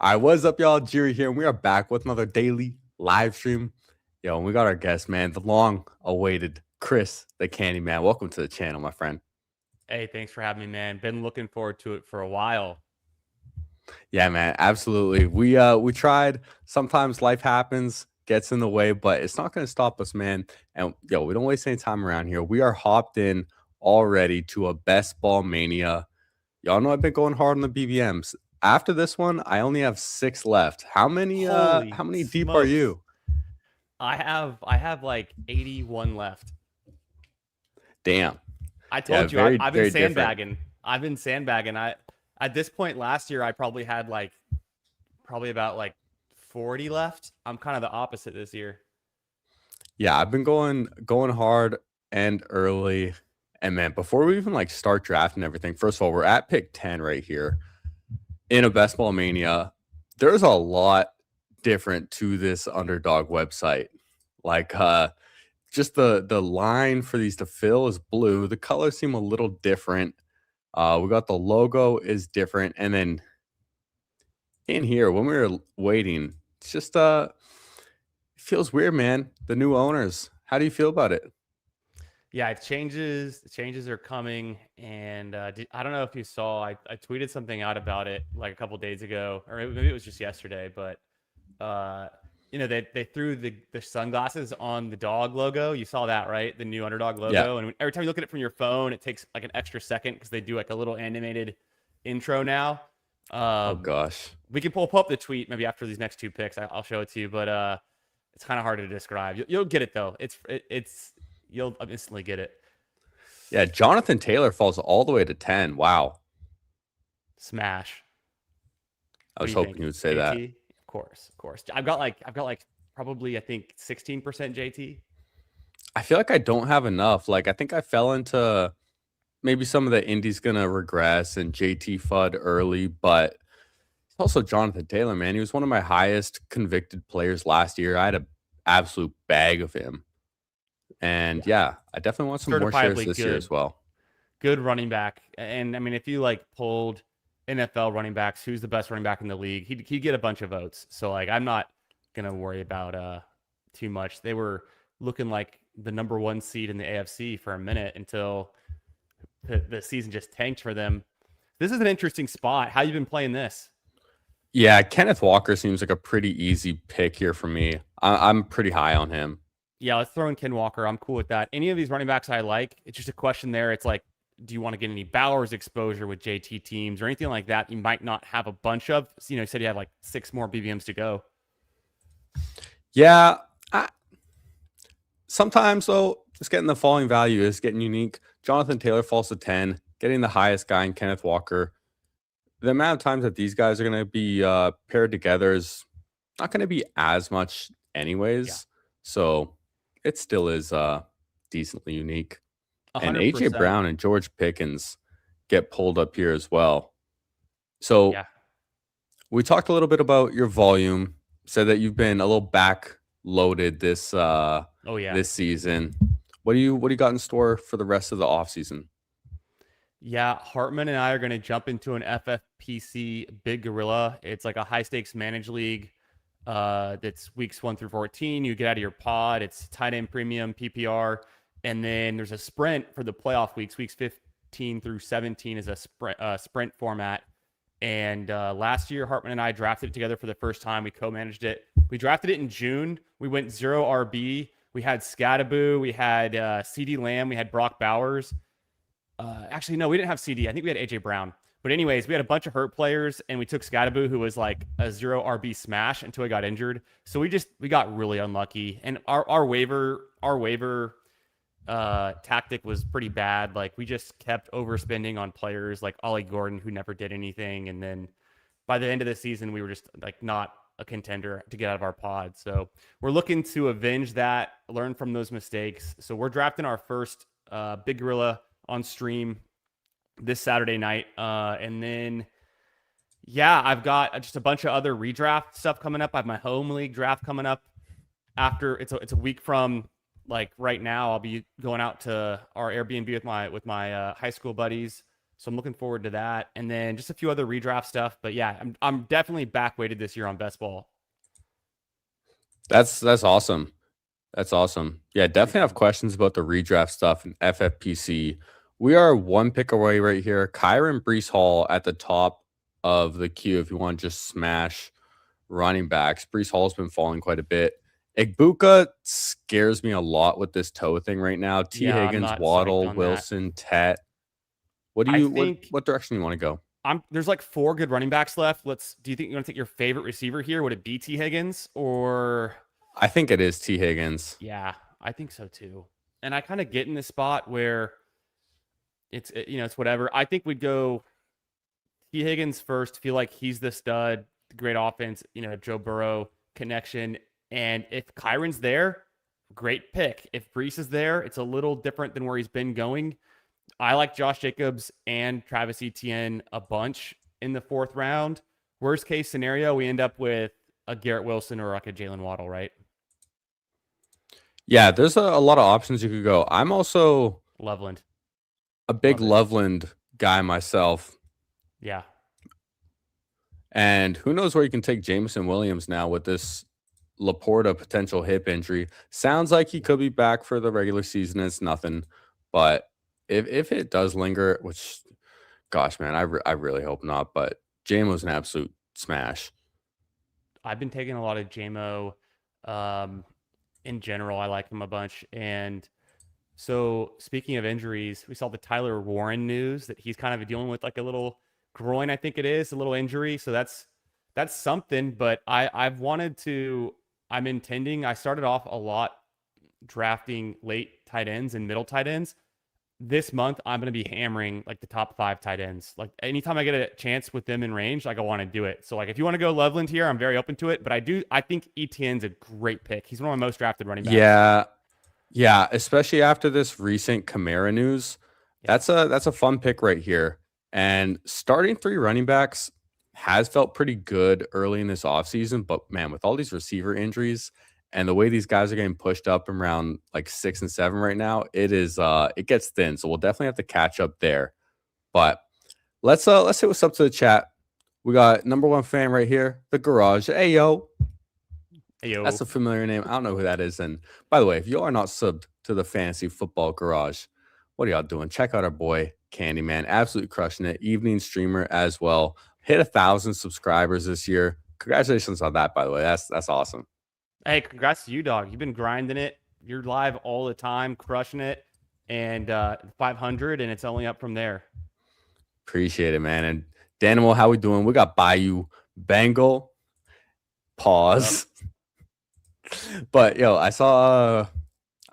All right, what's up, y'all? Jerry here, and we are back with another daily live stream. Yo, and we got our guest, man, the long-awaited Chris, the Candyman. Welcome to the channel, my friend. Hey, thanks for having me, man. Been looking forward to it for a while. Yeah, man, absolutely. We tried. Sometimes life happens, gets in the way, but it's not going to stop us, man. And yo, we don't waste any time around here. We are hopped in already to a best ball mania. Y'all know I've been going hard on the BBMs. After this one, I only have 6 left. How Holy many deep are smokes. you? I have like 81 left. Damn. I Yeah, told you very, I've been very different. sandbagging. I've been sandbagging. I At this point last year I probably had probably about 40 left. I'm kind of the opposite this year. Yeah, I've been going hard and early. And man, before we even like start drafting everything, first of all, we're at pick 10 right here in a best ball mania. There's a lot different to this underdog website. Like just the line for these to fill is blue. The colors seem a little different. We got the logo is different. And then in here, when we were waiting, it's just it feels weird, man. The new owners. How do you feel about it? Yeah, it changes. The changes are coming, and I don't know if you saw. I tweeted something out about it like a couple days ago, or maybe it was just yesterday. But uh, they threw the sunglasses on the dog logo. You saw that, right? The new underdog Yeah. logo. And every time you look at it from your phone, it takes like an extra second because they do like a little animated intro now. Oh Um, gosh. we can pull up the tweet maybe after these next two picks. I'll show it to you, but it's kind of hard to describe. You'll get it though. It's you'll instantly get it. Yeah, Jonathan Taylor falls all the way to 10. Wow. Smash. I What do was you hoping think, you would say that. JT? Of course, of course. I've got like probably I think 16% JT. I feel like I don't have enough. Like I think I fell into maybe some of the indies gonna regress and JT Fudd early, but it's also Jonathan Taylor, man. He was one of my highest convicted players last year. I had an absolute bag of him. And Yeah, yeah, I definitely want some more shares certifiably this year as good, well. good running back. And I mean, if you like pulled NFL running backs, who's the best running back in the league? He'd get a bunch of votes. So like, I'm not gonna worry about too much. They were looking like the number one seed in the AFC for a minute until the season just tanked for them. This is an interesting spot. How you been playing this? Yeah, Kenneth Walker seems like a pretty easy pick here for me. I'm pretty high on him. Yeah, let's throw in Ken Walker. I'm cool with that. Any of these running backs I like. It's just a question there. It's like, do you want to get any Bowers exposure with JT teams or anything like that? You might not have a bunch of. You said you have like 6 more BBMs to go. Yeah, sometimes though, just getting the falling value is getting unique. Jonathan Taylor falls to 10, getting the highest guy in Kenneth Walker. The amount of times that these guys are going to be paired together is not going to be as much Yeah, anyways. So it still is decently unique. And AJ 100%. Brown and George Pickens get pulled up here as well. So Yeah. we talked a little bit about your volume, said that you've been a little back loaded Oh yeah. this season. What do you got in store for the rest of the offseason? Yeah, Hartman and I are going to jump into an FFPC Big Gorilla. It's like a high stakes managed league. That's weeks 1 through 14. You get out of your pod. It's tight end premium PPR, and then there's a sprint for the playoff weeks. Weeks 15 through 17 is a sprint format. And last year, Hartman and I drafted it together for the first time. We co-managed it. We drafted it in June. We went 0 RB. We had Scadaboo. We had CD Lamb. We had Brock Bowers. Actually, no, we didn't have CD. I think we had AJ Brown. But anyways, we had a bunch of hurt players, and we took Scadaboo, who was like a 0 RB smash until he got injured. So we got really unlucky, and our waiver tactic was pretty bad. Like we just kept overspending on players like Ollie Gordon, who never did anything, and then by the end of the season, we were just like not a contender to get out of our pod. So we're looking to avenge that, learn from those mistakes. So we're drafting our first Big Gorilla on stream this Saturday night. And then, yeah, I've got just a bunch of other redraft stuff coming up. I have my home league draft coming up after it's a week from like right now. I'll be going out to our Airbnb with my high school buddies So I'm looking forward to that. And then just a few other redraft stuff. But yeah, I'm definitely back weighted this year on best ball. That's awesome. That's awesome. Yeah, definitely have Appreciate it. questions about the redraft stuff and FFPC. We are one pick away right here. Kyron Brees Hall at the top of the queue if you want to just smash running backs. Brees Hall's been falling quite a bit. Igbuka scares me a lot with this toe thing right now. T. Yeah, I'm Higgins, not psyched Waddle, on that. Wilson, Tet. What do I you think what direction you want to go? there's like four good running backs left. Do you think you want to take your favorite receiver here? Would it be T. Higgins or I think it is T. Higgins. yeah, I think so too. And I kind of get in this spot where it's whatever. I think we'd go T. Higgins first. Feel like he's the stud, great offense, Joe Burrow connection. And if Kyron's there, great pick. If Brees is there, it's a little different than where he's been going. I like Josh Jacobs and Travis Etienne a bunch in the fourth round. Worst case scenario, we end up with a Garrett Wilson or like a Jalen Waddle, right? Yeah, there's a lot of options you could go. I'm also Loveland. a big Love it. Loveland guy myself. Yeah. And who knows where you can take Jameson Williams now with this Laporta potential hip injury. Sounds like he could be back for the regular season. It's nothing. But if it does linger, which, gosh, man, I really hope not. But JMO's an absolute smash. I've been taking a lot of JMO in general. I like him a bunch. And so speaking of injuries, we saw the Tyler Warren news that he's kind of dealing with like a little groin, I think it is, a little injury. So that's something. But I started off a lot drafting late tight ends and middle tight ends. This month, I'm going to be hammering like the top 5 tight ends. Like anytime I get a chance with them in range, like I want to do it. So like if you want to go Loveland here, I'm very open to it. But I think Etienne's a great pick. He's one of my most drafted running backs. Yeah. Yeah. Especially after this recent Kamara news. Yeah. That's a fun pick right here. And starting 3 running backs has felt pretty good early in this offseason. But man, with all these receiver injuries and the way these guys are getting pushed up around like 6 and 7 right now, it gets thin. So we'll definitely have to catch up there. But let's hit what's up to the chat. We got number 1 fan right here, the Garage. Hey yo. Ayo. That's a familiar name. I don't know who that is. And by the way, if you are not subbed to the Fantasy Football Garage, what are y'all doing? Check out our boy Candyman, absolutely crushing it. Evening streamer as well. Hit 1,000 subscribers this year. Congratulations on that, by the way. That's awesome. Hey, congrats to you, dog. You've been grinding it. You're live all the time, crushing it. And 500, and it's only up from there. Appreciate it, man. And Danimal, how we doing? We got Bayou Bengal. Pause. But yo, I saw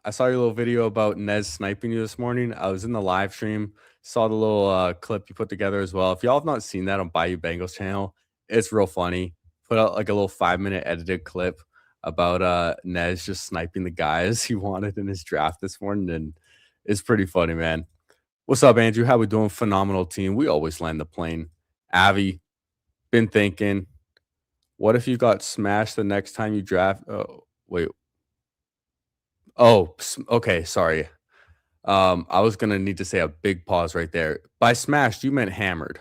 your little video about Nez sniping you this morning. I was in the live stream, saw the little clip you put together as well. If y'all have not seen that on Bayou Bengals channel, it's real funny. Put out like a little 5-minute edited clip about Nez just sniping the guys he wanted in his draft this morning, and it's pretty funny, man. What's up, Andrew? How we doing? Phenomenal team. We always land the plane. Avi, been thinking, what if you got smashed the next time you draft? Oh, wait. Oh, okay. Sorry. I was gonna need to say a big pause right there. By smashed, you meant hammered.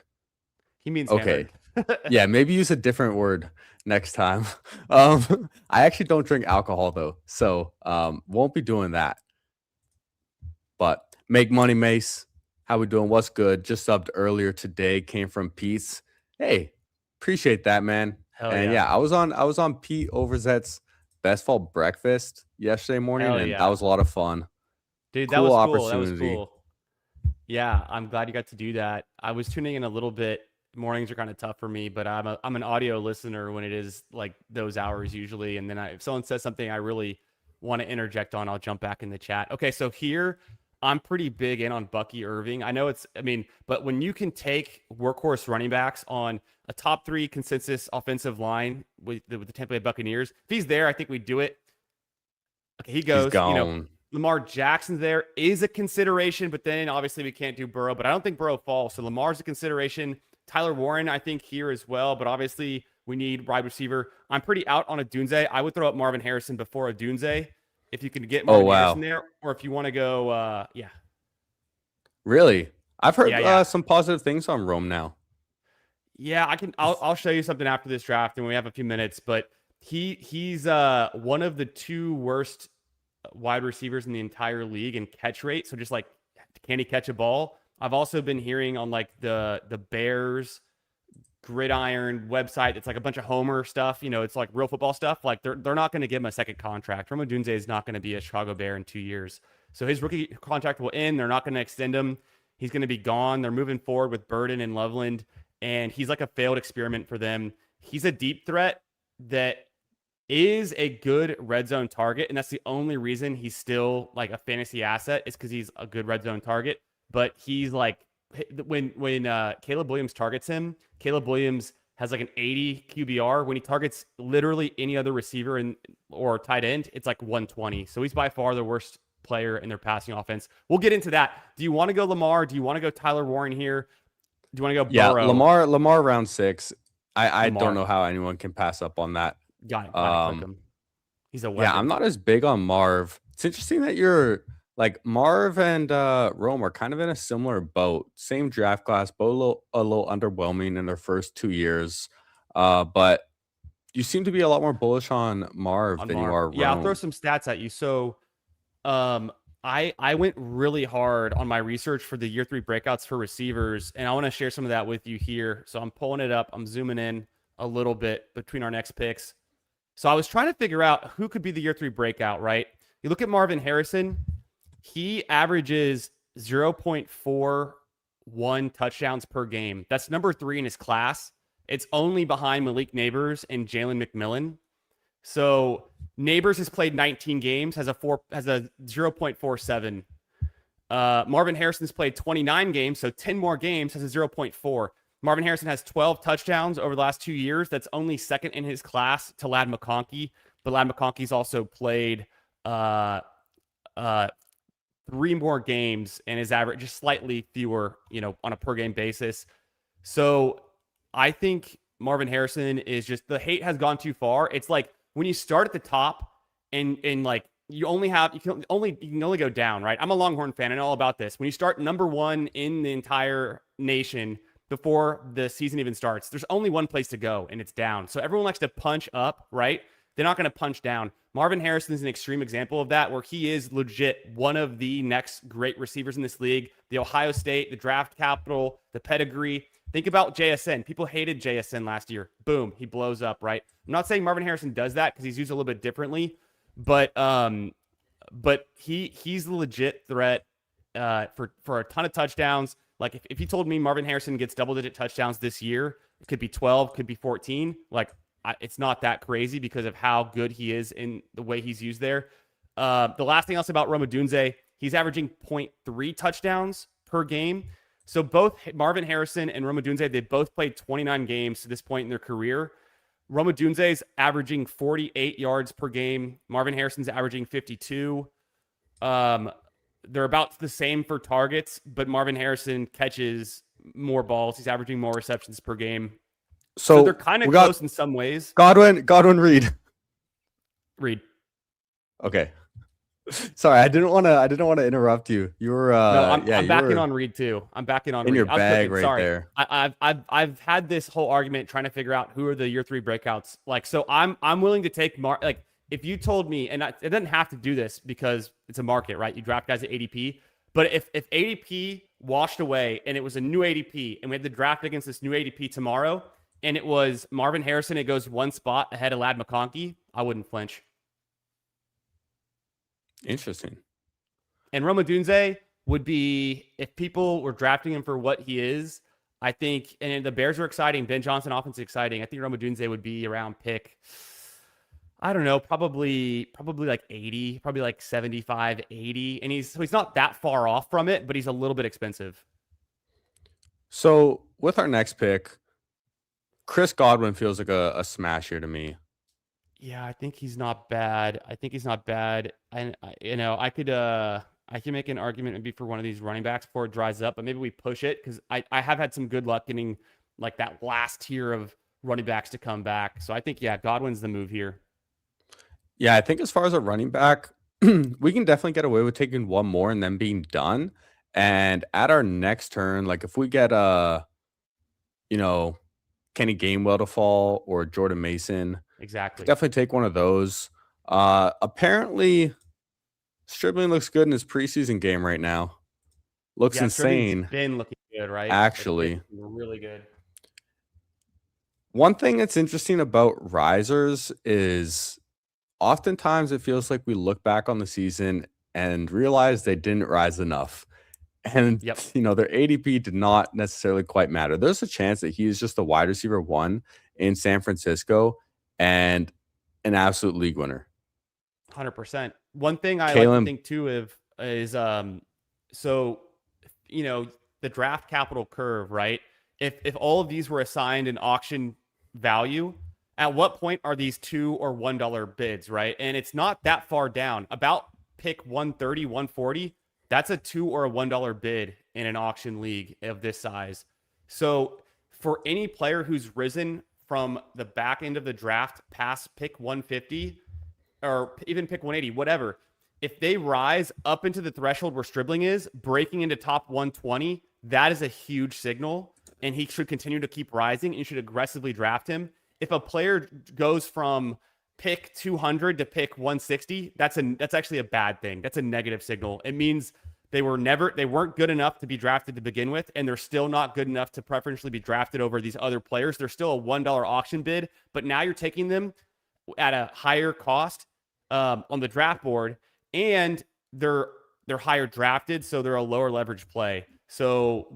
He means okay. hammered. Yeah, maybe use a different word next time. I actually don't drink alcohol though, so won't be doing that. But make money, Mace. How we doing? What's good? Just subbed earlier today. Came from Pete's. Hey, appreciate that, man. Hell And yeah. I was on Pete Overzet's best fall breakfast yesterday morning, Hell and yeah. that was a lot of fun. Dude, Cool that was opportunity. cool. Yeah, I'm glad you got to do that. I was tuning in a little bit. Mornings are kind of tough for me, but I'm an audio listener when it is like those hours usually. And then if someone says something I really want to interject on, I'll jump back in the chat. Okay, so here I'm pretty big in on Bucky Irving. But when you can take workhorse running backs on a top 3 consensus offensive line with the Tampa Bay Buccaneers, if he's there, I think we do it. Okay, he goes. He's gone. Lamar Jackson there is a consideration, but then obviously we can't do Burrow. But I don't think Burrow falls, so Lamar's a consideration. Tyler Warren, I think here as well, but obviously we need wide receiver. I'm pretty out on a Dunze. I would throw up Marvin Harrison before a Dunze if you can get Marvin Harrison there, or if you want to go, yeah. Really? I've heard Yeah, yeah. some positive things on Rome now. Yeah, I can. I'll show you something after this draft, and we have a few minutes. But he's one of the two worst wide receivers in the entire league in catch rate. So just like, can he catch a ball? I've also been hearing on like the Bears gridiron website. It's like a bunch of Homer stuff. You know, it's like real football stuff. Like they're not going to give him a second contract. Roma Dunze is not going to be a Chicago Bear in 2 years. So his rookie contract will end. They're not going to extend him. He's going to be gone. They're moving forward with Burden and Loveland, and he's like a failed experiment for them. He's a deep threat that is a good red zone target, and that's the only reason he's still like a fantasy asset is because he's a good red zone target. But he's like when Caleb Williams targets him, Caleb Williams has like an 80 QBR. When he targets literally any other receiver or tight end, it's like 120. So he's by far the worst player in their passing offense. We'll get into that. Do you want to go Lamar? Do you want to go Tyler Warren here? Do you want to go Yeah, Burrow? Lamar round 6. I Lamar. don't know how anyone can pass up on that. Got it. Click him. He's a weapon. Yeah, I'm not as big on Marv. It's interesting that you're like Marv and Rome are kind of in a similar boat. Same draft class, both a little underwhelming in their first 2 years. But you seem to be a lot more bullish on Marv than you are Rome. Yeah, I'll throw some stats at you. So I went really hard on my research for the year 3 breakouts for receivers, and I want to share some of that with you here. So I'm pulling it up. I'm zooming in a little bit between our next picks. So I was trying to figure out who could be the year 3 breakout, right? You look at Marvin Harrison, he averages 0.41 touchdowns per game. That's number 3 in his class. It's only behind Malik Neighbors and Jalen McMillan. So Neighbors has played 19 games, has a 0.47. Marvin Harrison's played 29 games, so 10 more games, has a 0.4. Marvin Harrison has 12 touchdowns over the last 2 years. That's only second in his class to Ladd McConkey. But Ladd McConkey's also played 3 more games and is average just slightly fewer, on a per game basis. So I think Marvin Harrison is just, the hate has gone too far. It's like when you start at the top and like you can only go down, right? I'm a Longhorn fan. I know all about this. When you start number 1 in the entire nation before the season even starts, there's only one place to go, and it's down. So everyone likes to punch up, right? They're not going to punch down. Marvin Harrison is an extreme example of that, where he is legit one of the next great receivers in this league. The Ohio State, the draft capital, the pedigree. Think about JSN. People hated JSN last year. Boom, he blows up, right? I'm not saying Marvin Harrison does that because he's used a little bit differently, but he's the legit threat for a ton of touchdowns. Like if you told me Marvin Harrison gets double-digit touchdowns this year, it could be 12, could be 14. Like it's not that crazy because of how good he is in the way he's used there. The last thing else about Rome Odunze, he's averaging 0.3 touchdowns per game. So both Marvin Harrison and Rome Odunze, they both played 29 games to this point in their career. Rome Odunze is averaging 48 yards per game. Marvin Harrison's averaging 52. They're about the same for targets, but Marvin Harrison catches more balls. He's averaging more receptions per game. So they're kind of close in some ways. Godwin, Reed. Okay. Sorry, I didn't want to interrupt you. You were I'm backing on Reed too. I'm backing on in Reed. your bag right there. I've had this whole argument trying to figure out who are the year 3 breakouts. Like, so I'm willing to take like if you told me, and it doesn't have to do this because it's a market, right? You draft guys at ADP, but if ADP washed away and it was a new ADP and we had to draft against this new ADP tomorrow and it was Marvin Harrison, it goes one spot ahead of Ladd McConkey, I wouldn't flinch. Interesting. And Rome Odunze would be, if people were drafting him for what he is, I think, and the Bears are exciting. Ben Johnson offense is exciting. I think Rome Odunze would be around pick, I don't know, probably like 80, probably like 75, 80. And he's not that far off from it, but he's a little bit expensive. So with our next pick, Chris Godwin feels like a smash here to me. Yeah, I think he's not bad. And I can make an argument maybe for one of these running backs before it dries up, but maybe we push it because I have had some good luck getting like that last tier of running backs to come back. So I think, yeah, Godwin's the move here. Yeah, I think as far as a running back, we can definitely get away with taking one more and then being done. And at our next turn, like if we get you know, Kenny Gainwell to fall or Jordan Mason, could Exactly. definitely take one of those. Apparently Stribling looks good in his preseason game right now. Looks Yeah, Stribling's insane, been looking good, right? Like been actually. looking really good. One thing that's interesting about risers is oftentimes it feels like we look back on the season and realize they didn't rise enough. And, Yep. their ADP did not necessarily quite matter. There's a chance that he is just a wide receiver one in San Francisco and an absolute league winner. 100%. One thing I like to Kalen, think too of is so the draft capital curve, right? If all of these were assigned an auction value, at what point are these $2 or $1 bids, right? And it's not that far down. About pick 130, 140, that's a $2 or a $1 bid in an auction league of this size. So for any player who's risen from the back end of the draft past pick 150 or even pick 180, whatever, if they rise up into the threshold where Stribling is, breaking into top 120, that is a huge signal. And he should continue to keep rising. And you should aggressively draft him. If a player goes from pick 200 to pick 160, that's actually a bad thing. That's a negative signal. It means they weren't good enough to be drafted to begin with, and they're still not good enough to preferentially be drafted over these other players. They're still a $1 auction bid, but now you're taking them at a higher cost on the draft board, and they're higher drafted, so they're a lower leverage play. So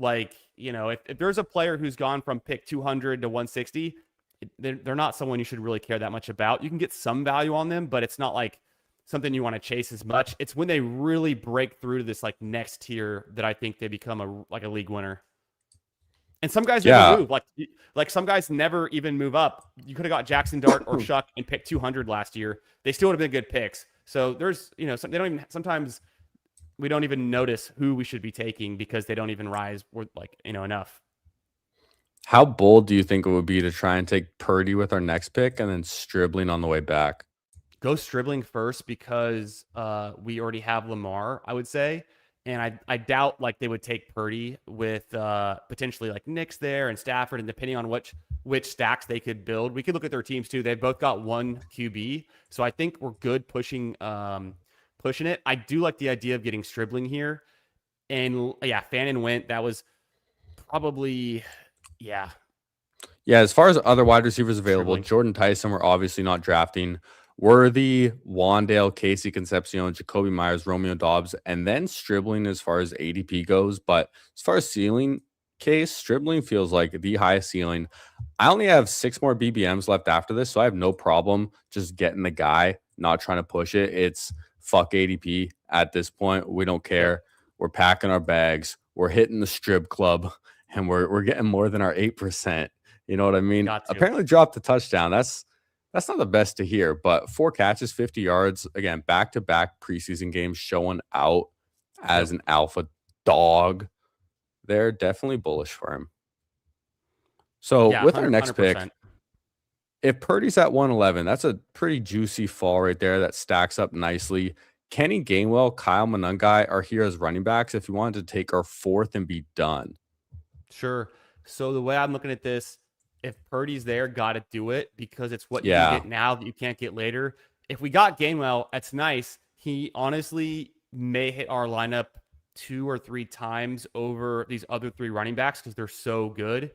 if there's a player who's gone from pick 200 to 160, they're not someone you should really care that much about. You can get some value on them, but it's not like something you want to chase as much. It's when they really break through to this next tier that I think they become a league winner. And some guys never move. Like some guys never even move up. You could have got Jackson Dart or Shuck and picked 200 last year. They still would have been good picks. So there's, they don't even, sometimes we don't even notice who we should be taking because they don't even rise enough. how bold do you think it would be to try and take Purdy with our next pick and then Stribling on the way back? Go Stribling first because we already have Lamar, I would say. And I doubt they would take Purdy with potentially Knicks there and Stafford, and depending on which stacks they could build. We could look at their teams too. They've both got one QB. So I think we're good pushing it. I do like the idea of getting Stribling here. And yeah, Fannin went. That was probably, yeah. Yeah, as far as other wide receivers available, Stribling. Jordan Tyson, we're obviously not drafting. Worthy, Wandale, Casey Concepcion, Jacoby Myers, Romeo Dobbs, and then Stribling as far as ADP goes. But as far as ceiling case, Stribling feels like the highest ceiling. I only have 6 more BBMs left after this, so I have no problem just getting the guy, not trying to push it. It's fuck ADP at this point. We don't care. Yep. We're packing our bags. We're hitting the strip club, and we're getting more than our 8%. You know what I mean? Apparently dropped a touchdown. That's not the best to hear, but 4 catches, 50 yards. Again, back-to-back preseason games showing out as an alpha dog. They're definitely bullish for him. So with our next 100%. Pick, if Purdy's at 111, that's a pretty juicy fall right there that stacks up nicely. Kenny Gainwell, Kyle Monangai are here as running backs if you wanted to take our 4th and be done. Sure. So the way I'm looking at this, if Purdy's there, got to do it because it's what you can get now that you can't get later. If we got Gainwell, that's nice. He honestly may hit our lineup 2 or 3 times over these other 3 running backs because they're so good.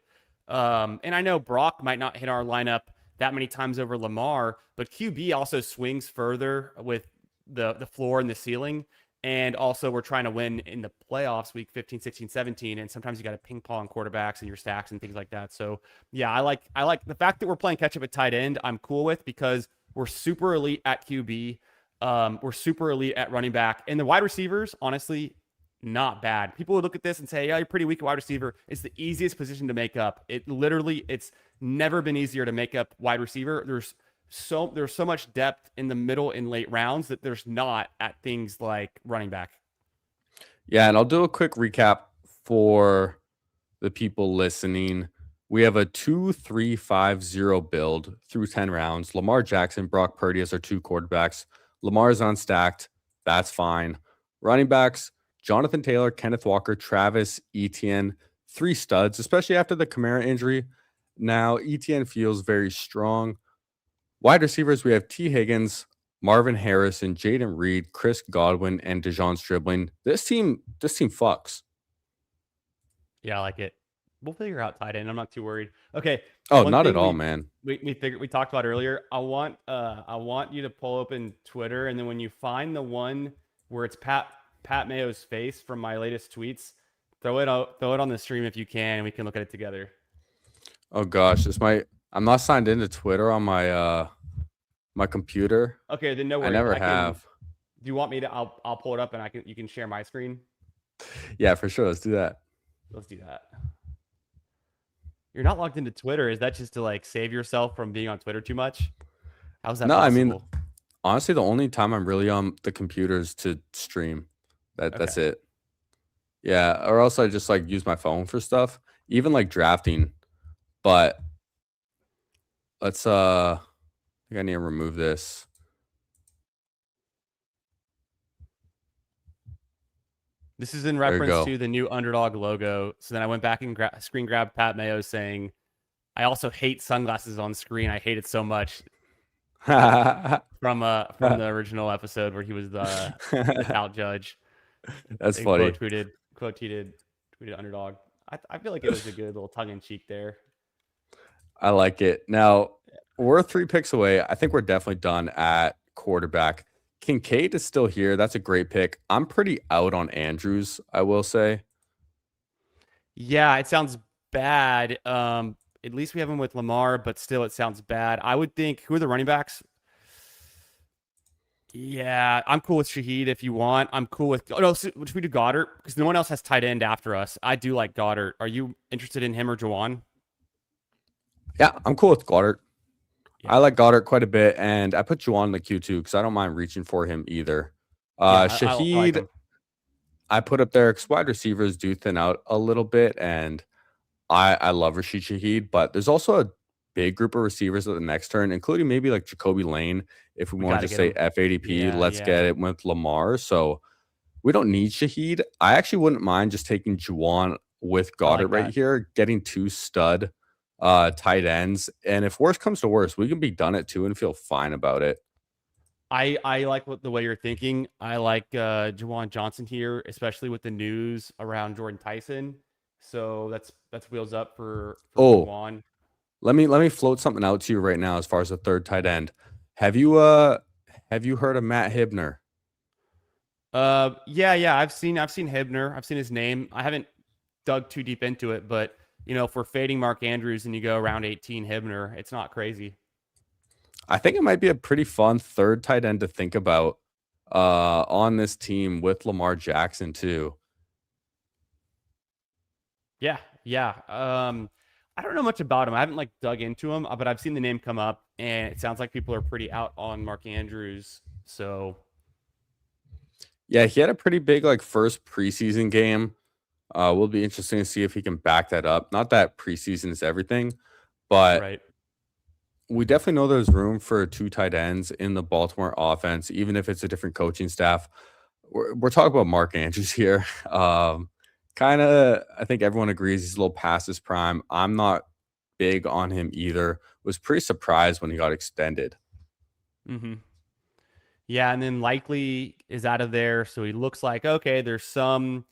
And I know Brock might not hit our lineup that many times over Lamar, but QB also swings further with the floor and the ceiling. And also, we're trying to win in the playoffs week 15, 16, 17. And sometimes you got to ping pong quarterbacks and your stacks and things like that. So, yeah, I like the fact that we're playing catch up at tight end. I'm cool with because we're super elite at QB. We're super elite at running back. And the wide receivers, honestly, not bad. People would look at this and say, yeah, you're pretty weak at wide receiver. It's the easiest position to make up. It's never been easier to make up wide receiver. There's so much depth in the middle and late rounds that there's not at things like running back. Yeah, and I'll do a quick recap for the people listening. We have a 2-3-5-0 build through 10 rounds. Lamar Jackson, Brock Purdy as our 2 quarterbacks. Lamar's unstacked. That's fine. Running backs, Jonathan Taylor, Kenneth Walker, Travis Etienne, 3 studs, especially after the Kamara injury. Now, Etienne feels very strong. Wide receivers, we have T. Higgins, Marvin Harrison, Jaden Reed, Chris Godwin, and Dejon Stribling. This team fucks. Yeah, I like it. We'll figure out tight end. I'm not too worried. Okay, Oh, one not at thing all, we man. we talked about earlier. I want you to pull open Twitter, and then when you find the one where it's Pat Mayo's face from my latest tweets, throw it on the stream if you can, and we can look at it together. Oh gosh, I'm not signed into Twitter on my computer. Okay, then no I worries. never I can. have. Do you want me to? I'll pull it up, and you can share my screen. Yeah, for sure. Let's do that. Let's do that. You're not logged into Twitter. Is that just to like save yourself from being on Twitter too much? How's that No, I mean, possible? honestly, the only time I'm really on the computer is to stream. That's Okay. it. Yeah, or else I just like use my phone for stuff, even like drafting. But let's I think I need to remove this. This is in There you reference go. to the new underdog logo. So then I went back and screen grabbed Pat Mayo saying, I also hate sunglasses on screen. I hate it so much from the original episode where he was the tout judge. That's And funny. tweeted underdog. I feel like it was a good little tongue in cheek there. I like it. Now, we're 3 picks away. I think we're definitely done at quarterback. Kincaid is still here. That's a great pick. I'm pretty out on Andrews, I will say. Yeah, it sounds bad. At least we have him with Lamar, but still it sounds bad. I would think, who are the running backs? Yeah, I'm cool with Shaheed if you want. I'm cool with should we do Goddard? Because no one else has tight end after us. I do like Goddard. Are you interested in him or Juwan? Yeah, I'm cool with Goddard. Yeah. I like Goddard quite a bit, and I put Juwan in the Q too because I don't mind reaching for him either. Yeah, I like Shaheed, him. I put up there because wide receivers do thin out a little bit, and I love Rashid Shaheed, but there's also a big group of receivers at the next turn, including maybe like Jacoby Lane. If we We want got to to just get say him. FADP, Yeah, let's get yeah. it with Lamar. So we don't need Shaheed. I actually wouldn't mind just taking Juwan with I Goddard like right that. here, getting 2 stud tight ends. And if worse comes to worse, we can be done at 2 and feel fine about it. I like the way you're thinking. I like Juwan Johnson here, especially with the news around Jordan Tyson. So that's wheels up for Oh, Juwan. let me float something out to you right now as far as the third tight end. Have you heard of Matt Hibner? Yeah. I've seen Hibner. I've seen his name. I haven't dug too deep into it, but if we're fading Mark Andrews and you go around 18 Hibner, it's not crazy. I think it might be a pretty fun third tight end to think about on this team with Lamar Jackson too. Yeah. I don't know much about him. I haven't like dug into him, but I've seen the name come up, and it sounds like people are pretty out on Mark Andrews. So Yeah, he had a pretty big like first preseason game. Will be interesting to see if he can back that up. Not that preseason is everything, but right. we definitely know there's room for 2 tight ends in the Baltimore offense, even if it's a different coaching staff. We're talking about Mark Andrews here. Kind of, I think everyone agrees he's a little past his prime. I'm not big on him either. Was pretty surprised when he got extended. Mm-hmm. Yeah, and then Likely is out of there, so he looks like okay. There's some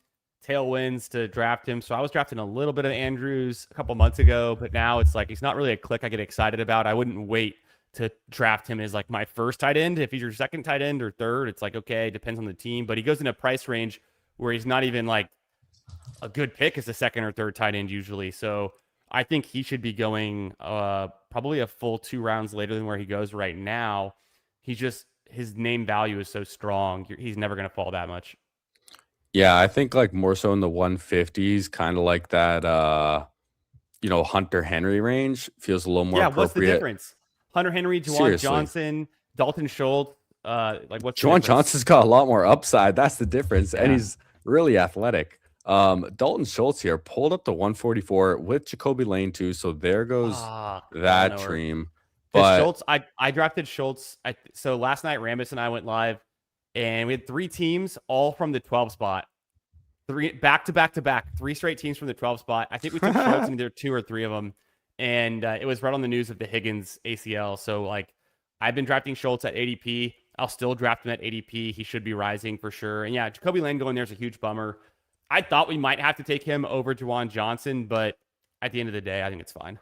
tailwinds to draft him. So I was drafting a little bit of Andrews a couple months ago, but now it's like he's not really a click I get excited about. I wouldn't wait to draft him as like my first tight end. If he's your second tight end or third, it's like okay, depends on the team. But he goes in a price range where he's not even like a good pick as a second or third tight end usually. So I think he should be going probably a full 2 rounds later than where he goes right now. His name value is so strong. He's never going to fall that much. Yeah, I think like more so in the 150s, kind of like that Hunter Henry range feels a little more Yeah, what's the appropriate. difference? Hunter Henry, Juwan Seriously. Johnson, Dalton Schultz. What's the Juwan difference? Johnson's got a lot more upside. That's the difference. Yeah. And he's really athletic. Dalton Schultz here pulled up to 144 with Jacoby Lane too. So there goes that dream. But Schultz, I drafted Schultz. So last night, Rambus and I went live, and we had 3 teams, all from the 12 spot. Three back to back to back, 3 straight teams from the 12 spot. I think we took Schultz in either 2 or 3 of them, and it was right on the news of the Higgins ACL. So like, I've been drafting Schultz at ADP. I'll still draft him at ADP. He should be rising for sure. And yeah, Jacoby Lane going there is a huge bummer. I thought we might have to take him over Juwan Johnson, but at the end of the day, I think it's fine.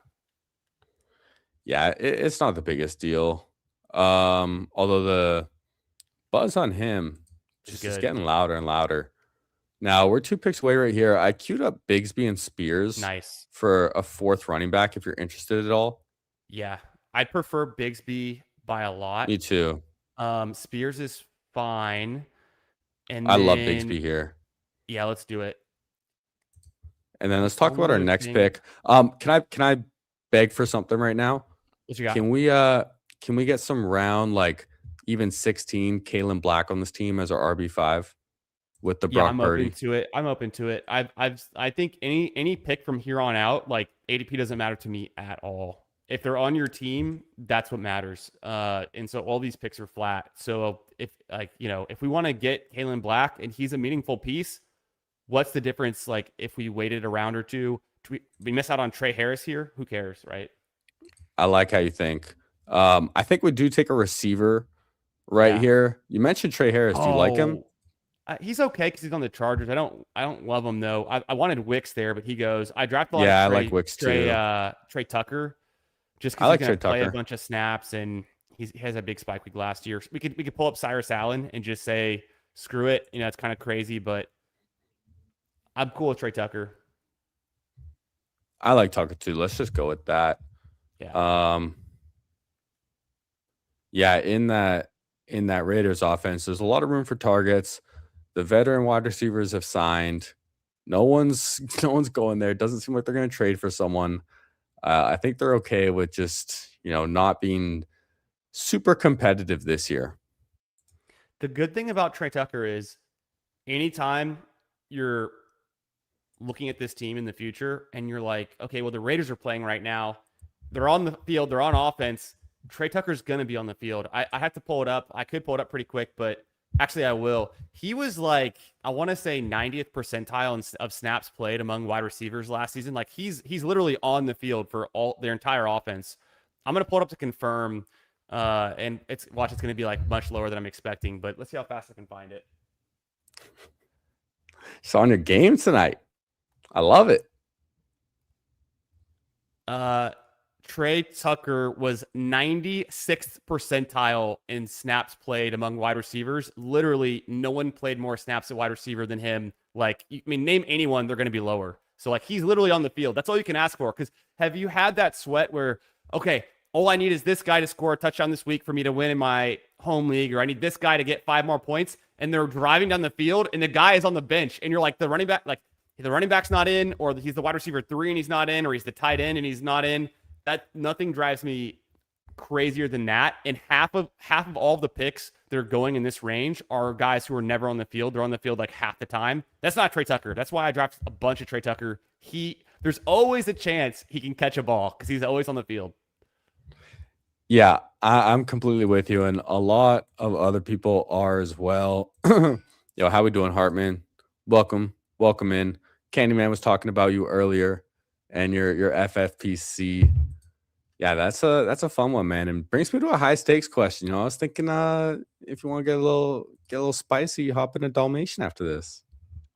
Yeah, it's not the biggest deal. Although the buzz on him It's just is good. getting louder and louder. Now we're 2 picks away right here. I queued up Bigsby and Spears Nice. for a 4th running back if you're interested at all. Yeah, I'd prefer Bigsby by a lot. Me too. Spears is fine, and I love then Bigsby here. yeah, let's do it. And then let's talk Only about our other next thing, pick. Can I beg for something right now? what you got? Can we get some round like even 16 Kalen Black on this team as our RB5 with the Yeah, Brock I'm open Purdy? to it. I'm open to it. I think any pick from here on out, like ADP doesn't matter to me at all. If they're on your team, that's what matters. And so all these picks are flat. So if if we want to get Kalen Black and he's a meaningful piece, what's the difference? Like if we waited a round or two, we miss out on Trey Harris here. Who cares, right? I like how you think. I think we do take a receiver right Yeah. here. You mentioned Trey Harris. Do you like him? Oh, he's okay because he's on the Chargers. I don't love him though. I wanted Wicks there, but he goes. I drafted a lot of Yeah, I like Wicks too. Trey Tucker just I because he's like gonna Trey play a Tucker. bunch of snaps and he has a big spike week last year. We could pull up Cyrus Allen and just say screw it. It's kind of crazy, but I'm cool with Trey Tucker. I like Tucker too. Let's just go with that. Yeah. Um, yeah, in that Raiders offense, there's a lot of room for targets. The veteran wide receivers have signed. No one's no one's going there. It doesn't seem like they're going to trade for someone. I think they're okay with just not being super competitive this year. The good thing about Trey Tucker is anytime you're looking at this team in the future and you're like, okay, well, the Raiders are playing right now. They're on the field, they're on offense. Trey Tucker's going to be on the field. I have to pull it up. I could pull it up pretty quick, but actually I will. He was like, I want to say 90th percentile of snaps played among wide receivers last season. Like he's literally on the field for all their entire offense. I'm going to pull it up to confirm. And it's going to be like much lower than I'm expecting, but let's see how fast I can find it. It's on your game tonight. I love it. Trey Tucker was 96th percentile in snaps played among wide receivers. Literally, no one played more snaps at wide receiver than him. Like, name anyone, they're going to be lower. So, like, he's literally on the field. That's all you can ask for. Because have you had that sweat where, okay, all I need is this guy to score a touchdown this week for me to win in my home league, or I need this guy to get 5 more points, and they're driving down the field, and the guy is on the bench, and you're like, the running back's not in, or he's the wide receiver 3 and he's not in, or he's the tight end and he's not in. That nothing drives me crazier than that. And half of all of the picks that are going in this range are guys who are never on the field. They're on the field like half the time. That's not Trey Tucker. That's why I drafted a bunch of Trey Tucker. There's always a chance he can catch a ball because he's always on the field. Yeah, I'm completely with you, and a lot of other people are as well. How we doing, Hartman? Welcome in. Candyman was talking about you earlier, and your FFPC. Yeah, that's a fun one, man, and brings me to a high stakes question. I was thinking, if you want to get a little spicy, hop in a Dalmatian after this.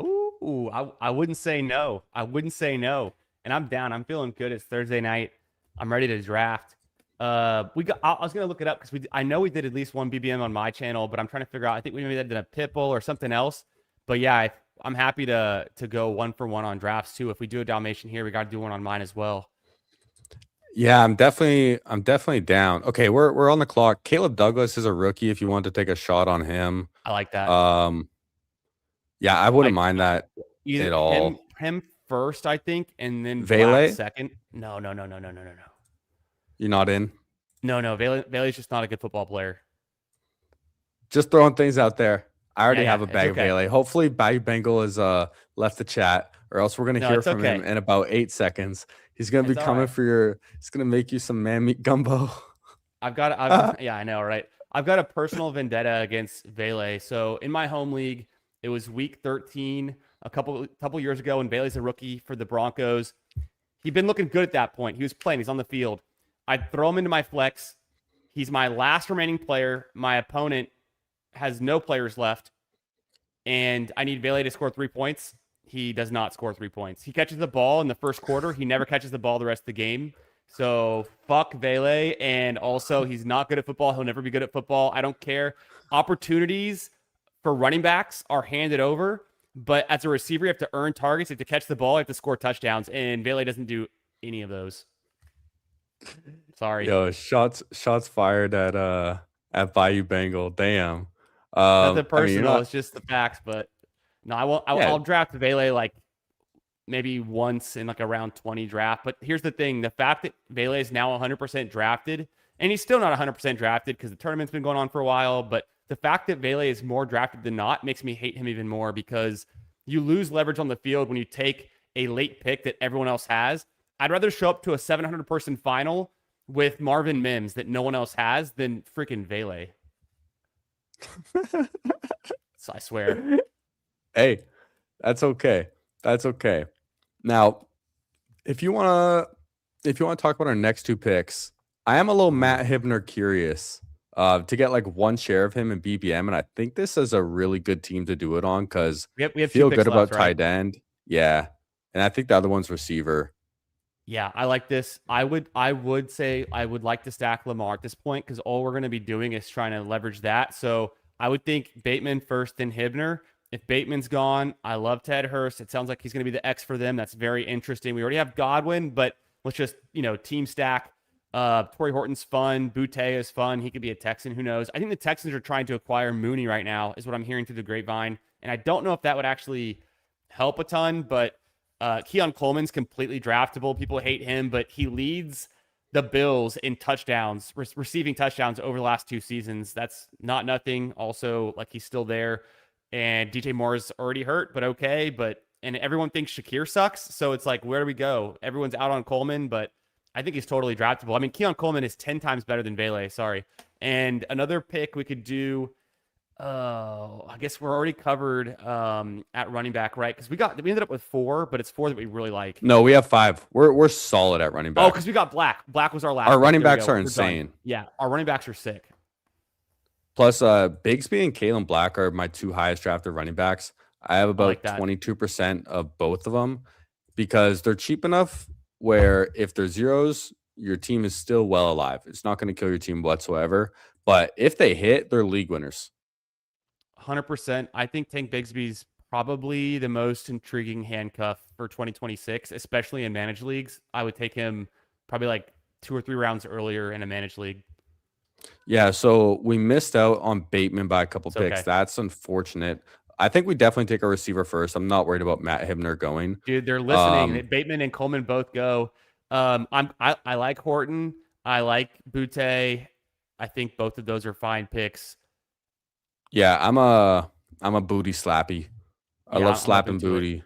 Ooh, I wouldn't say no. I wouldn't say no. And I'm down. I'm feeling good. It's Thursday night. I'm ready to draft. I was gonna look it up because I know we did at least one BBM on my channel, but I'm trying to figure out. I think we maybe did a Pitbull or something else. But yeah, I'm happy to go 1-for-1 on drafts too. If we do a Dalmatian here, we got to do one on mine as well. Yeah, I'm definitely down. Okay, we're on the clock. Caleb Douglas is a rookie. If you want to take a shot on him, I like that. Yeah, I wouldn't mind that either at all. Him first, I think, and then Vele? Black second. No. You're not in? No. Vele's just not a good football player. Just throwing things out there. I already have a bag okay. of Vele. Hopefully, Bayou Bengal has left the chat, or else we're gonna hear from him in about 8 seconds. He's gonna be coming for your. He's gonna make you some man meat gumbo. Yeah, I know, right? I've got a personal vendetta against Vele. So in my home league, it was week 13. a couple years ago when Bailey's a rookie for the Broncos. He'd been looking good at that point. He was playing. He's on the field. I'd throw him into my flex. He's my last remaining player. My opponent has no players left, and I need Bailey to score 3 points. He does not score 3 points. He catches the ball in the first quarter. He never catches the ball the rest of the game. So fuck Vele. And also, he's not good at football. He'll never be good at football. I don't care. Opportunities for running backs are handed over. But as a receiver, you have to earn targets. You have to catch the ball. You have to score touchdowns. And Vele doesn't do any of those. Sorry. Yo, shots fired at Bayou Bengal. Damn. Nothing I mean, personal. It's just the facts. But no, I won't. yeah, I'll draft Vele like maybe once in like a round 20 draft. But here's the thing. The fact that Vele is now 100% drafted, and he's still not 100% drafted because the tournament's been going on for a while, but the fact that Vele is more drafted than not makes me hate him even more because you lose leverage on the field when you take a late pick that everyone else has. I'd rather show up to a 700-person final with Marvin Mims that no one else has than freaking Vele. So I swear. hey, that's okay. That's okay. Now, if you wanna talk about our next two picks, I am a little Matt Hibner curious to get like one share of him in BBM, and I think this is a really good team to do it on because We have feel two picks good about left, right? tight end. Yeah, and I think the other one's receiver. Yeah, I like this. I would say I would like to stack Lamar at this point because all we're going to be doing is trying to leverage that. So I would think Bateman first, then Hibner. If Bateman's gone, I love Ted Hurst. It sounds like he's going to be the X for them. That's very interesting. We already have Godwin, but let's just team stack. Torrey Horton's fun. Butte is fun. He could be a Texan. Who knows? I think the Texans are trying to acquire Mooney right now, is what I'm hearing through the grapevine, and I don't know if that would actually help a ton, but. Keon Coleman's completely draftable. People hate him, but he leads the Bills in touchdowns, receiving touchdowns over the last 2 seasons. That's not nothing. Also, like he's still there. And DJ Moore's already hurt, but okay. And everyone thinks Shakir sucks. So it's like, where do we go? Everyone's out on Coleman, but I think he's totally draftable. I mean, Keon Coleman is 10 times better than Vele. Sorry. And another pick we could do. I guess we're already covered at running back, right? Because we ended up with 4, but it's 4 that we really like. No, we have 5. We're solid at running back. Oh, because we got Black. Black was our last. Our running backs are insane. Yeah, our running backs are sick. Plus, Bigsby and Kalen Black are my 2 highest drafted running backs. I have about 22% of both of them because they're cheap enough where if they're zeros, your team is still well alive. It's not going to kill your team whatsoever. But if they hit, they're league winners. 100%. I think Tank Bigsby's probably the most intriguing handcuff for 2026, especially in managed leagues. I would take him probably like 2 or 3 rounds earlier in a managed league. Yeah, so we missed out on Bateman by a couple picks. Okay. That's unfortunate. I think we definitely take a receiver first. I'm not worried about Matt Hibner going. Dude, they're listening. Bateman and Coleman both go. I like Horton. I like Butte. I think both of those are fine picks. Yeah, I'm a booty slappy. I love slapping booty.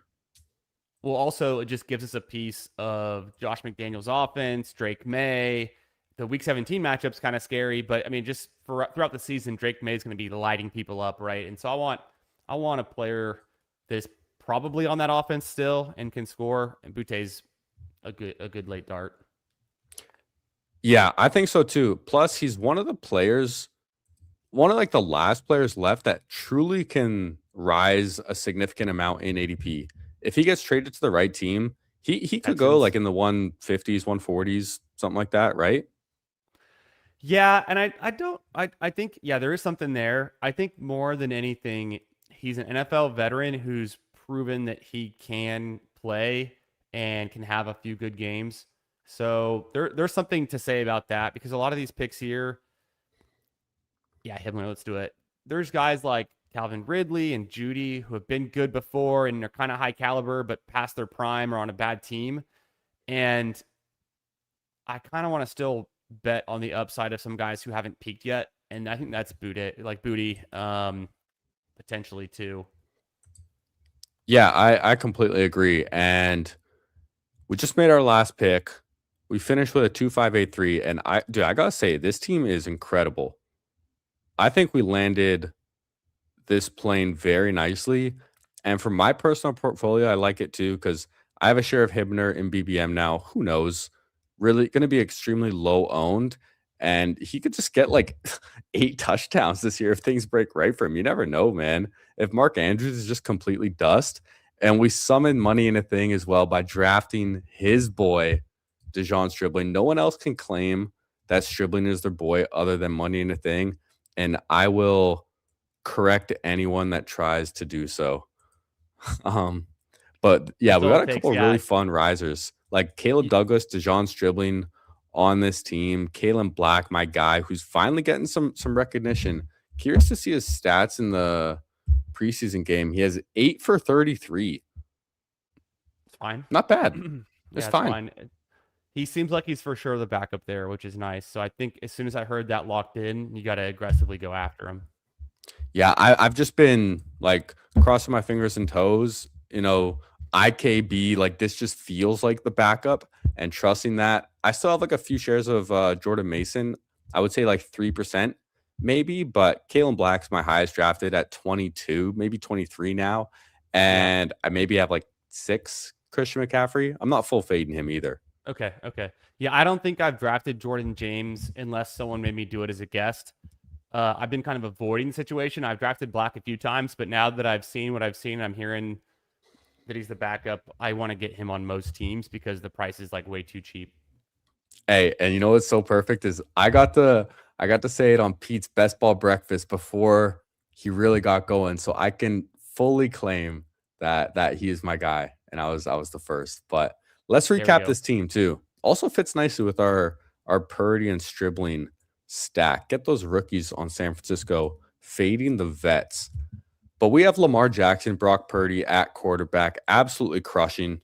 Well, also, it just gives us a piece of Josh McDaniels' offense, Drake May. The Week 17 matchup's kind of scary, but I mean, just throughout the season, Drake May is going to be lighting people up, right? And so I want a player that's probably on that offense still and can score. And Butte's a good late dart. Yeah, I think so too. Plus, he's one of like the last players left that truly can rise a significant amount in ADP. If he gets traded to the right team, he could go like in the 150s, 140s, something like that, right? Yeah, and I think there is something there. I think more than anything, he's an NFL veteran who's proven that he can play and can have a few good games. So there's something to say about that because a lot of these picks here, yeah, Hibner, let's do it. There's guys like Calvin Ridley and Judy who have been good before and they're kind of high caliber, but past their prime or on a bad team. And I kind of want to still bet on the upside of some guys who haven't peaked yet. And I think that's Booty, potentially too. Yeah, I completely agree. And we just made our last pick. We finished with a 2.583. And I gotta say, this team is incredible. I think we landed this plane very nicely. And for my personal portfolio, I like it too because I have a share of Hibner in BBM now. Who knows? Really going to be extremely low owned. And he could just get like 8 touchdowns this year if things break right for him. You never know, man. If Mark Andrews is just completely dust, and we summon money in a thing as well by drafting his boy, DeJon Stribling. No one else can claim that Stribling is their boy other than money in a thing. And I will correct anyone that tries to do so. Um, but yeah, That's we all got it a takes. couple of Yeah. really fun risers like Caleb Y- Douglas, DeJon Stribling on this team. Kalen Black, my guy, who's finally getting some recognition. Curious to see his stats in the preseason game. He has 8 for 33. It's fine. Not bad. It's Yeah, it's fine. fine. He seems like he's for sure the backup there, which is nice. So I think as soon as I heard that locked in, you got to aggressively go after him. Yeah, I've just been like crossing my fingers and toes, IKB, like this just feels like the backup and trusting that. I still have like a few shares of Jordan Mason. I would say like 3% maybe, but Kalen Black's my highest drafted at 22, maybe 23 now. Yeah. And I maybe have like 6 Christian McCaffrey. I'm not full fading him either. Okay. Okay. Yeah, I don't think I've drafted Jordan James unless someone made me do it as a guest. I've been kind of avoiding the situation. I've drafted Black a few times, but now that I've seen what I've seen, I'm hearing that he's the backup. I want to get him on most teams because the price is like way too cheap. Hey, and you know what's so perfect is I got to say it on Pete's best ball breakfast before he really got going, so I can fully claim that he is my guy, and I was the first. But let's There we recap go. this team too. Also fits nicely with our Purdy and Stribling stack. Get those rookies on San Francisco, fading the vets. But we have Lamar Jackson, Brock Purdy at quarterback, absolutely crushing.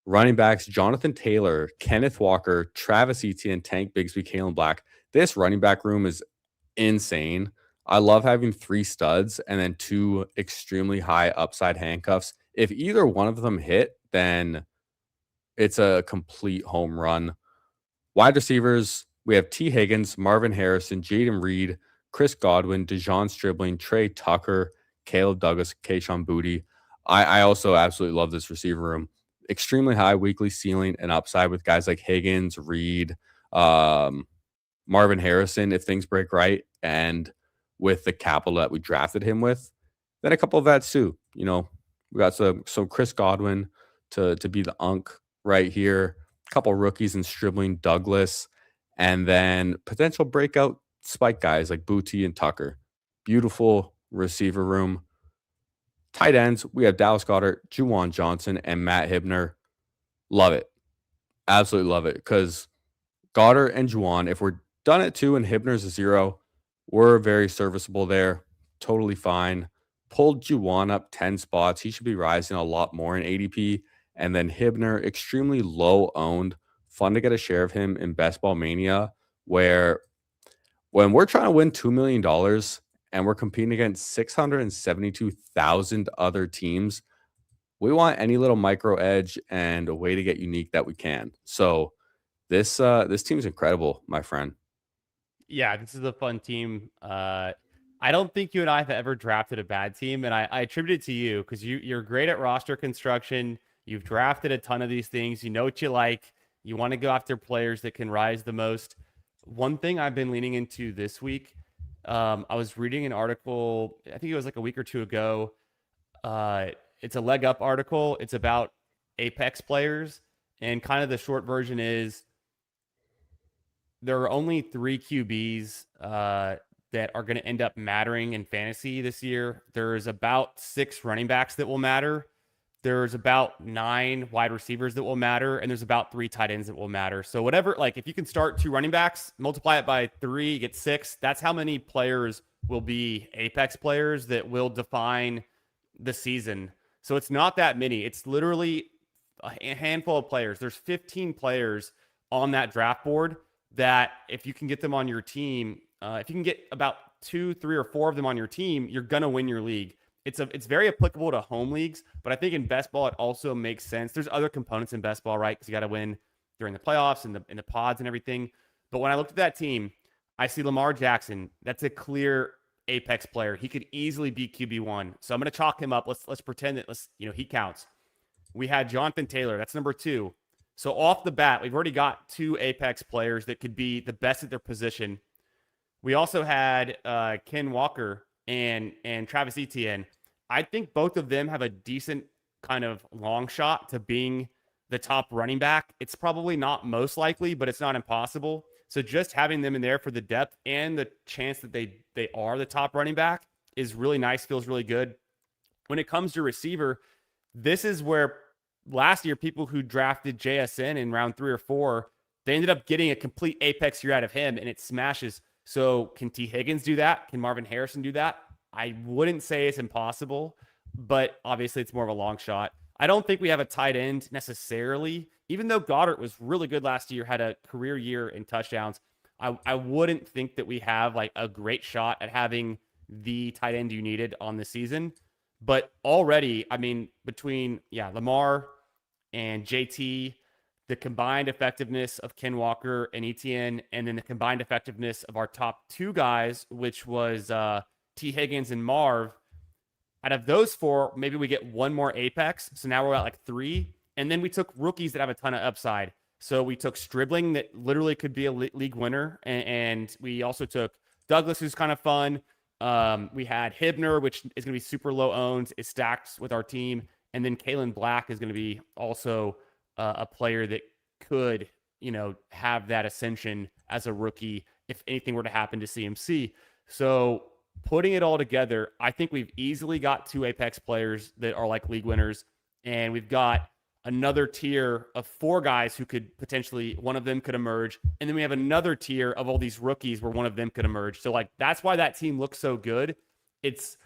Running backs, Jonathan Taylor, Kenneth Walker, Travis Etienne, Tank Bigsby, Kalen Black. This running back room is insane. I love having 3 studs and then 2 extremely high upside handcuffs. If either one of them hit, then it's a complete home run. Wide receivers, we have T. Higgins, Marvin Harrison, Jaden Reed, Chris Godwin, DeJon Stribling, Trey Tucker, Caleb Douglas, Kayshawn Booty. I also absolutely love this receiver room. Extremely high weekly ceiling and upside with guys like Higgins, Reed, um, Marvin Harrison, if things break right, and with the capital that we drafted him with. Then a couple of vets too. We got some Chris Godwin to be the unk right here. A couple rookies in Stribling, Douglas, and then potential breakout spike guys like Booty and Tucker. Beautiful receiver room. Tight ends, we have Dallas Goddard, Juwan Johnson, and Matt Hibner. Love it. Absolutely love it. Because Goddard and Juwan, if we're done at 2 and Hibner's a 0, we're very serviceable there. Totally fine. Pulled Juwan up 10 spots. He should be rising a lot more in ADP. And then Hibner, extremely low owned. Fun to get a share of him in Best Ball Mania, where when we're trying to win $2 million and we're competing against 672,000 other teams, we want any little micro edge and a way to get unique that we can. So this team's incredible, my friend. Yeah, this is a fun team. I don't think you and I have ever drafted a bad team, and I attribute it to you because you're great at roster construction. You've drafted a ton of these things. You know what you like. You want to go after players that can rise the most. One thing I've been leaning into this week, I was reading an article. I think it was like a week or two ago. It's a leg up article. It's about Apex players, and kind of the short version is there are only 3 QBs that are going to end up mattering in fantasy this year. There's about 6 running backs that will matter. There's about 9 wide receivers that will matter, and there's about 3 tight ends that will matter. So whatever, like if you can start 2 running backs, multiply it by 3, you get 6. That's how many players will be Apex players that will define the season. So it's not that many. It's literally a handful of players. There's 15 players on that draft board that if you can get them on your team, if you can get about 2, 3, or 4 of them on your team, you're gonna win your league. It's very applicable to home leagues, but I think in best ball it also makes sense. There's other components in best ball, right? Because you got to win during the playoffs and the pods and everything. But when I looked at that team, I see Lamar Jackson. That's a clear apex player. He could easily be QB1. So I'm going to chalk him up. Let's pretend that he counts. We had Jonathan Taylor. That's number 2. So off the bat, we've already got 2 apex players that could be the best at their position. We also had Ken Walker and Travis Etienne. I think both of them have a decent kind of long shot to being the top running back. It's probably not most likely, but it's not impossible. So just having them in there for the depth and the chance that they are the top running back is really nice, feels really good. When it comes to receiver, this is where last year people who drafted JSN in round 3 or 4, they ended up getting a complete apex year out of him, and it smashes. So can T. Higgins do that? Can Marvin Harrison do that? I wouldn't say it's impossible, but obviously it's more of a long shot. I don't think we have a tight end necessarily, even though Goddard was really good last year, had a career year in touchdowns. I wouldn't think that we have like a great shot at having the tight end you needed on the season. But already, I mean, between Lamar and JT, the combined effectiveness of Ken Walker and Etienne, and then the combined effectiveness of our top 2 guys, which was T. Higgins and Marv. Out of those 4, maybe we get 1 more apex. So now we're at like 3. And then we took rookies that have a ton of upside. So we took Stribling, that literally could be a league winner. And we also took Douglas, who's kind of fun. We had Hibner, which is going to be super low owned, is stacked with our team. And then Kalen Black is going to be also a player that could, have that ascension as a rookie if anything were to happen to CMC. So putting it all together, I think we've easily got 2 apex players that are like league winners. And we've got another tier of 4 guys who could potentially, one of them could emerge. And then we have another tier of all these rookies where one of them could emerge. So like, that's why that team looks so good. It's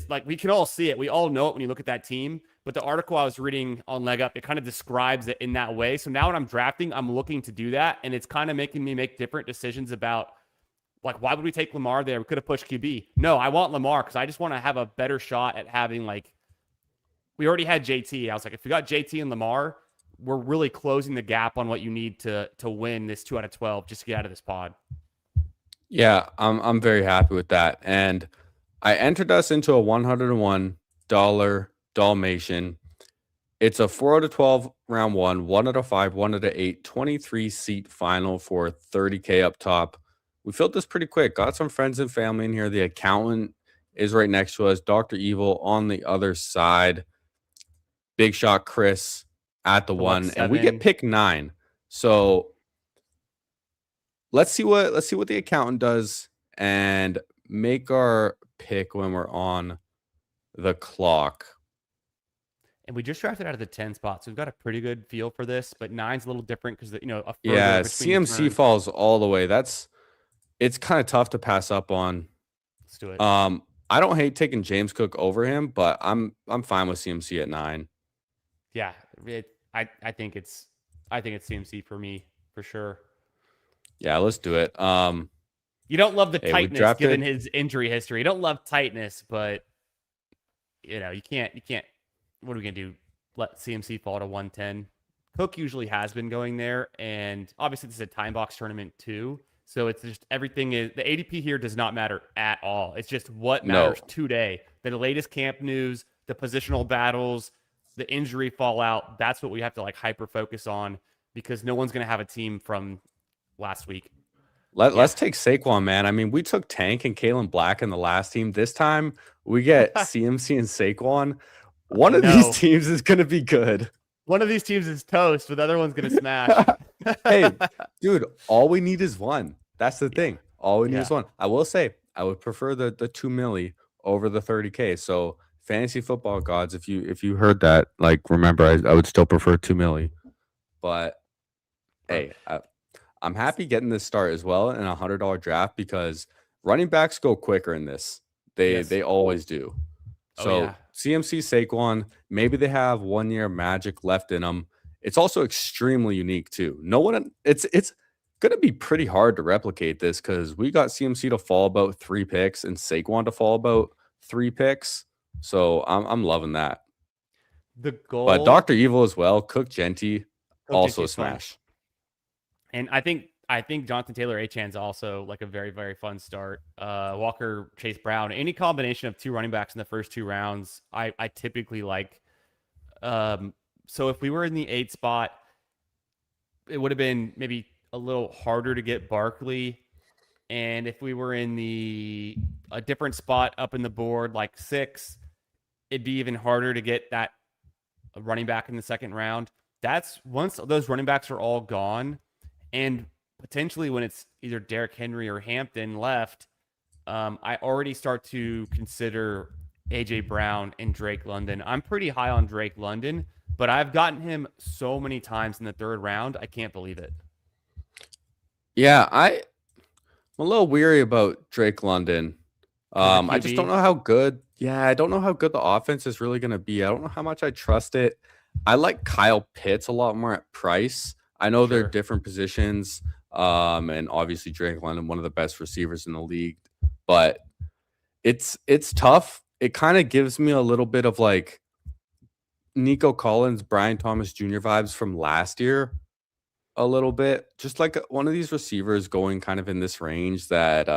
like, we can all see it. We all know it when you look at that team, but the article I was reading on Leg Up, it kind of describes it in that way. So now when I'm drafting, I'm looking to do that. And it's kind of making me make different decisions about, like, why would we take Lamar there? We could have pushed QB. No, I want Lamar because I just want to have a better shot at having, like, we already had JT. I was like, if we got JT and Lamar, we're really closing the gap on what you need to win this 2 out of 12 just to get out of this pod. Yeah, I'm very happy with that. And I entered us into a $101 Dalmatian. It's a 4 out of 12 round 1, 1 out of 5, 1 out of 8, 23 seat final for $30K up top. We filled this pretty quick. Got some friends and family in here. The accountant is right next to us. Dr. Evil on the other side. Big Shot Chris at the 1, and we get pick 9. So let's see what the accountant does and make our pick when we're on the clock. And we just drafted out of the 10 spot, so we've got a pretty good feel for this. But 9's a little different because CMC falls all the way. It's kind of tough to pass up on. Let's do it. I don't hate taking James Cook over him, but I'm fine with CMC at 9. Yeah, I think it's CMC for me for sure. Yeah, let's do it. You don't love the tightness given his injury history. You don't love tightness, but you can't. What are we gonna do? Let CMC fall to 110? Cook usually has been going there, and obviously this is a time box tournament too. So it's just everything is the ADP here does not matter at all. It's just what matters today. The latest camp news, the positional battles, the injury fallout. That's what we have to like hyper focus on because no one's gonna have a team from last week. Let's take Saquon, man. I mean, we took Tank and Kalen Black in the last team. This time we get CMC and Saquon. One of these teams is going to be good. One of these teams is toast, but the other one's going to smash. Hey, dude, all we need is one. That's the thing. All we need is one. I will say, I would prefer the 2 milli over the 30K. So fantasy football gods, if you heard that, like, remember, I would still prefer 2 milli. But hey, I'm happy getting this start as well in a $100 draft because running backs go quicker in this. They always do. So CMC, Saquon, maybe they have 1 year magic left in them. It's also extremely unique too. No one, it's going to be pretty hard to replicate this because we got CMC to fall about 3 picks and Saquon to fall about 3 picks. So I'm loving that. The goal, but Dr. Evil as well, Cook Genty, also smash. And I think I think Jonathan Taylor Achan's also like a very, very fun start. Walker, Chase Brown, any combination of two running backs in the first two rounds, I typically like. Um, so if we were in the 8 spot, it would have been maybe a little harder to get Barkley. And if we were in the a different spot up in the board, like 6, it'd be even harder to get that running back in the second round. That's once those running backs are all gone, and potentially when it's either Derrick Henry or Hampton left, I already start to consider AJ Brown and Drake London. I'm pretty high on Drake London, but I've gotten him so many times in the third round, I can't believe it. Yeah, I'm a little weary about Drake London. Because the I just don't QB, know how good. Yeah, I don't know how good the offense is really going to be. I don't know how much I trust it. I like Kyle Pitts a lot more at price. I know they're sure. different positions. And obviously Drake London, one of the best receivers in the league, but it's tough. It kind of gives me a little bit of like Nico Collins, Brian Thomas Jr. vibes from last year, a little bit. Just like one of these receivers going kind of in this range that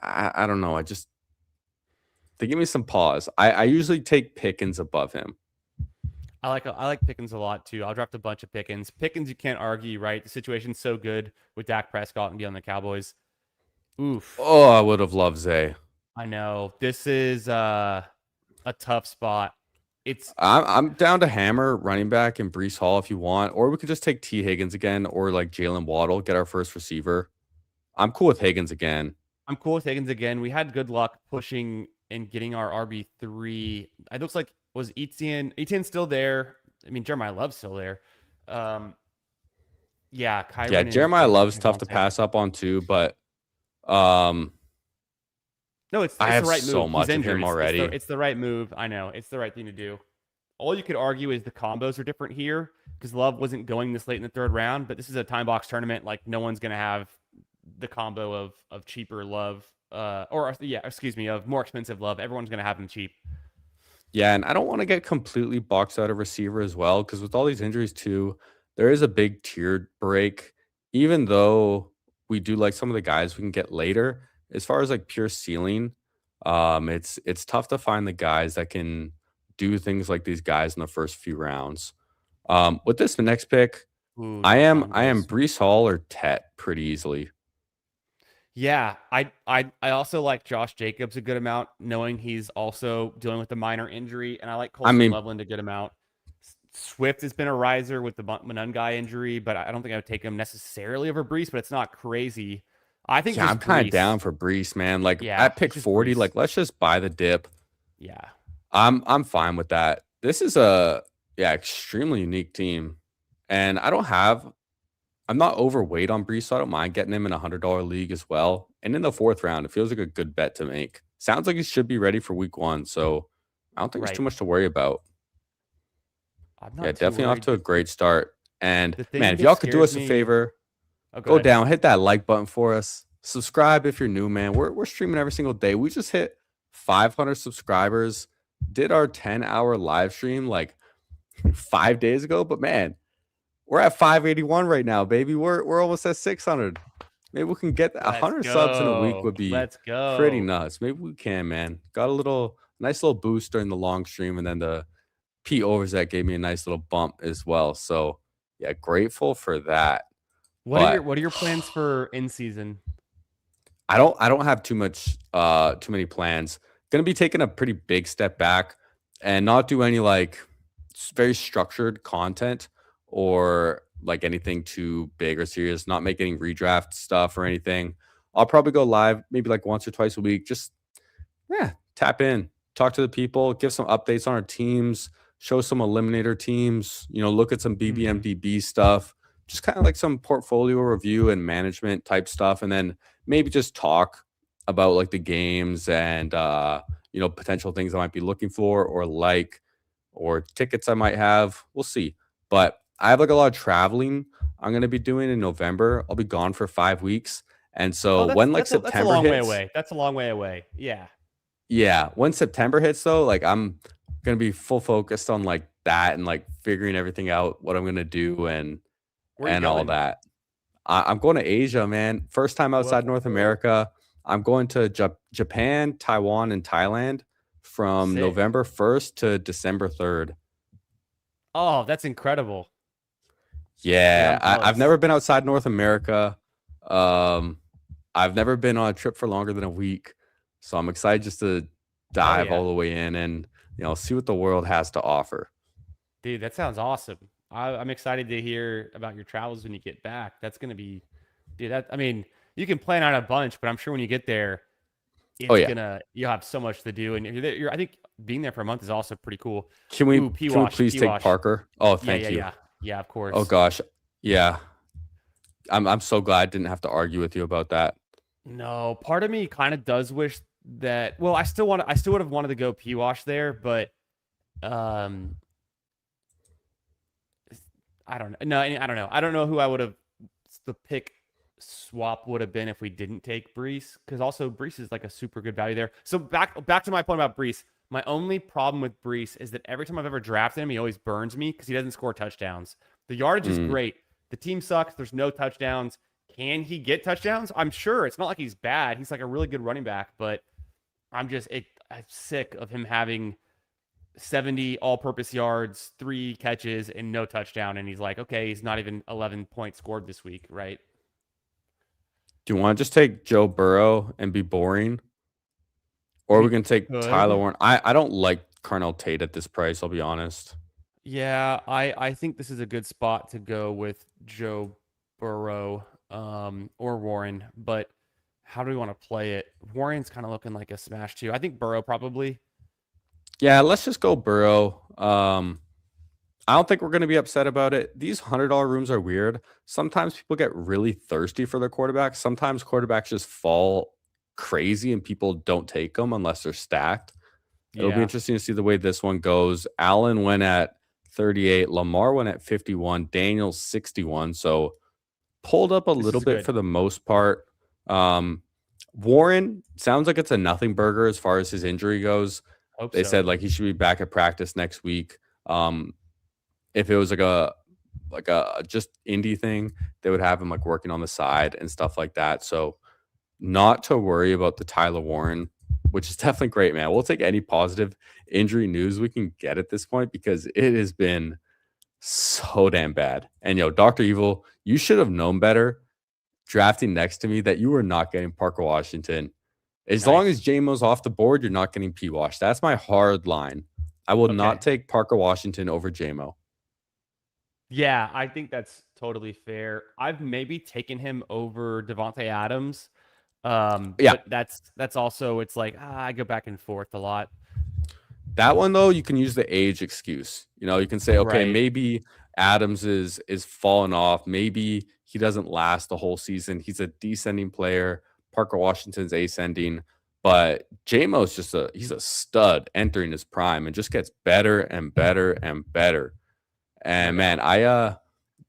I don't know. They give me some pause. I usually take Pickens above him. I like Pickens a lot too. I'll draft a bunch of Pickens. Pickens, you can't argue, right? The situation's so good with Dak Prescott and beyond the Cowboys. Oof. Oh, I would have loved Zay. I know. This is a tough spot. It's I'm down to hammer running back and Brees Hall if you want, or we could just take T Higgins again, or like Jalen Waddle, get our first receiver. I'm cool with Higgins again. I'm cool with Higgins again. We had good luck pushing and getting our RB3. It looks like was Etienne still there? I mean, Jeremiah Love's still there. Um, yeah, Yeah, Kyron Jeremiah and Love's tough to Javonte. pass up on too, but um, No, it's I it's the have right so move. He's much of injured. him already. It's the right move. I know. It's the right thing to do. All you could argue is the combos are different here because Love wasn't going this late in the third round, but this is a time box tournament. Like no one's gonna have the combo of cheaper Love, or yeah, excuse me, of more expensive Love. Everyone's gonna have him cheap. Yeah, and I don't want to get completely boxed out of receiver as well, because with all these injuries too, there is a big tiered break. Even though we do like some of the guys we can get later, as far as like pure ceiling, it's tough to find the guys that can do things like these guys in the first few rounds. With this next pick, Ooh, the I am combos. Brees Hall or Tet pretty easily. Yeah, I also like Josh Jacobs a good amount, knowing he's also dealing with a minor injury, and I like I Colson mean, Loveland a good amount. Swift has been a riser with the Monungai injury, but I don't think I would take him necessarily over Brees, but it's not crazy. I think yeah, I'm just kind of Brees. down for Brees, man. Like Yeah, at it's pick just 40, Brees. like let's just buy the dip. Yeah. I'm fine with that. This is a yeah, extremely unique team. And I'm not overweight on Brees, so I don't mind getting him in $100 league as well. And in the fourth round, it feels like a good bet to make. Sounds like he should be ready for week 1, so I don't think there's too Right. much to worry about. I'm Yeah, not too definitely off worried. to a great start. And The man, thing if that y'all could do scares us a me. favor, Oh, go go ahead. down, hit that like button for us. Subscribe if you're new, man. We're streaming every single day. We just hit 500 subscribers. Did our 10-hour live stream like 5 days ago, but man, we're at 581 right now, baby. We're almost at 600. Maybe we can get Let's 100 subs in a week go. would be Let's pretty go. nuts. Maybe we can, man. Got a little nice little boost during the long stream, and then the P overs that gave me a nice little bump as well. So yeah, grateful for that. But What are your plans for in season? I don't have too many plans. Gonna be taking a pretty big step back and not do any like very structured content or like anything too big or serious, not make any redraft stuff or anything. I'll probably go live maybe like once or twice a week. Just yeah, tap in, talk to the people, give some updates on our teams, show some eliminator teams, look at some Mhm. BBMDB stuff, just kind of like some portfolio review and management type stuff. And then maybe just talk about like the games and, potential things I might be looking for or like, or tickets I might have. We'll see. But I have like a lot of traveling I'm going to be doing in November. I'll be gone for 5 weeks. And Oh, so when like that's a September long way hits, away. That's a long way away. Yeah. yeah, when September hits though, like I'm gonna be full focused on like that and like figuring everything out, what I'm gonna do and Where are you all going? that. I'm going to Asia, man. First time outside North Whoa, America. I'm going to Japan, Taiwan, and Thailand from sick. November 1st to December 3rd. Oh, that's incredible. Dude, Yeah, I'm I've jealous. never been outside North America. Um, I've never been on a trip for longer than a week, so I'm excited just to Hell dive yeah. all the way in and see what the world has to offer. Dude, that sounds awesome. I'm excited to hear about your travels when you get back. That's gonna be, dude. I mean, you can plan out a bunch, but I'm sure when you get there, Oh it's yeah, gonna you'll have so much to do. And I think being there for a month is also pretty cool. can we Ooh, P can we wash, please P take wash. Parker? Oh, Yeah, thank yeah, you. yeah, yeah. Of Oh course. gosh, yeah. I'm so glad I didn't have to argue with you about that. No, part of me kind of does wish that. Well, I still would have wanted to go P wash there, but um, I don't know. No, I don't know. I don't know who I would have the pick swap would have been if we didn't take Brees, because also Brees is like a super good value there. So back to my point about Brees. My only problem with Brees is that every time I've ever drafted him, he always burns me because he doesn't score touchdowns. The yardage is Mm. great. The team sucks. There's no touchdowns. Can he get touchdowns? I'm sure. It's not like he's bad. He's like a really good running back, but I'm sick of him having 70 all-purpose yards, 3 catches, and no touchdown. And he's like, okay, he's not even 11 points scored this week, right? Do you want to just take Joe Burrow and be boring, or we We can take Tyler could. Warren? I don't like Carnell Tate at this price. I'll be honest. Yeah, I think this is a good spot to go with Joe Burrow or Warren, but how do we want to play it? Warren's kind of looking like a smash too. I think Burrow probably. Yeah, let's just go Burrow. I don't think we're going to be upset about it. These $100 rooms are weird. Sometimes people get really thirsty for their quarterbacks. Sometimes quarterbacks just fall crazy and people don't take them unless they're stacked. It'll be Yeah, interesting to see the way this one goes. Allen went at 38, Lamar went at 51, Daniels 61. So pulled up a this little is bit good. for the most part. Um, Warren sounds like it's a nothing burger as far as his injury goes. Hope They so. said like he should be back at practice next week. If it was like a just indie thing, they would have him like working on the side and stuff like that. So not to worry about the Tyler Warren, which is definitely great, man. We'll take any positive injury news we can get at this point because it has been so damn bad. And Dr. Evil, you should have known better drafting next to me that you were not getting Parker Washington. As long as Nice. JMO's off the board, you're not getting P Wash. That's my hard line. I will not Okay. take Parker Washington over JMO. Yeah, I think that's totally fair. I've maybe taken him over Devonte Adams. Yeah, But that's also it's like I go back and forth a lot. that one though, you can use the age excuse. You can say, okay, Right. maybe Adams is falling off. Maybe he doesn't last the whole season. He's a descending player. Parker Washington's ascending, but JMO's he's a stud entering his prime and just gets better and better and better. No And man, doubt. I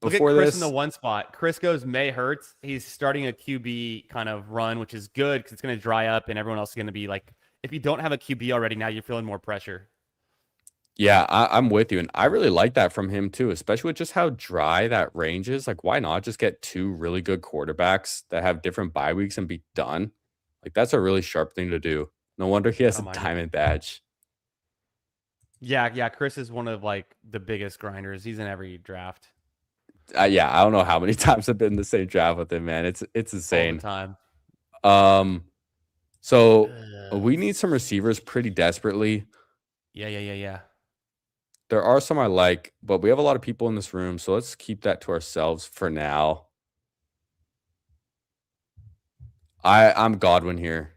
Look at before Chris in the this, one spot. Chris goes May Hurts. He's starting a QB kind of run, which is good because it's going to dry up and everyone else is going to be like, if you don't have a QB already, now you're feeling more pressure. yeah, I'm with you, and I really like that from him too, especially with just how dry that range is. Like, why not just get two really good quarterbacks that have different bye weeks and be done? Like, that's a really sharp thing to do. No wonder he I has a don't mind it. diamond badge. Yeah, yeah. Chris is one of like the biggest grinders. He's in every draft Yeah, I don't know how many times I've been in the same draft with him, man. It's all the insane. time. Um, so we Let's need some receivers see. pretty desperately. Yeah, yeah, yeah, yeah. There are some I like, but we have a lot of people in this room, so let's keep that to ourselves for now. I'm Godwin here.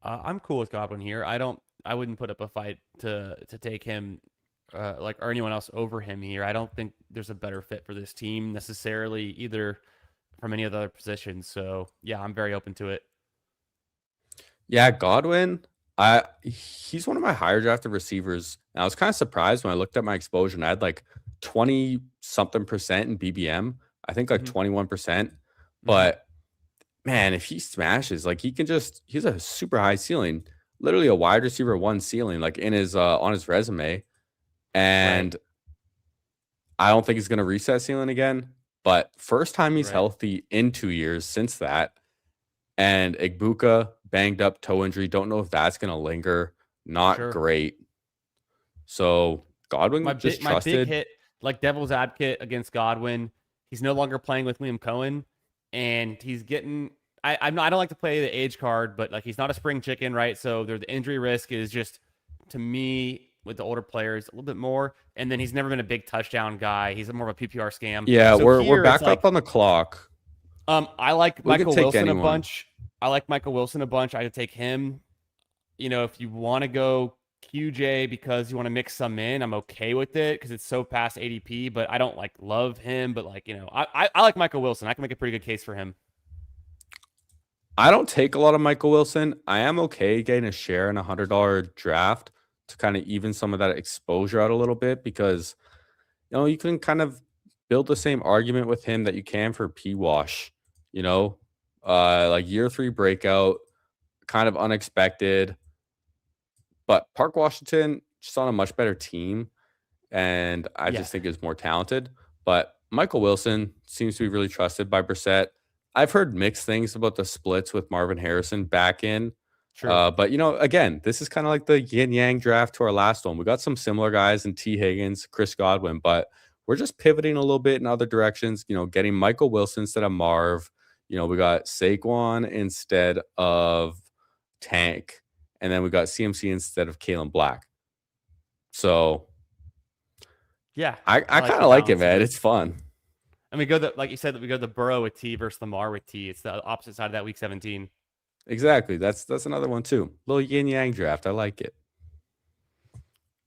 I'm cool with Godwin here. I wouldn't put up a fight to take him, like or anyone else over him here. I don't think there's a better fit for this team necessarily either from any of the other positions. So yeah, I'm very open to it. Yeah, Godwin. He's one of my higher drafted receivers. And I was kind of surprised when I looked at my exposure and I had like 20 something percent in BBM. I think like Hmm. 21%. Hmm. But man, if he smashes, like he's a super high ceiling, literally a wide receiver one ceiling, like in his on his resume. Right. And I don't think he's gonna reset ceiling again. but first time he's Right. healthy in 2 years since that, and Igbuka banged up toe injury, don't know if that's gonna linger, not Sure. great. So, Godwin just My big trusted. hit, like devil's advocate against Godwin. He's no longer playing with Liam Cohen, and he's getting. I don't like to play the age card, but like he's not a spring chicken, right? So the injury risk is just to me with the older players a little bit more. And then he's never been a big touchdown guy. He's more of a PPR scam. Yeah, So we're here it's back up like on the clock. I like We could Michael take Wilson a anyone. bunch. I like Michael Wilson a bunch. I could take him. If you want to go QJ because you want to mix some in, I'm okay with it because it's so past ADP, but I don't like love him. But like, I like Michael Wilson. I can make a pretty good case for him. I don't take a lot of Michael Wilson. I am okay getting a share in a $100 draft to kind of even some of that exposure out a little bit because you can kind of build the same argument with him that you can for P Wash, you know, like year 3 breakout, kind of unexpected, but Park Washington just on a much better team, and I Yeah, just think is more talented. But Michael Wilson seems to be really trusted by Brissett. I've heard mixed things about the splits with Marvin Harrison back in. true. But again, this is kind of like the yin yang draft to our last one. We got some similar guys in T. Higgins, Chris Godwin, but we're just pivoting a little bit in other directions. Getting Michael Wilson instead of Marv. We got Saquon instead of Tank, and then we got CMC instead of Kalen Black. So Yeah, I like kind the of like it, balance of man. it. It's fun. And we go like you said that we go the Burrow with T versus the Mar with T. It's the opposite side of that week 17. Exactly. That's another one too. Little yin yang draft. I like it.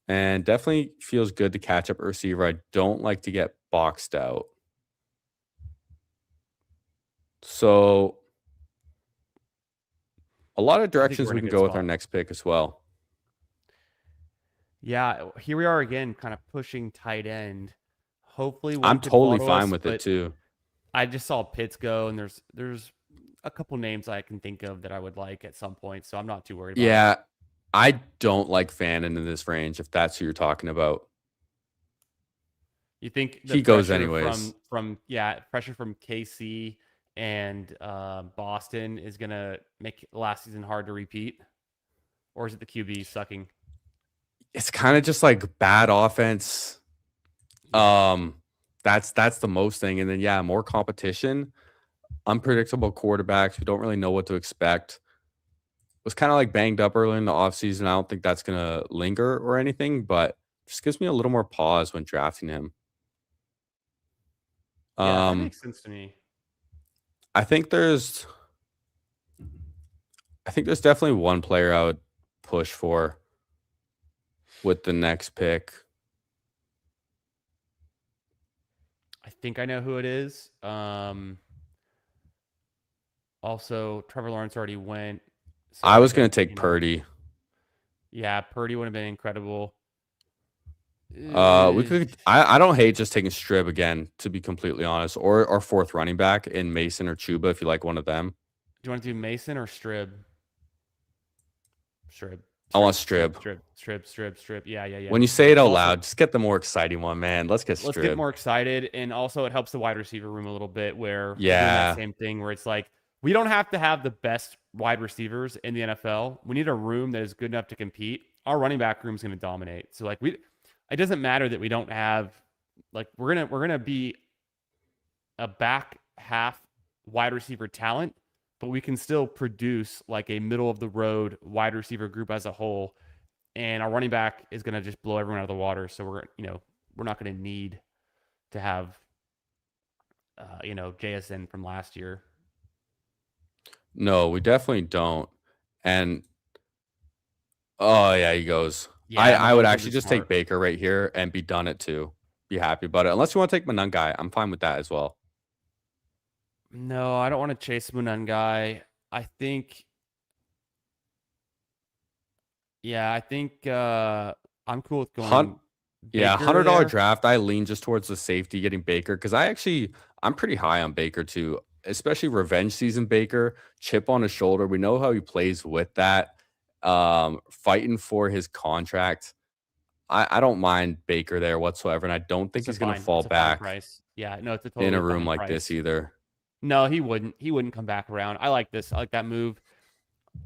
And definitely feels good to catch up a receiver. I don't like to get boxed out. So a lot of I think we're directions in we a can good go with our spot. next pick as well. Yeah, here we are again, kind of pushing tight end. Hopefully one I'm could totally fall to fine us, with it but too. I just saw Pitts go, and there's a couple names I can think of that I would like at some point, so I'm not too worried about it. Yeah, I don't like Fannin in this range if that's who you're talking about. You think the He goes pressure anyways. pressure from KC and Boston is gonna make last season hard to repeat, or is it the QB sucking? It's kind of just like bad offense. Yeah, That's the most thing. And then more competition, unpredictable quarterbacks who don't really know what to expect. Was kind of like banged up early in the offseason. I don't think that's gonna linger or anything, but just gives me a little more pause when drafting him. yeah, that Um, makes sense to me. I think there's definitely one player I would push for with the next pick. I think I know who it is. Also, Trevor Lawrence already went, so I I was gonna think take Purdy. yeah, Purdy would have been incredible. We Uh, could. I don't hate just taking Strib again, to be completely honest, or our fourth running back in Mason or Chuba if you like one of them. Do you want to do Mason or Strib? Strib. I want Strib. Strib. Strib. Strib. Strib. Strib. Yeah, yeah, yeah. When you say it It's out also loud, just get the more exciting one, man. Let's get let's get Strib. more excited, and also it helps the wide receiver room a little bit where we're doing that Yeah. same thing where it's like we don't have to have the best wide receivers in the NFL. We need a room that is good enough to compete. Our running back room is going to dominate. So like it doesn't matter that we don't have like we're gonna be a back half wide receiver talent, but we can still produce like a middle of the road wide receiver group as a whole. And our running back is going to just blow everyone out of the water. So we're not going to need to have, JSN from last year. No, we definitely don't. And oh yeah, he goes. Yeah, I would Mahomes will actually be just take smart. Baker right here and be done at 2. Be happy about it. Unless you want to take Manungai, I'm fine with that as well. No, I don't want to chase Munan guy. I think, yeah, I think I'm cool with Hunt, going yeah, Baker $100 there. draft. I lean just towards the safety getting Baker because I'm pretty high on Baker too, especially revenge season Baker, chip on his shoulder. We know how he plays with that, fighting for his contract. I don't mind Baker there whatsoever, and I don't think It's a he's going to fine. fall It's a fine back. price. Yeah, no, it's a in a totally room fine like this price. either. No, he wouldn't. He wouldn't come back around. I like this. I like that move.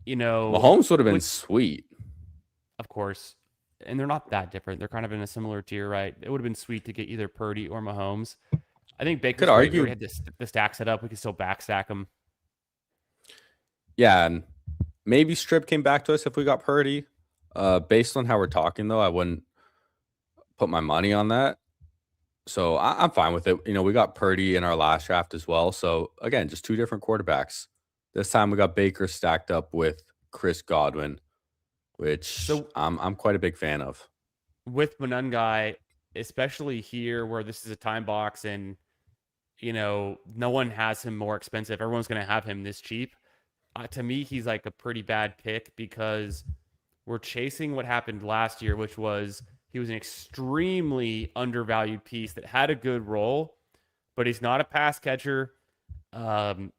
You know, Mahomes would have been with sweet. of course, and they're not that different. They're kind of in a similar tier, right? It would have been sweet to get either Purdy or Mahomes. I think Could Baker's great. We already argue, had the stack set up. We can still backstack him. yeah, and maybe Strip came back to us if we got Purdy. Based on how we're talking, though, I wouldn't put my money on that. So I'm fine with it. We got Purdy in our last draft as well. So again, just two different quarterbacks. This time we got Baker stacked up with Chris Godwin, which So I'm quite a big fan of. with Monungai, especially here where this is a time box and no one has him more expensive. Everyone's going to have him this cheap. To me, he's like a pretty bad pick because we're chasing what happened last year, which was he was an extremely undervalued piece that had a good role, but he's not a pass catcher. Um,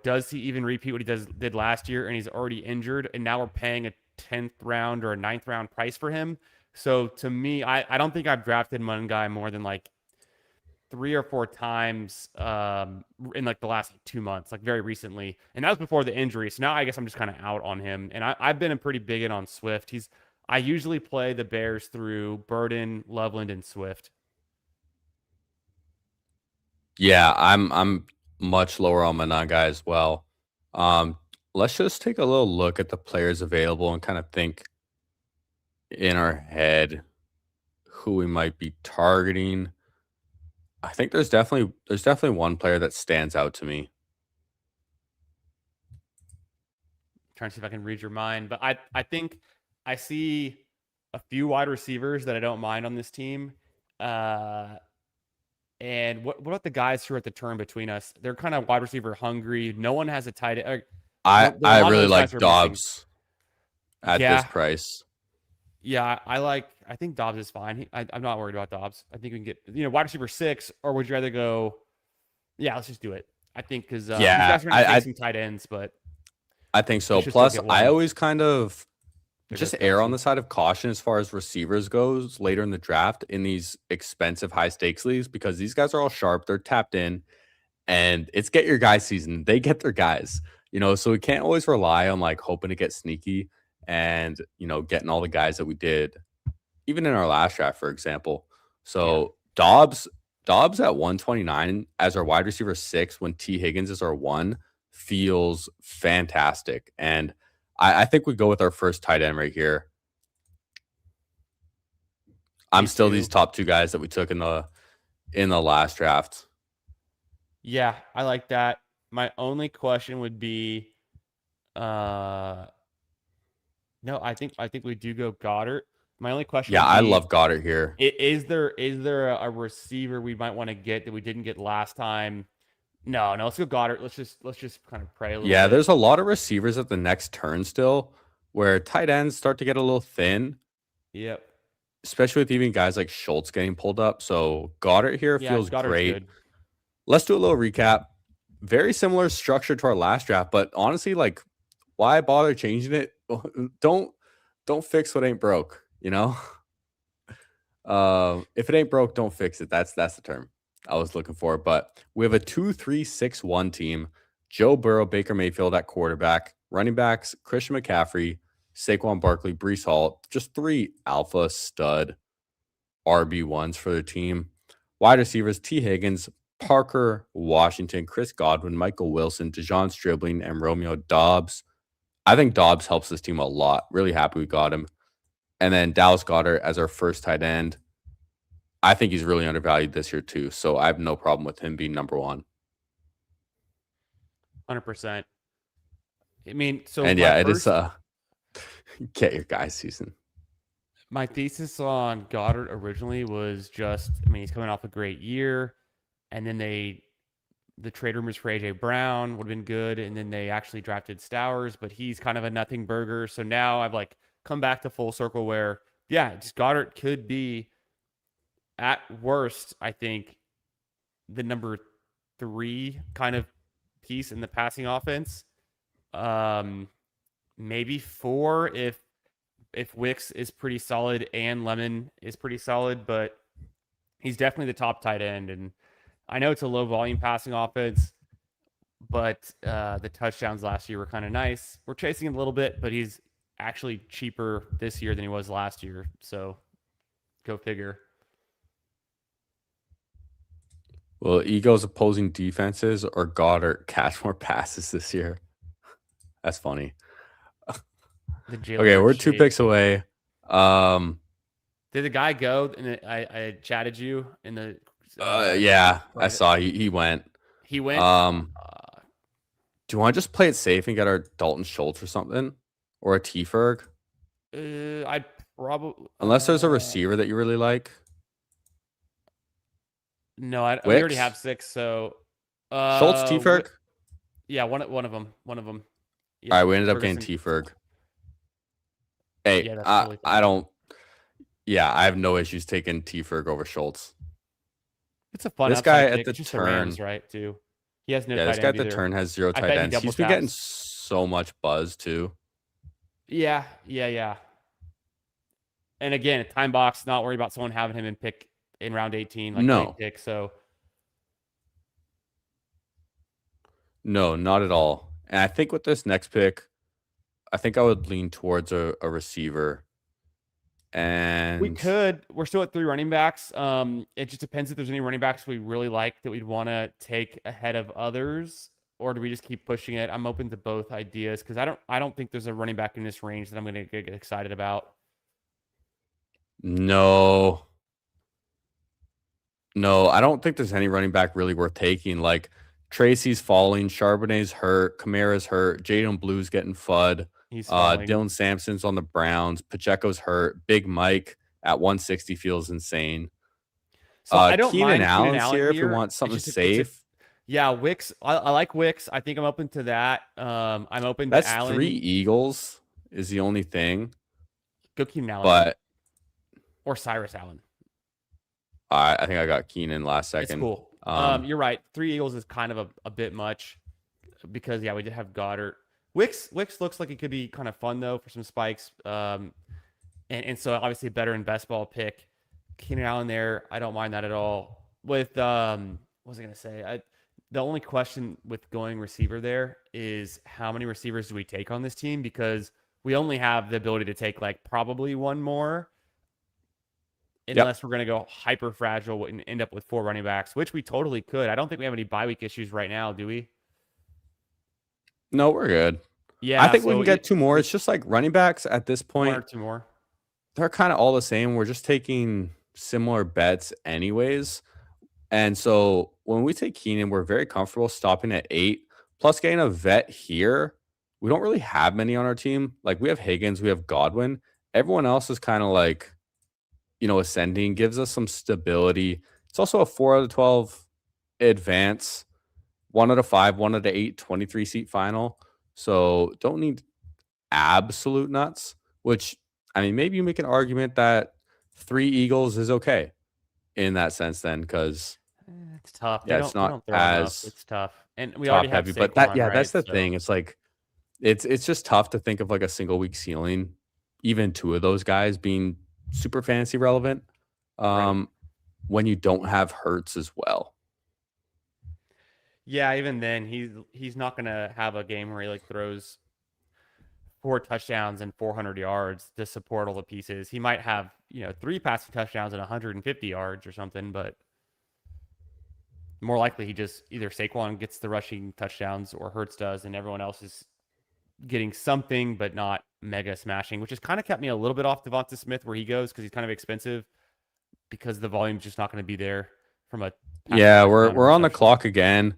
does he even repeat what he did last year? And he's already injured, and now we're paying a 10th round or a ninth round price for him. So to me, I don't think I've drafted Mungai more than like 3 or 4 times in like the last 2 months, like very recently, and that was before the injury. So now I guess I'm just kind of out on him, and I've been a pretty big in on Swift. I usually play the Bears through Burden, Loveland, and Swift. Yeah, I'm much lower on Mananga as well. Um, let's just take a little look at the players available and kind of think in our head who we might be targeting. I think there's definitely one player that stands out to me. Trying to see if I can read your mind, but I think I see a few wide receivers that I don't mind on this team. Uh, and what about the guys who are at the turn between us? They're kind of wide receiver hungry. No one has a tight end. I A I lot of really those guys like are missing. Dobbs at this Yeah, price. yeah. I think Dobbs is fine. I'm not worried about Dobbs. I think we can get wide receiver 6, or would you rather go? Yeah, let's just do it. I think because these Yeah, guys are going to I take I some tight ends, but I think we so. should still Plus, get I one. always kind of There goes just err on Kelsey. the side of caution as far as receivers goes later in the draft in these expensive high stakes leagues because these guys are all sharp, they're tapped in, and it's get your guys season. They get their guys, so we can't always rely on like hoping to get sneaky and getting all the guys that we did, even in our last draft, for example. Yeah. So Dobbs at 129 as our wide receiver 6 when T. Higgins is our 1 feels fantastic. And I think we go with our first tight end right here. Me I'm still these too. top 2 guys that we took in the last draft. Yeah, I like that. My only question would be, uh, no, I think we do go Goddard. My only question Yeah, would I be, love Goddard here. is there a receiver we might want to get that we didn't get last time? No, no, let's go Goddard. Let's just kind of pray a little Yeah, bit. there's a lot of receivers at the next turn still where tight ends start to get a little thin, Yep. especially with even guys like Schultz getting pulled up. So Goddard here Yeah, feels Goddard's great. good. Let's do a little recap. Very similar structure to our last draft, but honestly, like, why bother changing it? Don't don't fix what ain't broke, you know? If it ain't broke, don't fix it. That's the term I was looking for. But we have a 2-3-6-1 team. Joe Burrow, Baker Mayfield at quarterback, running backs, Christian McCaffrey, Saquon Barkley, Brees Hall, just 3 alpha stud RB1s for the team. Wide receivers, T. Higgins, Parker Washington, Chris Godwin, Michael Wilson, DeJon Stribling, and Romeo Dobbs. I think Dobbs helps this team a lot. Really happy we got him. And then Dallas Goedert as our first tight end. I think he's really undervalued this year too. So I have no problem with him being number 1. 100%. I mean, so And yeah, it is get your guy season. my thesis on Goddard originally was just, I mean, he's coming off a great year, and then the trade rumors for AJ Brown would have been good, and then they actually drafted Stowers, but he's kind of a nothing burger. So now I've like come back to full circle where, yeah, just Goddard could be at worst, I think, the number 3 kind of piece in the passing offense. Um, maybe 4 if Wicks is pretty solid and Lemon is pretty solid, but he's definitely the top tight end. And I know it's a low volume passing offense, but the touchdowns last year were kind of nice. We're chasing him a little bit, but he's actually cheaper this year than he was last year. So go figure. Will Eagles opposing defenses or Goddard catch more passes this year? That's funny. The Jalen Okay, Hurts we're 2 shade. picks away. Did the guy go? And I chatted you in the Yeah, I private. saw he went. He went. Um, do you want to just play it safe and get our Dalton Schultz or something, or a T Ferg? I'd probably Unless there's a receiver that you really like. no. We already have Wicks, 6. So Schultz, T Ferg. yeah, one of them. One of them. All right, Yep, we ended up getting Ferguson. T Ferg. Hey, Yeah, that's totally fine. I don't. Yeah, I have no issues taking T Ferg over Schultz. It's a fun This guy upside at pick. the It's just the Rams, turn. right? Too. He has no Yeah, this tight guy end at the either. turn has 0 I tight bet he ends. double He's been getting taps. so much buzz too. Yeah. And again, a time box. Not worried about someone having him in round 18, like late No, pick. So no, not at all. And I think with this next pick, I think I would lean towards a receiver. we And could. We're still at 3 running backs. It just depends if there's any running backs we really like that we'd want to take ahead of others, or do we just keep pushing it? I'm open to both ideas because I don't think there's a running back in this range that I'm going to get excited about. no, no, I don't think there's any running back really worth taking. Like Tracy's falling, Charbonnet's hurt, Kamara's hurt, Jaden Blue's getting fud. He's falling. Dylan Sampson's on the Browns, Pacheco's hurt, Big Mike at 160 feels insane. So I don't Keenan mind Keenan Allen's Allen here if we here. want something It's safe. yeah, Wicks. I like Wicks. I think I'm open to that. I'm open to That's Allen. 3 Eagles is the only thing. Go Keenan Allen. But or Cyrus Allen. I think I got Keenan last second. It's cool. You're right. 3 Eagles is kind of a bit much because yeah, we did have Goddard. Wicks looks like it could be kind of fun though for some spikes. And so obviously a better in best ball pick. Keenan Allen there, I don't mind that at all. With what was I gonna say? The only question with going receiver there is how many receivers do we take on this team? Because we only have the ability to take like probably one more. Unless we're going to go hyper fragile and end up with 4 running backs, which we totally could. I don't think we have any bye week issues right now, do we? No, we're good. Yeah, I think we can get 2 more. It's just like running backs at this point. 1 or 2 more. They're kind of all the same. We're just taking similar bets anyways. And so when we take Keenan, we're very comfortable stopping at 8, plus getting a vet here. We don't really have many on our team. Like we have Higgins, we have Godwin. Everyone else is kind of like, ascending, gives us some stability. It's also a 4 out of 12 advance, 1 out of 5, 1 out of 8, 23 seat final. So don't need absolute nuts, which I mean, maybe you make an argument that 3 Eagles is okay in that sense then, because it's tough. Yeah, it's not as it's tough. And we top already have heavy, Saquon, but right? that's the thing. It's like it's just tough to think of like a single week ceiling, even 2 of those guys being super fantasy relevant. Right. When you don't have Hurts as well. Yeah, even then he's not going to have a game where he like throws 4 touchdowns and 400 yards to support all the pieces. He might have, 3 passing touchdowns and 150 yards or something, but more likely he just either Saquon gets the rushing touchdowns or Hurts does, and everyone else is getting something but not mega smashing, which has kind of kept me a little bit off Devonta Smith where he goes because he's kind of expensive because the volume's just not going to be there from a Yeah, we're on the clock again.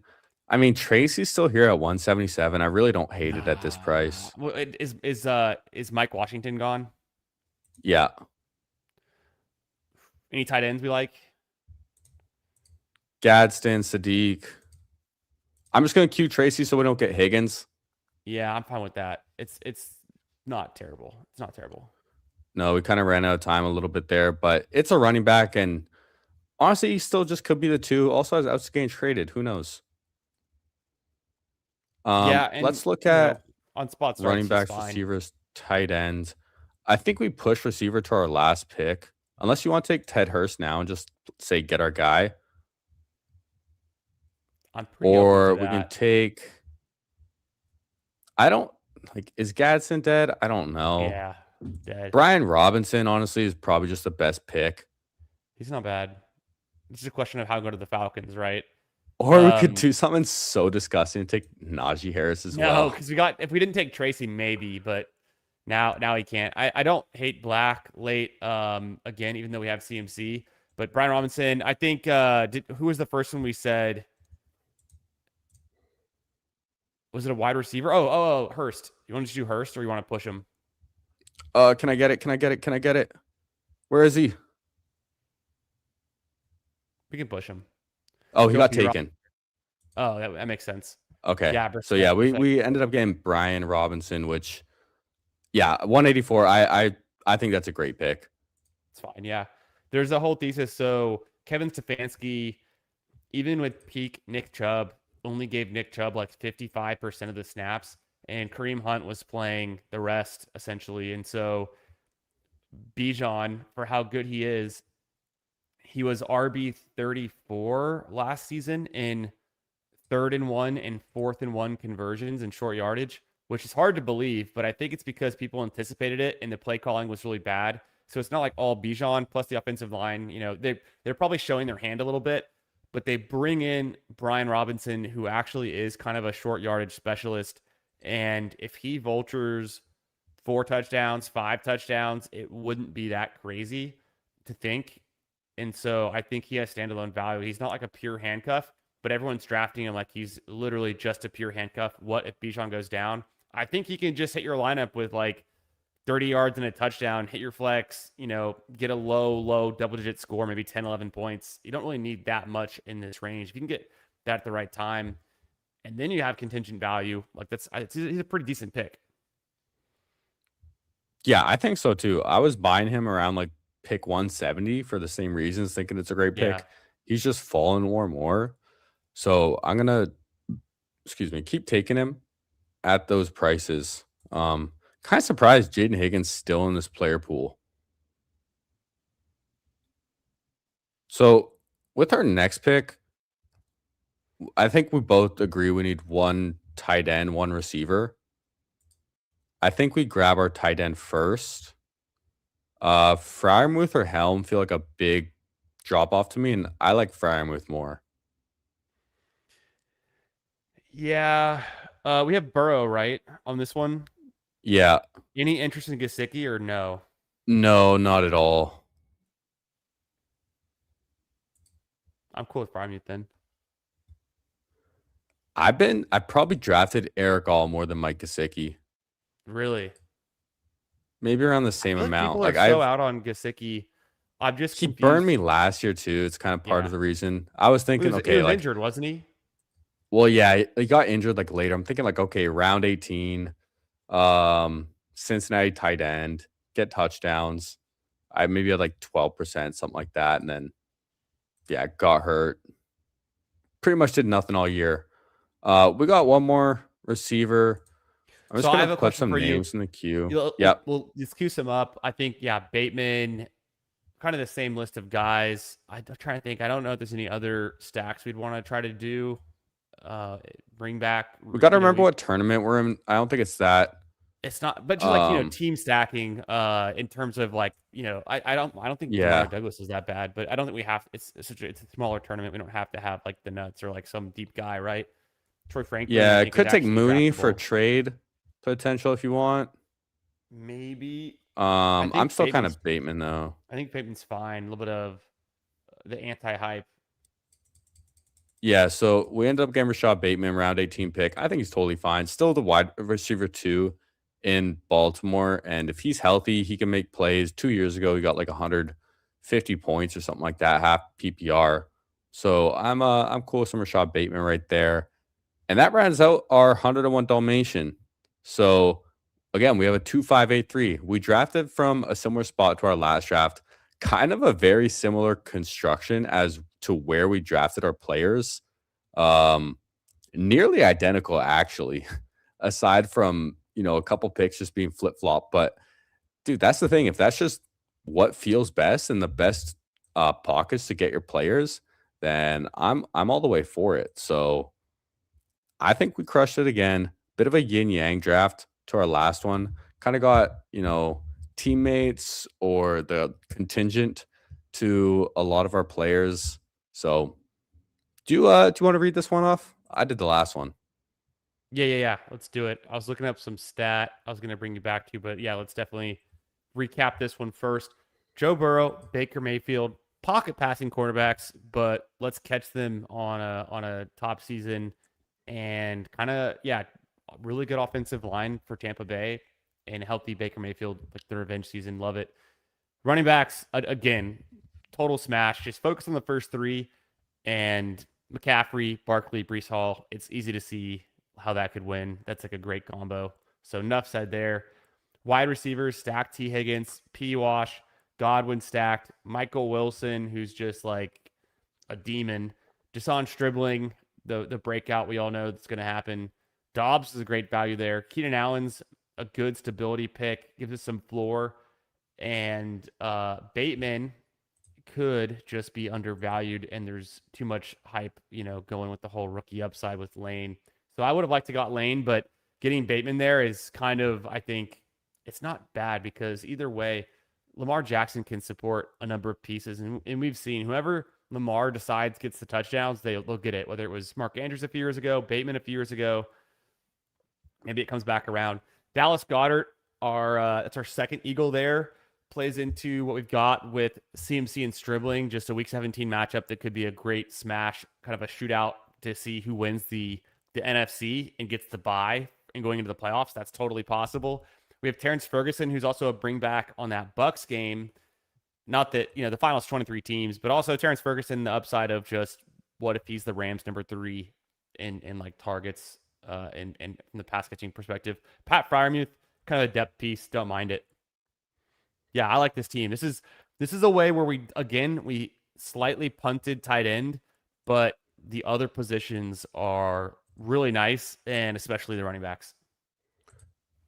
I mean, Tracy's still here at 177. I really don't hate it at this price. Well, is Mike Washington gone? Yeah. Any tight ends we like? Gadsden, Sadiq. I'm just gonna cue Tracy so we don't get Higgins. Yeah, I'm fine with that. It's not terrible. It's not terrible. No, we kind of ran out of time a little bit there, but it's a running back, and honestly, he still just could be the 2. Also has outs getting traded. Who knows? Yeah, and, let's look at on spots running backs, receivers, tight ends. I think we push receiver to our last pick, unless you want to take Ted Hurst now and just say get our guy. I'm pretty open to Or we can that. take. I don't like. Is Gadsden dead? I don't know. Yeah, dead. Brian Robinson, honestly, is probably just the best pick. He's not bad. It's just a question of how good are the Falcons, right? Or we could Um, do something so disgusting and take Najee Harris as no, well. because if we didn't take Tracy, maybe, but now he can't. I don't hate Black late. Again, even though we have CMC, but Brian Robinson, I think. Who was the first one we said? Was it a wide receiver? Oh, Hurst. You want to do Hurst or you want to push him? Can I get it? Can I get it? Can I get it? Where is he? We can push him. Oh, he Go got B. taken. Oh, that makes sense. Okay. Yeah, So yeah, we respect. we ended up getting Brian Robinson, which yeah, 184. I think that's a great pick. It's fine. Yeah, there's a whole thesis. So Kevin Stefanski, even with peak Nick Chubb, only gave Nick Chubb like 55% of the snaps, and Kareem Hunt was playing the rest essentially. And so Bijan, for how good he is, he was RB 34 last season in 3rd and 1 and 4th-and-1 conversions and short yardage, which is hard to believe, but I think it's because people anticipated it and the play calling was really bad. So it's not like all Bijan plus the offensive line. They're probably showing their hand a little bit, but they bring in Brian Robinson, who actually is kind of a short yardage specialist. And if he vultures 4 touchdowns, 5 touchdowns, it wouldn't be that crazy to think. And so I think he has standalone value. He's not like a pure handcuff, but everyone's drafting him like he's literally just a pure handcuff. What if Bijan goes down? I think he can just hit your lineup with like 30 yards and a touchdown, hit your flex, get a low double digit score, maybe 10, 11 points. You don't really need that much in this range. If you can get that at the right time, and then you have contingent value, like he's a pretty decent pick. Yeah, I think so too. I was buying him around like pick 170 for the same reasons, thinking it's a great Yeah. pick. He's just fallen more and more. So I'm gonna, excuse me, keep taking him at those prices. Kind of surprised Jaden Higgins still in this player pool. So with our next pick, I think we both agree we need one tight end, one receiver. I think we grab our tight end first. Fryermuth or Helm feel like a big drop off to me, and I like Fryermuth more. Yeah. We have Burrow, right, on this one. Yeah, Any interest in Gesicki or no? no, not at all. I'm cool with Fryermuth then. I probably drafted Eric All more than Mike Gesicki. Really? Maybe around the I same feel like amount. people are Like so out on Gesicki. I'm just he burned me confused. last year too. It's kind of part Yeah. of the reason. I was He thinking, was, he okay, was like, injured, wasn't he? well, yeah, he got injured like later. I'm thinking like, okay, round 18, Cincinnati tight end, get touchdowns. I maybe had like 12%, something like that, and then yeah, got hurt. Pretty much did nothing all year. We got one more receiver. I'm just So I gonna have a put question some for you. names in the queue. We'll, Yep. we'll excuse him up. I think, yeah, Bateman, kind of the same list of guys. I'm trying to think. I don't know if there's any other stacks we'd want to try to do. Bring back, We got to remember what tournament we're in. I don't think it's that. it's not, but just like, Um, team stacking, in terms of like, I don't think yeah, Demario Douglas is that bad, but I don't think we have, it's a smaller tournament. We don't have to have like the nuts or like some deep guy, right? Troy Franklin, I yeah. think, is Could take actually Mooney for draftable. trade potential if you want. Maybe. I'm still kind of Bateman though. I think Bateman's fine. A little bit of the anti-hype. Yeah, so we ended up getting Rashad Bateman, round 18 pick. I think he's totally fine. Still the wide receiver two in Baltimore. And if he's healthy, he can make plays. 2 years ago, he got like 150 points or something like that, half PPR. So I'm cool with some Rashad Bateman right there. And that rounds out our 101 Dalmatian. So again, we have a 2583. We drafted from a similar spot to our last draft, kind of a very similar construction as to where we drafted our players. Nearly identical, actually, aside from, a couple picks just being flip flop. But dude, that's the thing. If that's just what feels best and the best pockets to get your players, then I'm all the way for it. So I think we crushed it again. Bit of a yin yang draft to our last one. Kind of got, teammates or the contingent to a lot of our players. So do you want to read this one off? I did the last one. Yeah. Let's do it. I was looking up some stat. I was going to bring you back to, but yeah, let's definitely recap this one first. Joe Burrow, Baker Mayfield, pocket passing quarterbacks, but let's catch them on a top season and kind of really good offensive line for Tampa Bay and healthy Baker Mayfield, like the revenge season. Love it. Running backs again, total smash. Just focus on the first three and McCaffrey, Barkley, Brees Hall. It's easy to see how that could win. That's like a great combo. So enough said there. Wide receivers stacked: T. Higgins, P. Wash, Godwin stacked, Michael Wilson, who's just like a demon, Deshaun Stribling, the breakout we all know that's going to happen. Dobbs is a great value there. Keenan Allen's a good stability pick, gives us some floor, and Bateman could just be undervalued, and there's too much hype, going with the whole rookie upside with Lane. So I would have liked to got Lane, but getting Bateman there is kind of, I think, it's not bad because either way, Lamar Jackson can support a number of pieces, and we've seen whoever Lamar decides gets the touchdowns, they'll get it. Whether it was Mark Andrews a few years ago, Bateman a few years ago, maybe it comes back around. Dallas Goddard, that's our second Eagle there. Plays into what we've got with CMC and Stribling, just a Week 17 matchup that could be a great smash, kind of a shootout to see who wins the NFC and gets the bye and going into the playoffs. That's totally possible. We have Terrence Ferguson, who's also a bring back on that Bucks game. Not that, the finals 23 teams, but also Terrence Ferguson, the upside of just what if he's the Rams number 3 in like targets and from the pass catching perspective. Pat Fryermuth, kind of a depth piece. Don't mind it. Yeah, I like this team. This is a way where we slightly punted tight end, but the other positions are really nice, and especially the running backs.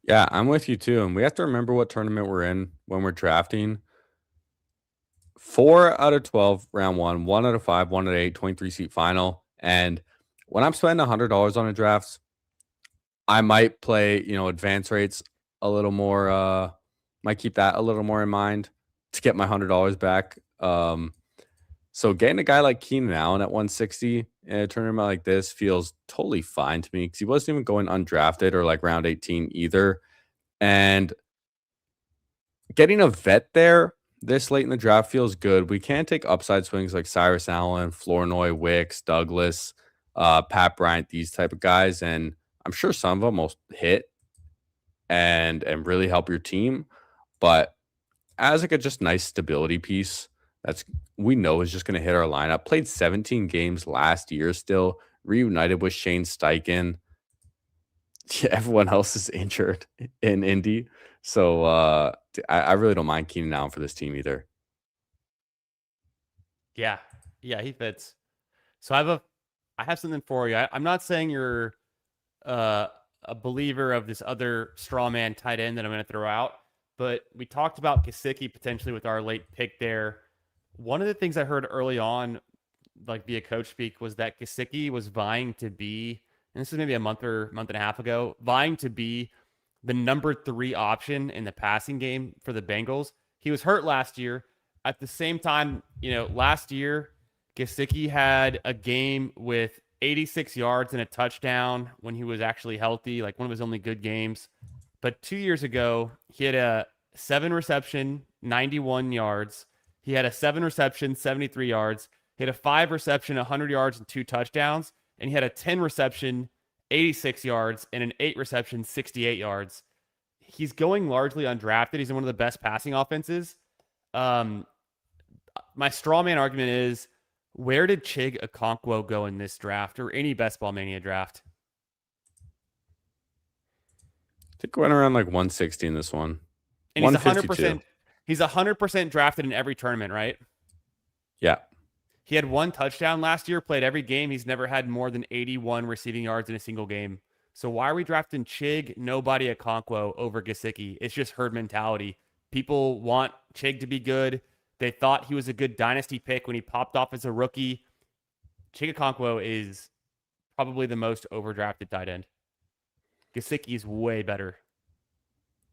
Yeah, I'm with you too. And we have to remember what tournament we're in when we're drafting. 4 out of 12 round one out of 5, 1 out of 8, 23 seat final. And when I'm spending $100 on a draft, I might play, advance rates a little more, might keep that a little more in mind to get my $100 back. So getting a guy like Keenan Allen at 160 in a tournament like this feels totally fine to me because he wasn't even going undrafted or like round 18 either. And getting a vet there this late in the draft feels good. We can take upside swings like Cyrus Allen, Flournoy, Wicks, Douglas, Pat Bryant, these type of guys, and I'm sure some of them will hit and really help your team. But as like a just nice stability piece, that's we know is just going to hit our lineup. Played 17 games last year, still reunited with Shane Steichen. Yeah, everyone else is injured in Indy. So I really don't mind Keenan Allen for this team either. Yeah, he fits. So I have something for you. I'm not saying you're a believer of this other straw man tight end that I'm going to throw out, but we talked about Gesicki potentially with our late pick there. One of the things I heard early on, like via coach speak, was that Gesicki was vying to be, and this is maybe a month and a half ago, vying to be the number 3 option in the passing game for the Bengals. He was hurt last year. At the same time, last year, Gesicki had a game with 86 yards and a touchdown when he was actually healthy, like one of his only good games. But 2 years ago, he had a 7 reception, 91 yards. He had a 7 reception, 73 yards. He had a 5 reception, 100 yards, and 2 touchdowns. And he had a 10 reception, 86 yards, and an 8 reception, 68 yards. He's going largely undrafted. He's in one of the best passing offenses. My straw man argument is, where did Chig Okonkwo go in this draft or any Best Ball Mania draft? I think we went around like 160 in this one. And he's 100%. He's 100% drafted in every tournament, right? Yeah. He had 1 touchdown last year, played every game. He's never had more than 81 receiving yards in a single game. So why are we drafting Chig, nobody Okonkwo over Gesicki? It's just herd mentality. People want Chig to be good. They thought he was a good dynasty pick when he popped off as a rookie. Chigakonkwo is probably the most overdrafted tight end. Gesicki's way better.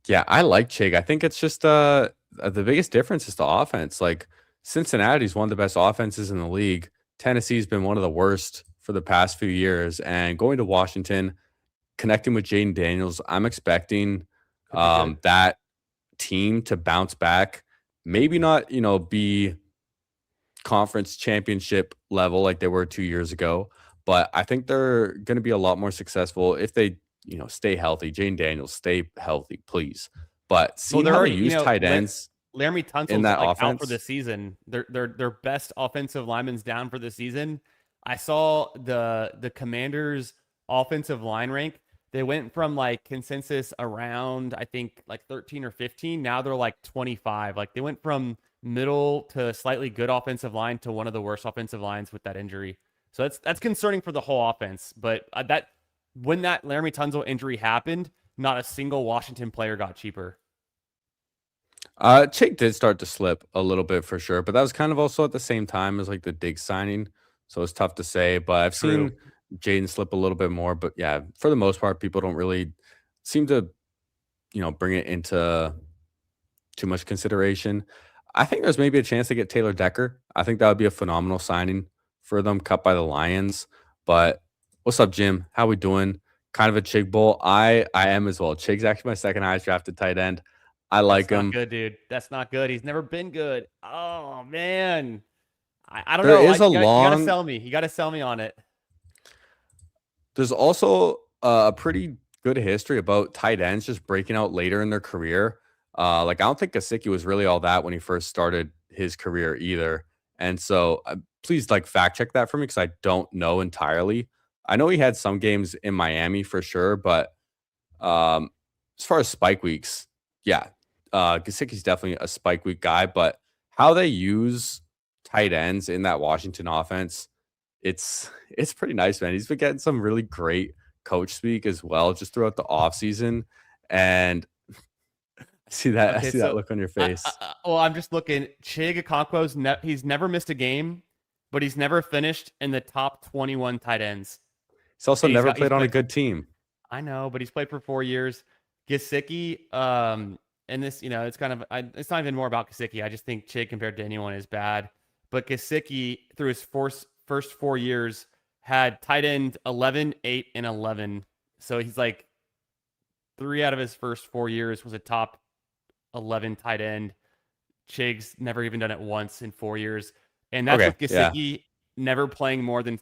Yeah, I like Chig. I think it's just the biggest difference is the offense. Like Cincinnati's one of the best offenses in the league. Tennessee's been one of the worst for the past few years. And going to Washington, connecting with Jaden Daniels, I'm expecting Could be good. that team to bounce back. Maybe not, be conference championship level like they were 2 years ago, but I think they're going to be a lot more successful if they, stay healthy. Jane Daniels, stay healthy, please. But Well, seeing they're how they already, use tight ends Laramie in Tunsil's that like out for the offense, season. Their best offensive lineman's down for the season. I saw the Commanders offensive line rank. They went from like consensus around I think like 13 or 15. Now they're like 25. Like they went from middle to slightly good offensive line to one of the worst offensive lines with that injury. So that's concerning for the whole offense. But that when that Laramie Tunsil injury happened, not a single Washington player got cheaper. Chig did start to slip a little bit for sure, but that was kind of also at the same time as like the Diggs signing. So it's tough to say, but I've True. seen Jaden slip a little bit more. But yeah, for the most part, people don't really seem to, bring it into too much consideration. I think there's maybe a chance to get Taylor Decker. I think that would be a phenomenal signing for them, cut by the Lions. But what's up, Jim? How we doing? Kind of a Chig Bowl. I am as well. Chig's actually my second highest drafted tight end. I like That's not him. good, dude. That's not good. He's never been good. Oh man. I don't There know. is a You gotta long. sell me. You gotta sell me on it. There's also a pretty good history about tight ends just breaking out later in their career. Like I don't think Gesicki was really all that when he first started his career either. And so please like fact check that for me because I don't know entirely. I know he had some games in Miami for sure, but um, as far as spike weeks, yeah, Gesicki's definitely a spike week guy. But how they use tight ends in that Washington offense, it's pretty nice, man. He's been getting some really great coach speak as well, just throughout the offseason. And I Okay, see that so look on your face. well, I'm just looking. Chig Okonkwo's he's never missed a game, but he's never finished in the top 21 tight ends. He's also And never he's played on a played for good team. I know, but he's played for 4 years. Gesicki, and this, it's kind of it's not even more about Gesicki. I just think Chig compared to anyone is bad. But Gesicki, through his first 4 years, had tight end 11, 8, and 11. So he's like 3 out of his first 4 years was a top 11 tight end. Chig's never even done it once in 4 years. And that's Okay, with yeah. Gesicki never playing more than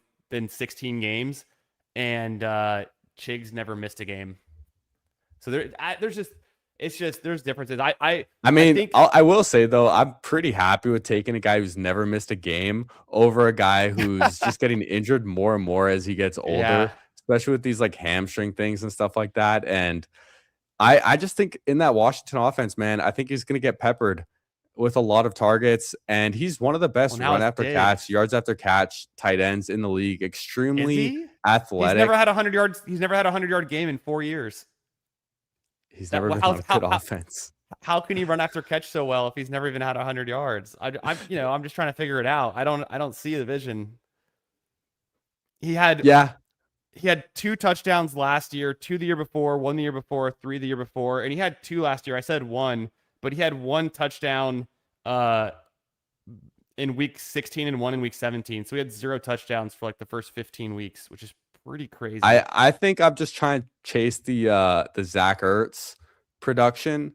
16 games. And Chig's never missed a game. So there's differences. I I mean, think I will say though, I'm pretty happy with taking a guy who's never missed a game over a guy who's just getting injured more and more as he gets yeah. older, especially with these like hamstring things and stuff like that. And I just think in that Washington offense, man, I think he's going to get peppered with a lot of targets, and he's one of the Well, best now run it's after catch, Diggs. yards after catch tight ends in the league. Is Extremely he? He's never athletic. had 100 yards. He's never had a 100-yard game in 4 years. He's That never been how on a how good how, offense. how can he run after catch so well if he's never even had 100 yards? I'm just trying to figure it out. I don't see the vision. He had Yeah, he had 2 touchdowns last year, 2 the year before, 1 the year before, 3 the year before, and he had 2 last year. I said 1, but he had 1 touchdown uh in week 16 and 1 in week 17. So he had 0 touchdowns for like the first 15 weeks, which is pretty crazy. I think I'm just trying to chase the Zach Ertz production,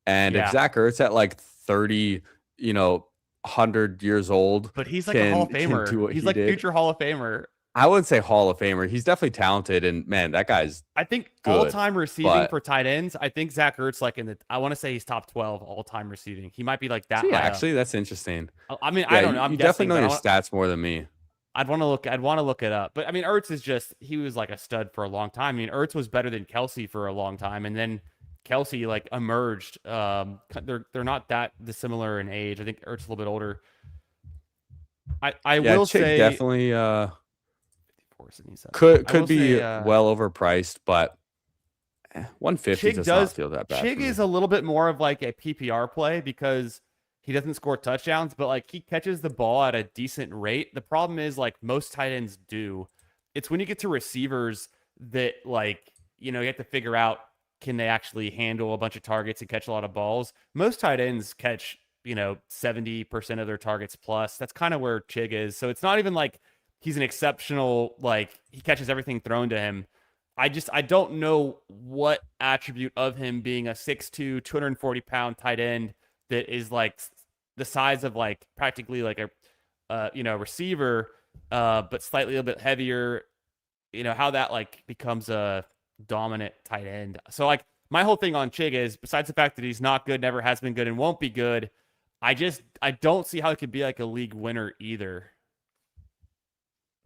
and if Yeah, Zach Ertz at like 30, 100 years old but he's like a Hall of can Famer. do what He's he like did, future Hall of Famer. I would say Hall of Famer. He's definitely talented, and man, that guy's I think good. all-time receiving But for tight ends, I think Zach Ertz like I want to say he's top 12 all-time receiving. He might be like that see, high up. actually, that's interesting. I mean, I Yeah, don't know. you I'm definitely guessing, know but your stats more than me. I'd want to look it up. But I mean, Ertz is just he was like a stud for a long time. I mean, Ertz was better than Kelsey for a long time, and then Kelsey like emerged. They're not that dissimilar in age. I think Ertz is a little bit older. I Yeah, will Chig say definitely 54, could I will be say well overpriced, but 150 Chig does not does feel that bad for Chig me. is a little bit more of like a PPR play because he doesn't score touchdowns, but like he catches the ball at a decent rate. The problem is like most tight ends do. It's when you get to receivers that like, you have to figure out, can they actually handle a bunch of targets and catch a lot of balls? Most tight ends catch, 70% of their targets plus. That's kind of where Chig is. So it's not even like he's an exceptional, like he catches everything thrown to him. I don't know what attribute of him being a 6'2", 240-pound tight end that is like the size of like practically like a receiver, but slightly a little bit heavier. How that like becomes a dominant tight end. So like my whole thing on Chig is, besides the fact that he's not good, never has been good, and won't be good, I don't see how it could be like a league winner either.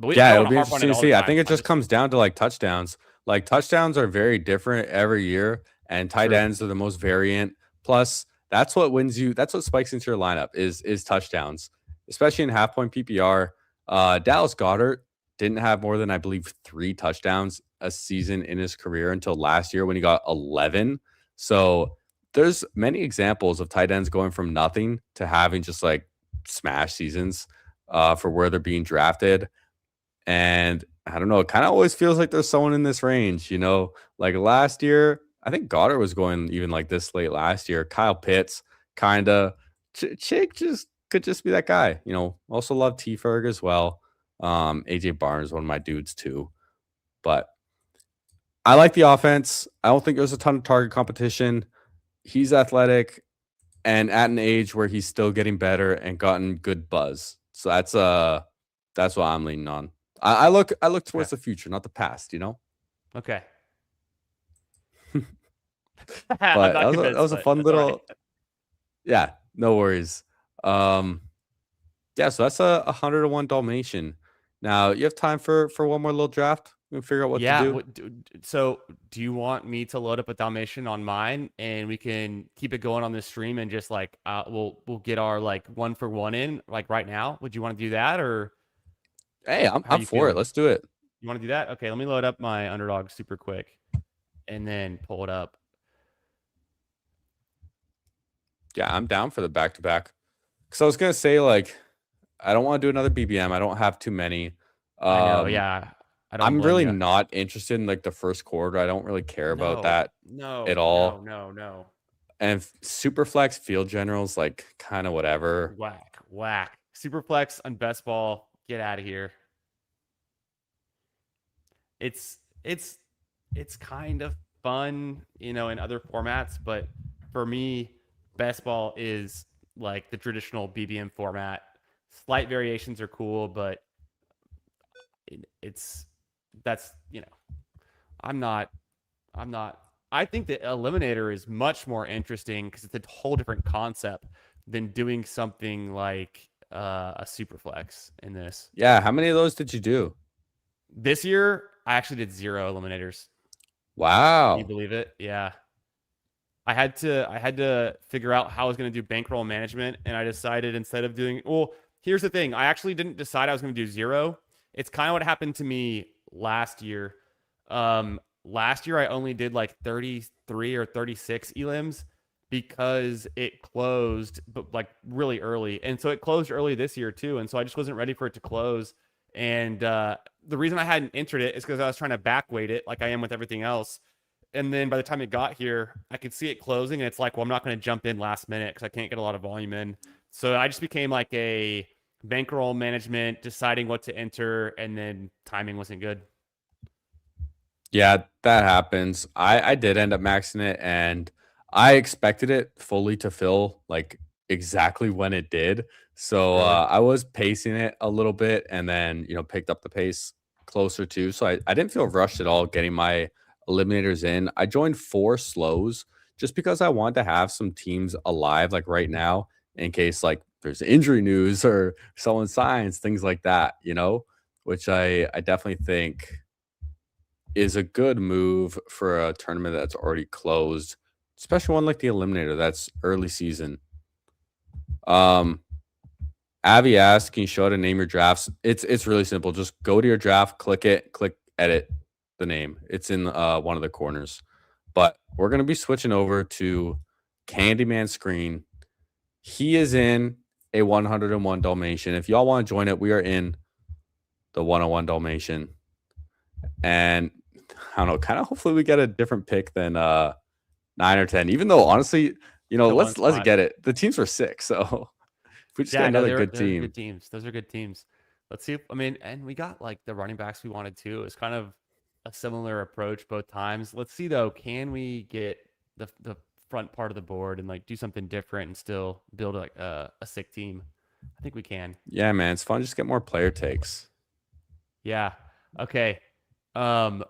But Yeah, I it'll want to be harp on interesting it to all the see. I time. think it just comes down to like touchdowns. Like touchdowns are very different every year, and tight True. ends are the most variant. Plus, that's what wins you. That's what spikes into your lineup is touchdowns, especially in half point PPR. Dallas Goedert didn't have more than, I believe, 3 touchdowns a season in his career until last year when he got 11. So there's many examples of tight ends going from nothing to having just like smash seasons for where they're being drafted. And I don't know, it kind of always feels like there's someone in this range, like last year, I think Goddard was going even like this late last year. Kyle Pitts, kind of. Chick just could just be that guy, Also love T Ferg as well. AJ Barnes, one of my dudes too. But I like the offense. I don't think there's a ton of target competition. He's athletic and at an age where he's still getting better and gotten good buzz. So that's what I'm leaning on. I look towards the future, not the past, Okay. I'm But not that convinced, was a but fun that's all right. little, yeah, no worries. Yeah, so that's a 101 Dalmatian. Now you have time for one more little draft. We can figure out what to Yeah. do. So, do you want me to load up a Dalmatian on mine, and we can keep it going on this stream, and just like we'll get our like 1-for-1 in like right now? Would you want to do that, or Hey, how are I'm you for it. feeling? Let's do it. You want to do that? Okay, let me load up my underdog super quick, and then pull it up. Yeah, I'm down for the back to back. Because I was gonna say, like, I don't want to do another BBM. I don't have too many. I know. Um, Yeah, I don't I'm blame really you. not interested in like the first quarter. I don't really care about No, that no, at no, all. no, no. And super flex field generals, like kind of whatever. Whack, whack. Superflex on best ball. Get out of here. It's it's it's kind of fun, in other formats, but for me, best ball is like the traditional BBM format. Slight variations are cool, but it's that's I'm not I'm not. I think the Eliminator is much more interesting because it's a whole different concept than doing something like a Superflex in this. Yeah, how many of those did you do? This year, I actually did 0 Eliminators. Can you Wow. believe it? Yeah. I had to figure out how I was going to do bankroll management, and I decided, instead of doing, well, here's the thing. I actually didn't decide I was going to do 0. It's kind of what happened to me last year. Last year I only did like 33 or 36 elims because it closed, but like really early. And so it closed early this year too. And so I just wasn't ready for it to close. And the reason I hadn't entered it is because I was trying to backweight it like I am with everything else. And then by the time it got here, I could see it closing, and it's like, well, I'm not going to jump in last minute because I can't get a lot of volume in. So I just became like a bankroll management, deciding what to enter, and then timing wasn't good. Yeah, that happens. I did end up maxing it, and I expected it fully to fill like exactly when it did. So Really? I was pacing it a little bit, and then picked up the pace closer to. So I didn't feel rushed at all getting my eliminators in. I joined 4 slows just because I wanted to have some teams alive like right now in case like there's injury news or someone signs, things like that, which I definitely think is a good move for a tournament that's already closed, especially one like the Eliminator that's early season. Um, Avi asked, "Can you show how to name your drafts?" It's really simple. Just go to your draft, click it, click edit the name. It's in one of the corners. But we're gonna be switching over to Candyman screen. He is in a 101 Dalmatian. If y'all want to join it, we are in the 101 Dalmatian. And I don't know, kind of hopefully we get a different pick than 9 or 10. Even though honestly, The one let's spot. get it. The teams were sick, so if we just get Yeah, no, another they're good they're team. good teams. Those are good teams. Let's see if I mean, and we got like the running backs we wanted to. It's kind of a similar approach both times. Let's see though, can we get the front part of the board and like do something different and still build like a sick team? I think we can. Yeah, man, it's fun. Just get more player takes. Yeah. Okay. Um,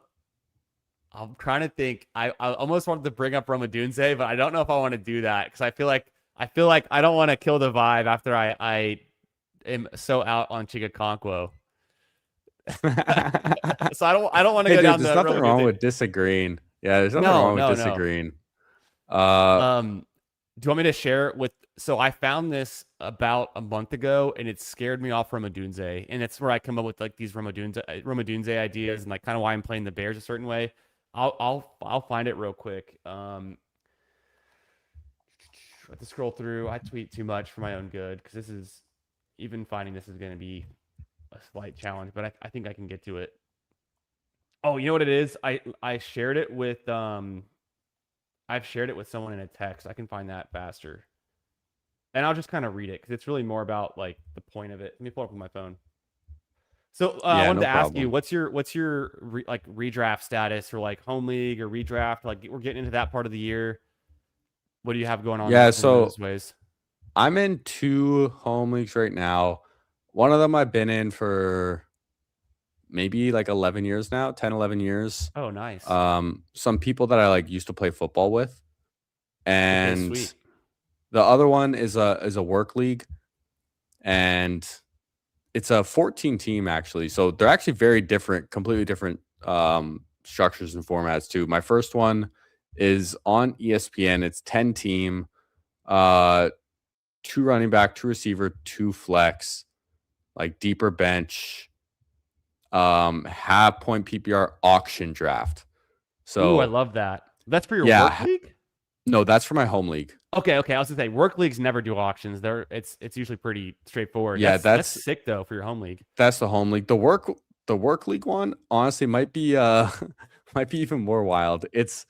I'm trying to think. I almost wanted to bring up Romadunze, but I don't know if I want to do that because I feel like I don't want to kill the vibe after I am so out on Chigakonkwo. So I don't want to Hey, go dude, down there's the nothing wrong Romadunze. with disagreeing. Yeah, there's nothing No, wrong with no, no. disagreeing. Uh, Do you want me to share it with? So I found this about a month ago, and it scared me off Romadunze, and it's where I come up with like these Romadunze ideas, and like kind of why I'm playing the Bears a certain way. I'll find it real quick. I have to scroll through. I tweet too much for my own good because this is even finding this is going to be a slight challenge, but I think I can get to it. Oh, you know what it is? I shared it with I've shared it with someone in a text. I can find that faster. And I'll just kind of read it because it's really more about like the point of it. Let me pull it up on my phone. So I yeah, wanted no to ask you, problem. what's your like redraft status or like home league or redraft? Like we're getting into that part of the year. What do you have going on Yeah, in so those ways? I'm in 2 home leagues right now. One of them I've been in for maybe like 11 years now, 10, 11 years. Oh, nice. Some people that I like used to play football with. Okay, And sweet. the other one is a work league, and it's a 14 team actually. So they're actually very different, completely different structures and formats too. My first one is on ESPN. It's 10 team, uh 2 running back, 2 receiver, 2 flex, like deeper bench, half point PPR auction draft. Ooh, I So love that. That's for your work yeah, league? no, that's for my home league. Okay, okay. I was gonna say work leagues never do auctions. It's usually pretty straightforward. Yeah, That's sick though for your home league. that's the home league. The work league one honestly might be might be even more wild. It's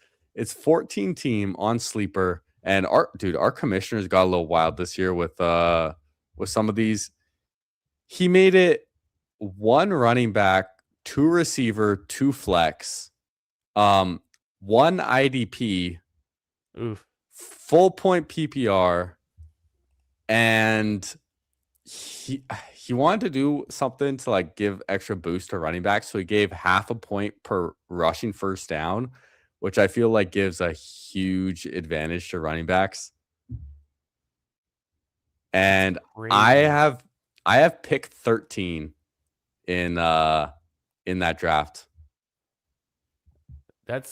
14 team on sleeper, and our commissioners got a little wild this year with some of these. He made it 1 running back, 2 receiver, 2 flex, 1 IDP, Oof. full point PPR, and he wanted to do something to like give extra boost to running backs, so he gave half a point per rushing first down, which I feel like gives a huge advantage to running backs. That's And crazy. I have pick 13 in that draft. That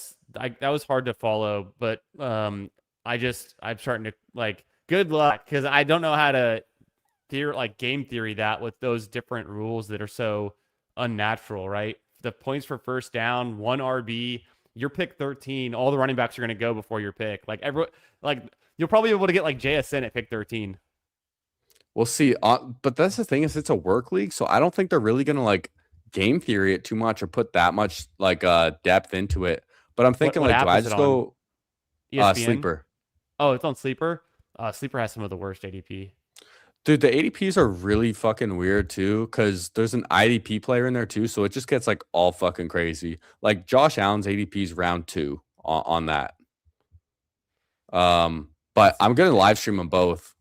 was hard to follow, but I'm starting to like good luck because I don't know how to game theory that with those different rules that are so unnatural, right? The points for first down, 1 RB, your pick 13, all the running backs are going to go before your pick. Like you'll probably be able to get like JSN at pick 13. We'll see. But that's the thing is it's a work league, so I don't think they're really gonna like game theory it too much or put that much like depth into it. But I'm What thinking what like, do app I is it just on? go ESPN? sleeper? Oh, it's on Sleeper. Sleeper has some of the worst ADP. Dude, the ADPs are really fucking weird too, because there's an IDP player in there too, so it just gets like all fucking crazy. Like Josh Allen's ADP is round 2 on that. But That's I'm gonna interesting. live stream them both.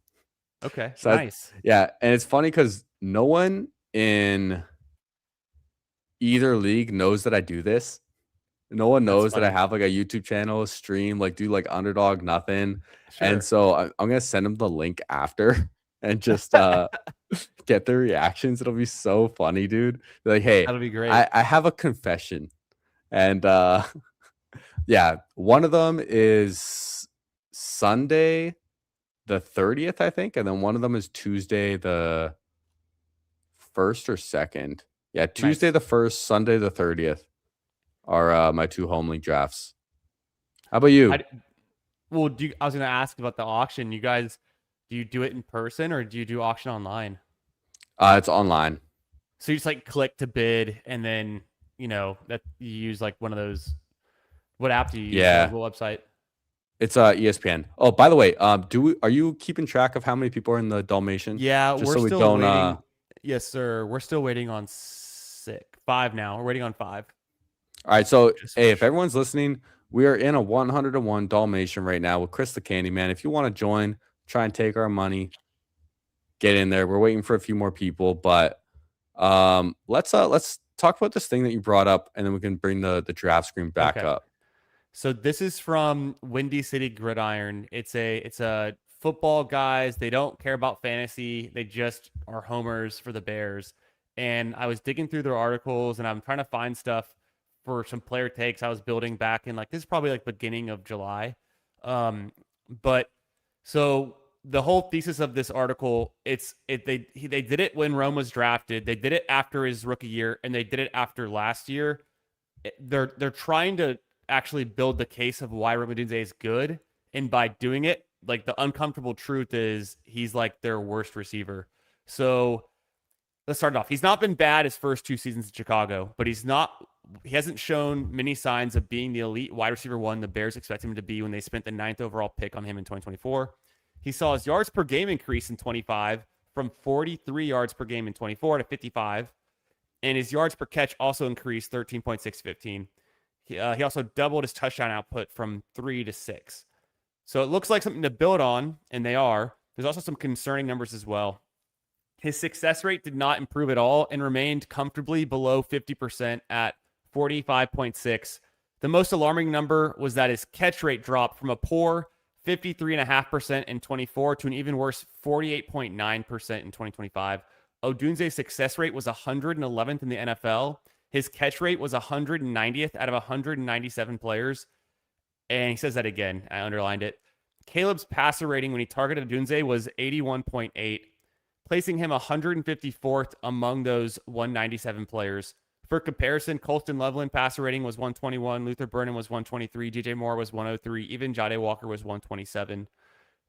Okay, So nice. yeah, and it's funny because no one in either league knows that I do this. No one That's knows that I funny. have like a YouTube channel, stream, like do like underdog nothing. And Sure. so I'm gonna send them the link after and just get their reactions. It'll be so funny, dude. Be like, hey, That'll be great. I have a confession. And yeah, one of them is Sunday the 30th, I think, and then one of them is Tuesday the 1st or 2nd. Yeah, Tuesday Nice. the 1st, Sunday the 30th are my 2 home league drafts. How about you? Well, I was going to ask about the auction. You guys, Do you do it in person or do you do auction online? It's online. So you just like click to bid and then, that you use like one of those. What app do you use? Or Yeah, what website? it's ESPN. Oh, by the way, are you keeping track of how many people are in the Dalmatian? Yeah, Just we're so we still don't. waiting. Yes, sir. We're still waiting on five now. We're waiting on five. All right, so Just hey, if switch. everyone's listening, we are in a 101 Dalmatian right now with Chris the Candyman. If you want to join, try and take our money, get in there. We're waiting for a few more people, but let's talk about this thing that you brought up, and then we can bring the draft screen back Okay. up. So this is from Windy City Gridiron. It's a football guys. They don't care about fantasy. They just are homers for the Bears. And I was digging through their articles and I'm trying to find stuff for some player takes I was building back in like this is probably like beginning of July. But so the whole thesis of this article, they did it when Rome was drafted. They did it after his rookie year and they did it after last year. They're trying to actually build the case of why Romadunze is good, and by doing it, like the uncomfortable truth is he's like their worst receiver. So let's start off. He's not been bad his first two seasons in Chicago, but he hasn't shown many signs of being the elite wide receiver one the Bears expect him to be when they spent the ninth overall pick on him in 2024. He saw his yards per game increase in 25 from 43 yards per game in 24 to 55, and his yards per catch also increased 13.615. He also doubled his touchdown output from 3 to 6. So it looks like something to build on, and they are. There's also some concerning numbers as well. His success rate did not improve at all and remained comfortably below 50% at 45.6. The most alarming number was that his catch rate dropped from a poor 53.5% in 24 to an even worse 48.9% in 2025. Odunze's success rate was 111th in the NFL. His catch rate was 190th out of 197 players. And he says that again. I underlined it. Caleb's passer rating when he targeted Odunze was 81.8, placing him 154th among those 197 players. For comparison, Colston Loveland passer rating was 121, Luther Burnham was 123, DJ Moore was 103, even Jade Walker was 127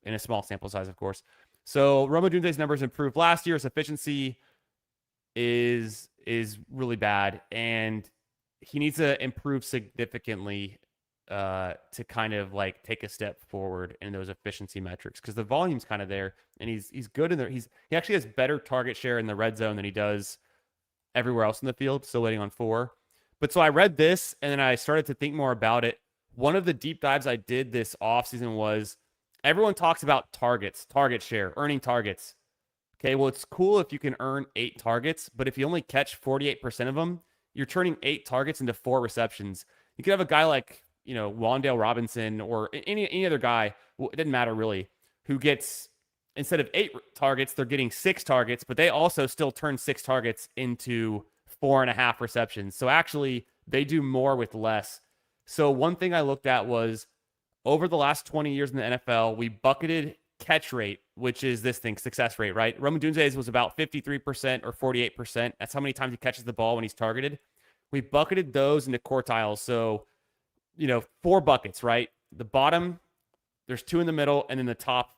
in a small sample size, of course. So Rome Odunze's numbers improved last year. His efficiency is really bad, and he needs to improve significantly to kind of like take a step forward in those efficiency metrics because the volume's kind of there, and he's good in there. He actually has better target share in the red zone than he does everywhere else in the field. Still waiting on 4. But so I read this and then I started to think more about it. One of the deep dives I did this offseason was everyone talks about targets, target share, earning targets. Okay, well, it's cool if you can earn 8 targets, but if you only catch 48% of them, you're turning 8 targets into 4 receptions. You could have a guy like, Wandale Robinson or any other guy, it doesn't matter really, who gets, instead of 8 targets, they're getting 6 targets, but they also still turn 6 targets into 4.5 receptions. So actually, they do more with less. So one thing I looked at was over the last 20 years in the NFL, we bucketed catch rate, which is this thing, success rate, right? Rome Odunze's was about 53% or 48%. That's how many times he catches the ball when he's targeted. We bucketed those into quartiles. So, 4 buckets, right? The bottom, there's 2 in the middle, and then the top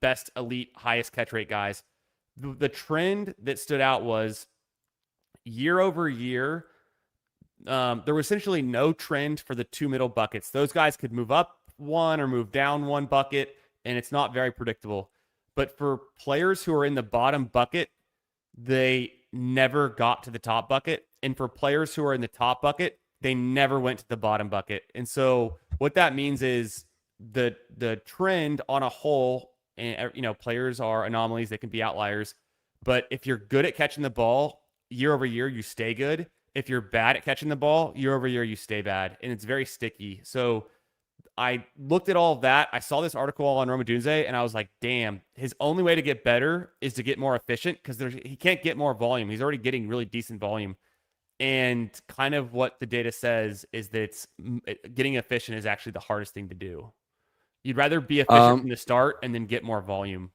best elite highest catch rate guys. The trend that stood out was year over year, there was essentially no trend for the 2 middle buckets. Those guys could move up 1 or move down 1 bucket, and it's not very predictable. But for players who are in the bottom bucket, they never got to the top bucket. And for players who are in the top bucket, they never went to the bottom bucket. And so what that means is the trend on a whole, and players are anomalies, they can be outliers. But if you're good at catching the ball year over year, you stay good. If you're bad at catching the ball year over year, you stay bad. And it's very sticky. So I looked at all of that. I saw this article on Rome Odunze, and I was like, damn, his only way to get better is to get more efficient because he can't get more volume. He's already getting really decent volume. And kind of what the data says is that getting efficient is actually the hardest thing to do. You'd rather be efficient from the start and then get more volume.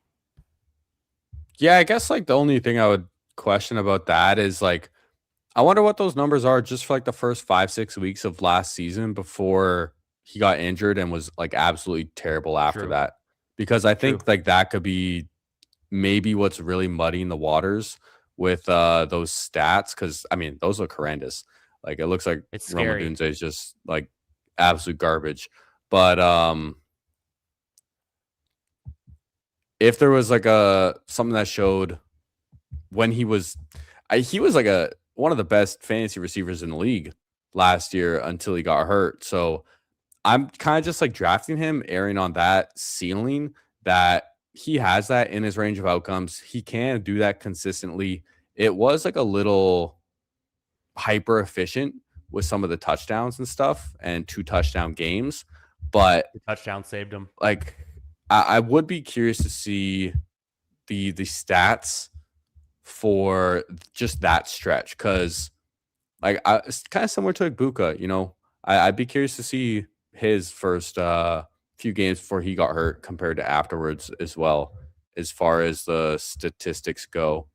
Yeah, I guess like the only thing I would question about that is like, I wonder what those numbers are just for like the first 5-6 weeks of last season before he got injured and was like absolutely terrible after True. that. because I True. think like that could be maybe what's really muddying the waters with those stats. Because I mean, those look horrendous. Like it looks like It's Roma scary. Dunze is just like absolute garbage. But if there was like a something that showed when he was like a one of the best fantasy receivers in the league last year until he got hurt. So I'm kind of just like drafting him, erring on that ceiling that he has that in his range of outcomes. He can do that consistently. It was like a little hyper efficient with some of the touchdowns and stuff and 2 touchdown games. But The touchdown saved him. like I would be curious to see the stats for just that stretch because like it's kind of similar to Ibuka, you know. I'd be curious to see his first few games before he got hurt compared to afterwards as well, as far as the statistics go.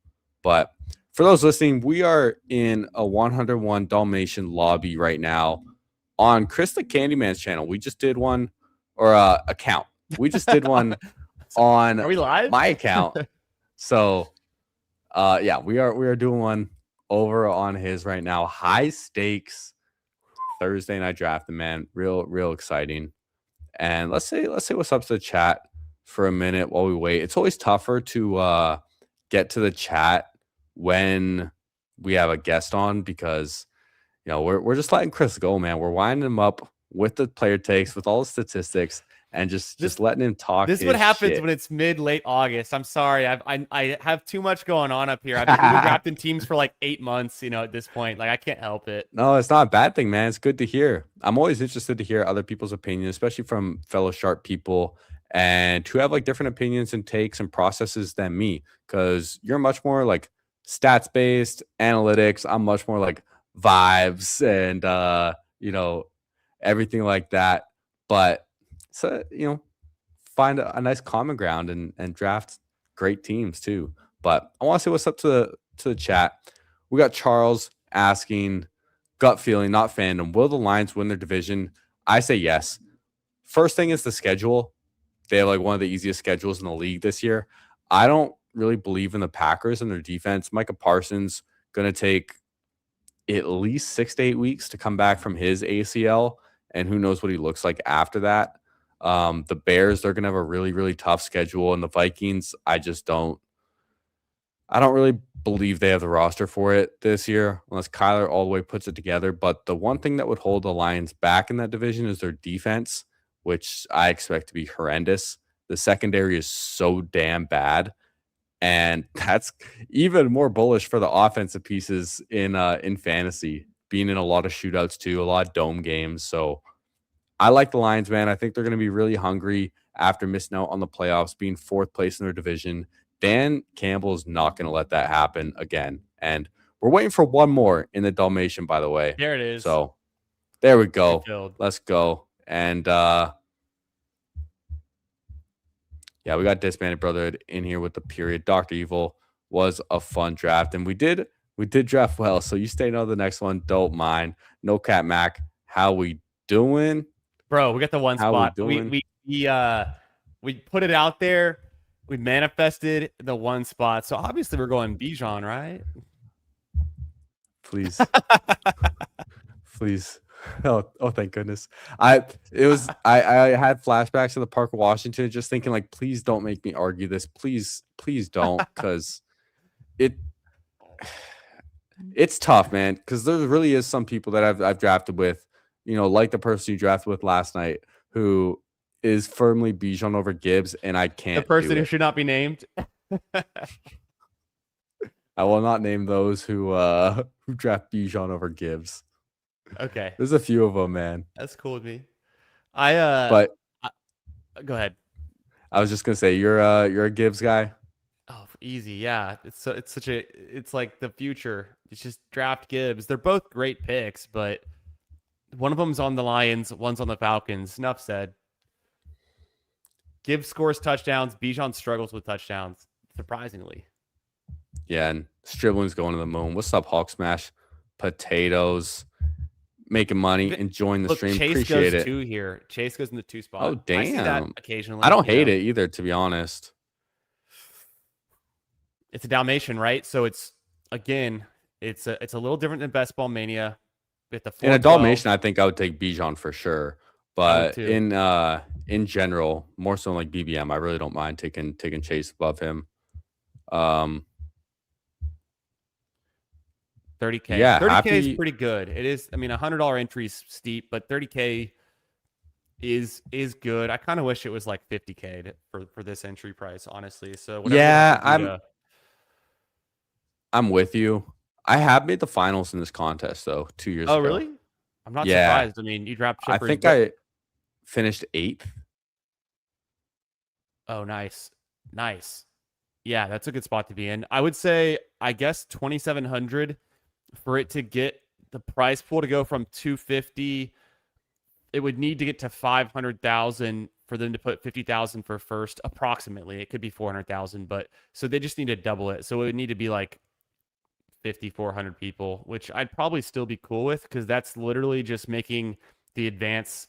But for those listening, we are in a 101 Dalmatian lobby right now on Chris the Candyman's channel. We just did one or account. We just did one on Are we live? my account. So yeah, we are doing one over on his right now. High stakes Thursday night draft, man. Real exciting. And let's say what's up to the chat for a minute while we wait. It's always tougher to get to the chat when we have a guest on because you know we're just letting Chris go, man. We're winding him up with the player takes, with all the statistics, and just letting him talk. This is what happens shit. when it's late August. I'm sorry. I have too much going on up here. We've been drafting teams for like 8 months, you know, at this point. Like I can't help it. No, it's not a bad thing, man. It's good to hear. I'm always interested to hear other people's opinions, especially from fellow sharp people and who have like different opinions and takes and processes than me. Because you're much more like stats based analytics. I'm much more like vibes and you know, everything like that. But so you know, find a nice common ground and draft great teams too. But I want to say what's up to the chat. We got Charles asking, gut feeling, not fandom. Will the Lions win their division? I say yes. First thing is the schedule. They have like one of the easiest schedules in the league this year. I don't really believe in the Packers and their defense. Micah Parsons going to take at least 6 to 8 weeks to come back from his ACL, and who knows what he looks like after that. The Bears, they're going to have a really tough schedule, and the Vikings, I don't really believe they have the roster for it this year unless Kyler all the way puts it together. But the one thing that would hold the Lions back in that division is their defense, which I expect to be horrendous. The secondary is so damn bad. And that's even more bullish for the offensive pieces in fantasy, being in a lot of shootouts too, a lot of dome games. So I like the Lions, man. I think they're going to be really hungry after missing out on the playoffs, being 4th place in their division. Dan Campbell is not going to let that happen again. And we're waiting for one more in the Dalmatian, by the way. There it is. So there we go. Fulfilled. Let's go. And yeah, we got Disbanded Brotherhood in here with the period. Dr. Evil was a fun draft. And we did draft well. So you stay on the next one. Don't mind. No Cat Mac. How we doing? Bro, we got the one How spot. we doing? We put it out there. We manifested the one spot. So obviously we're going Bijan, right? Please. Please. Oh, thank goodness. I had flashbacks to the Park of Washington, just thinking like, please don't make me argue this. Please don't, because it's tough, man. Because there really is some people that I've drafted with, you know, like the person you drafted with last night, who is firmly Bijan over Gibbs, and I can't. The person who should not be named. I will not name those who draft Bijan over Gibbs. Okay. There's a few of them, man. That's cool with me. But go ahead. I was just gonna say you're a Gibbs guy. Oh, easy. Yeah. It's like the future. It's just draft Gibbs. They're both great picks, but one of them's on the Lions, one's on the Falcons. Enough said. Gibbs scores touchdowns. Bijan struggles with touchdowns, surprisingly. Yeah, and Stribling's going to the moon. What's up, Hawk Smash? Potatoes. making money, Even enjoying the look, stream. Chase Appreciate goes it. 2 here. Chase goes in the 2 Oh, spot. I see that damn. I occasionally, don't hate it either, to be honest. It's a Dalmatian, right? So it's again, it's a little different than Best Ball Mania. With the In a 412, Dalmatian, I think I would take Bijan for sure. I would But too. in general, more so like BBM, I really don't mind taking Chase above him. 30K. Yeah, 30K is happy. pretty good. It is. I mean, $100 entry is steep, but 30K is good. I kind of wish it was like 50K for this entry price, honestly. So whatever they have to Yeah, do to. I'm with you. I have made the finals in this contest though 2 years Oh, ago. really? I'm not Yeah, surprised. I mean, you dropped I shippers. think What? I finished 8th. Oh, nice, nice. Yeah, that's a good spot to be in. I would say, I guess 2,700 for it to get the prize pool to go from 250. It would need to get to 500,000 for them to put 50,000 for first, approximately. It could be 400,000, but so they just need to double it. So it would need to be like 5,400 people, which I'd probably still be cool with because that's literally just making the advance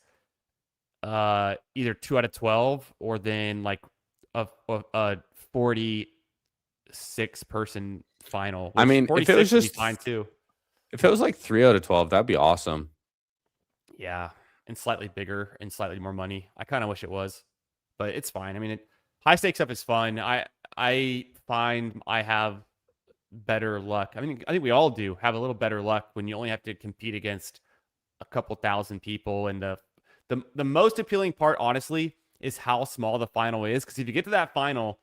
either 2 out of 12 or then like a 46-person final, I which mean, 46 would be fine too. if it was like 3 out of 12, that'd be awesome. Yeah, and slightly bigger and slightly more money. I kind of wish it was, but it's fine. I mean, high stakes stuff is fun. I find I have better luck. I mean, I think we all do have a little better luck when you only have to compete against a couple thousand people. And the most appealing part, honestly, is how small the final is. Because if you get to that final,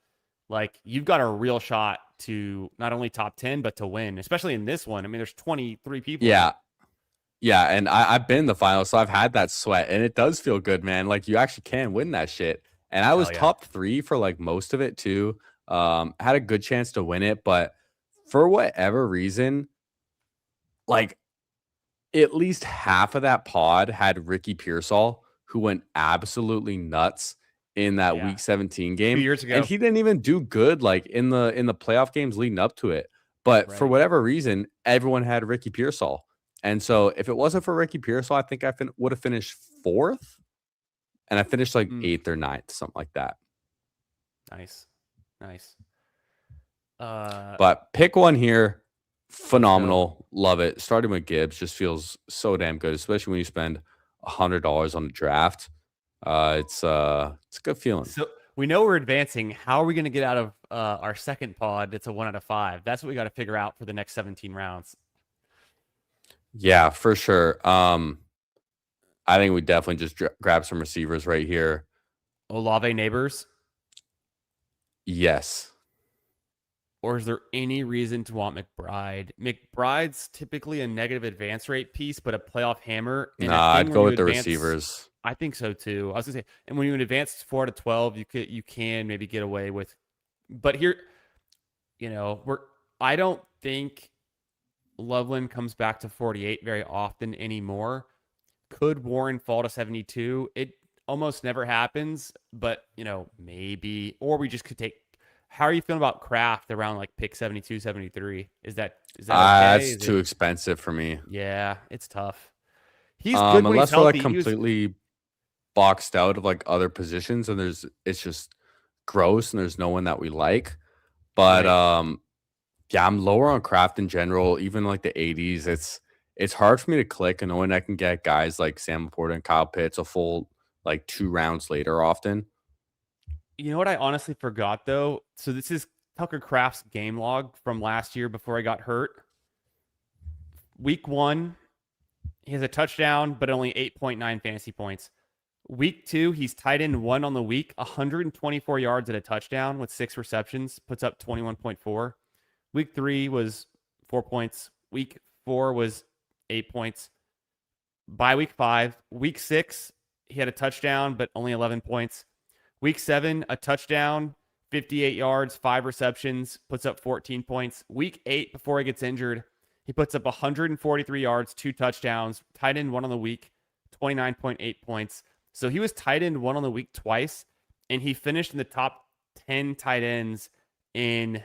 like you've got a real shot to not only top 10 but to win. Especially in this one. I mean, there's 23 people. Yeah. Yeah, and I've been in the finals, so I've had that sweat, and it does feel good, man. Like you actually can win that shit. And I was Hell yeah. top 3 for like most of it too. Had a good chance to win it, but for whatever reason, like at least half of that pod had Ricky Pearsall, who went absolutely nuts in that Yeah. week 17 2 game. years ago. And he didn't even do good like in the playoff games leading up to it. But for Right. whatever reason, everyone had Ricky Pearsall. And so if it wasn't for Ricky Pearsall, I think I would have finished 4th. And I finished like 8th or 9th, something like that. Nice. Nice. But pick one here. Phenomenal. Love it. Starting with Gibbs just feels so damn good, especially when you spend $100 on the draft. It's a good feeling. So we know we're advancing. How are we going to get out of our second pod? It's a 1 out of 5. That's what we got to figure out for the next 17 rounds. Yeah, for sure. I think we definitely just grab some receivers right here. Olave Neighbors. Yes. Or is there any reason to want McBride? McBride's typically a negative advance rate piece, but a playoff hammer. And Nah, I'd go with the receivers. I think so too. I was gonna say, and when you advance 4 to 12, you can maybe get away with. But here, I don't think Loveland comes back to 48 very often anymore. Could Warren fall to 72? It almost never happens, but maybe. Or we just could take. How are you feeling about Kraft around like pick 72, 73? Is that okay? That's too expensive for me. Yeah, it's tough. He's good when he's unless we're like healthy. completely boxed out of like other positions and it's just gross and there's no one that we like. But Right. yeah, I'm lower on Kraft in general, even like the 80s. It's hard for me to click, and knowing I can get guys like Sam Laporta and Kyle Pitts a full like 2 rounds later often. You know what I honestly forgot though? So this is Tucker Kraft's game log from last year before I got hurt. Week 1, he has a touchdown, but only 8.9 fantasy points. Week 2, he's tight end 1 on the week, 124 yards at a touchdown with 6 receptions, puts up 21.4. Week 3 was 4 points. Week 4 was 8 points. By week 5, week 6, he had a touchdown, but only 11 points. Week 7, a touchdown, 58 yards, 5 receptions, puts up 14 points. Week 8, before he gets injured, he puts up 143 yards, 2 touchdowns, tight end 1 on the week, 29.8 points. So he was tight end 1 on the week twice, and he finished in the top 10 tight ends in